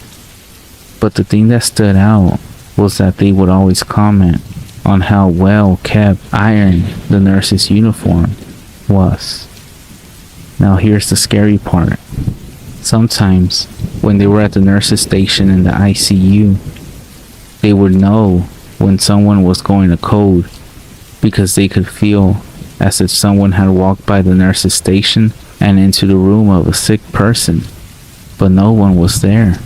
But the thing that stood out was that they would always comment on how well kept iron the nurse's uniform was. Now here's the scary part. Sometimes when they were at the nurse's station in the ICU, they would know when someone was going to code because they could feel as if someone had walked by the nurse's station and into the room of a sick person, but no one was there.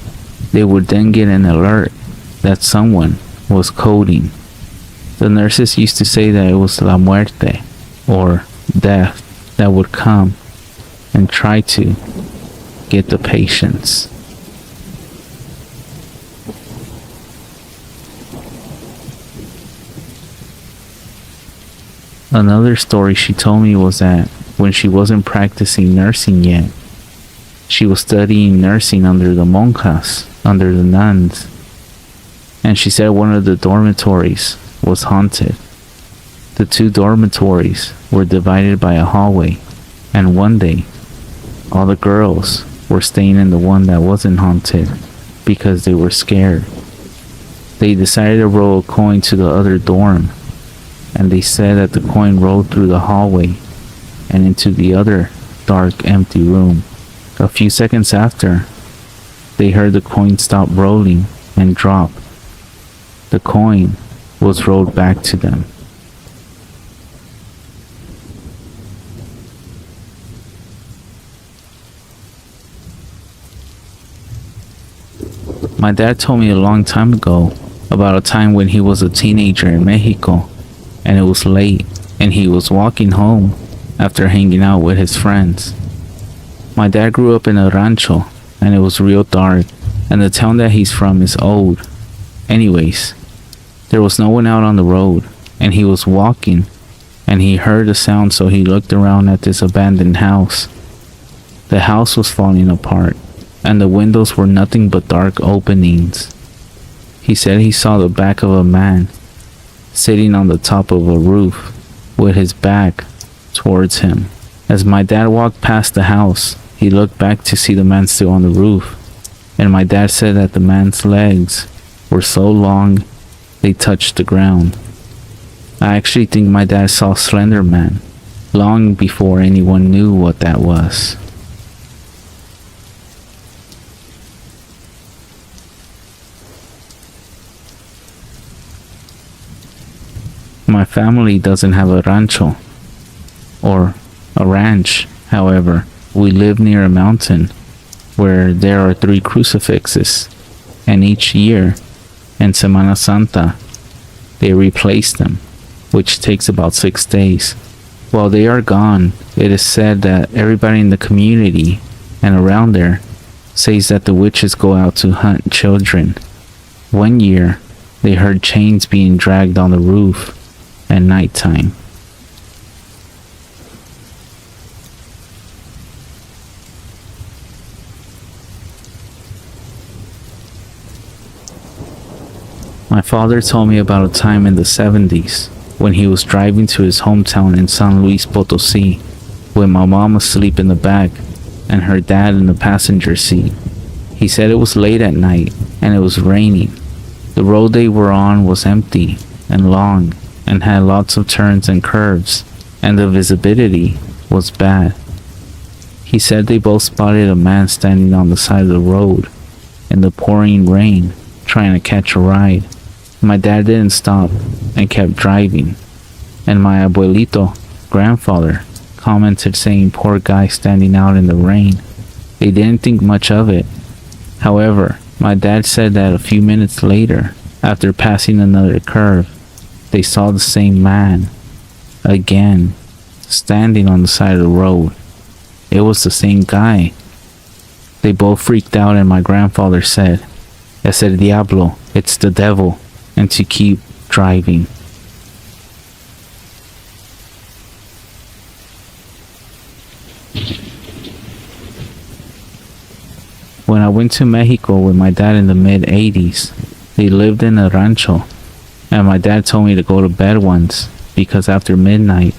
They would then get an alert that someone was coding. The nurses used to say that it was la muerte, or death, that would come and try to get the patients. Another story she told me was that when she wasn't practicing nursing yet, she was studying nursing under the monjas, under the nuns, and she said one of the dormitories was haunted. The two dormitories were divided by a hallway, and one day, all the girls were staying in the one that wasn't haunted because they were scared. They decided to roll a coin to the other dorm, and they said that the coin rolled through the hallway and into the other dark, empty room. A few seconds after, they heard the coin stop rolling and drop. The coin was rolled back to them. My dad told me a long time ago about a time when he was a teenager in Mexico, and it was late, and he was walking home after hanging out with his friends. My dad grew up in a rancho, and it was real dark, and the town that he's from is old. Anyways, there was no one out on the road, and he was walking, and he heard a sound, so he looked around at this abandoned house. The house was falling apart, and the windows were nothing but dark openings. He said he saw the back of a man sitting on the top of a roof with his back towards him. As my dad walked past the house, he looked back to see the man still on the roof, and my dad said that the man's legs were so long they touched the ground. I actually think my dad saw Slender Man long before anyone knew what that was. My family doesn't have a rancho or a ranch. However, we live near a mountain where there are 3 crucifixes, and each year in Semana Santa they replace them, which takes about 6 days. While they are gone, it is said that everybody in the community and around there says that the witches go out to hunt children. One year, they heard chains being dragged on the roof at nighttime. My father told me about a time in the 70s when he was driving to his hometown in San Luis Potosí with my mom asleep in the back and her dad in the passenger seat. He said it was late at night and it was raining. The road they were on was empty and long and had lots of turns and curves, and the visibility was bad. He said they both spotted a man standing on the side of the road in the pouring rain trying to catch a ride. My dad didn't stop and kept driving, and my abuelito, grandfather, commented saying poor guy standing out in the rain. They didn't think much of it. However, my dad said that a few minutes later, after passing another curve, they saw the same man again standing on the side of the road. It was the same guy. They both freaked out, and my grandfather said, "Es el diablo, it's the devil," and to keep driving. When I went to Mexico with my dad in the mid-80s, they lived in a rancho, and my dad told me to go to bed once because after midnight,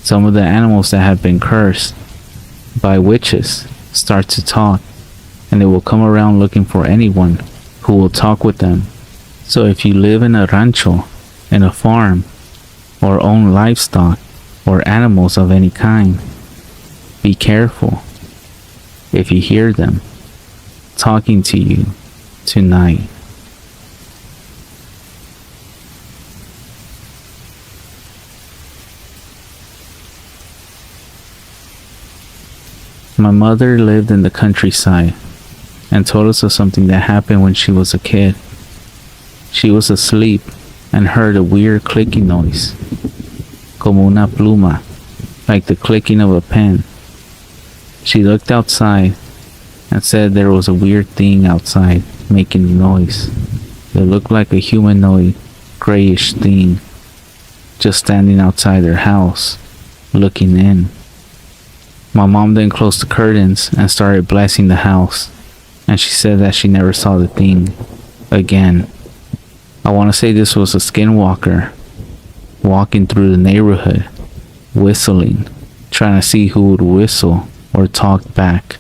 some of the animals that have been cursed by witches start to talk, and they will come around looking for anyone who will talk with them. So if you live in a rancho, in a farm, or own livestock or animals of any kind, be careful if you hear them talking to you tonight. My mother lived in the countryside and told us of something that happened when she was a kid. She was asleep and heard a weird clicking noise, como una pluma, like the clicking of a pen. She looked outside and said there was a weird thing outside making noise. It looked like a humanoid, grayish thing. just standing outside their house, looking in. My mom then closed the curtains and started blessing the house, and she said that she never saw the thing again. I want to say this was a skinwalker walking through the neighborhood, whistling, trying to see who would whistle or talk back.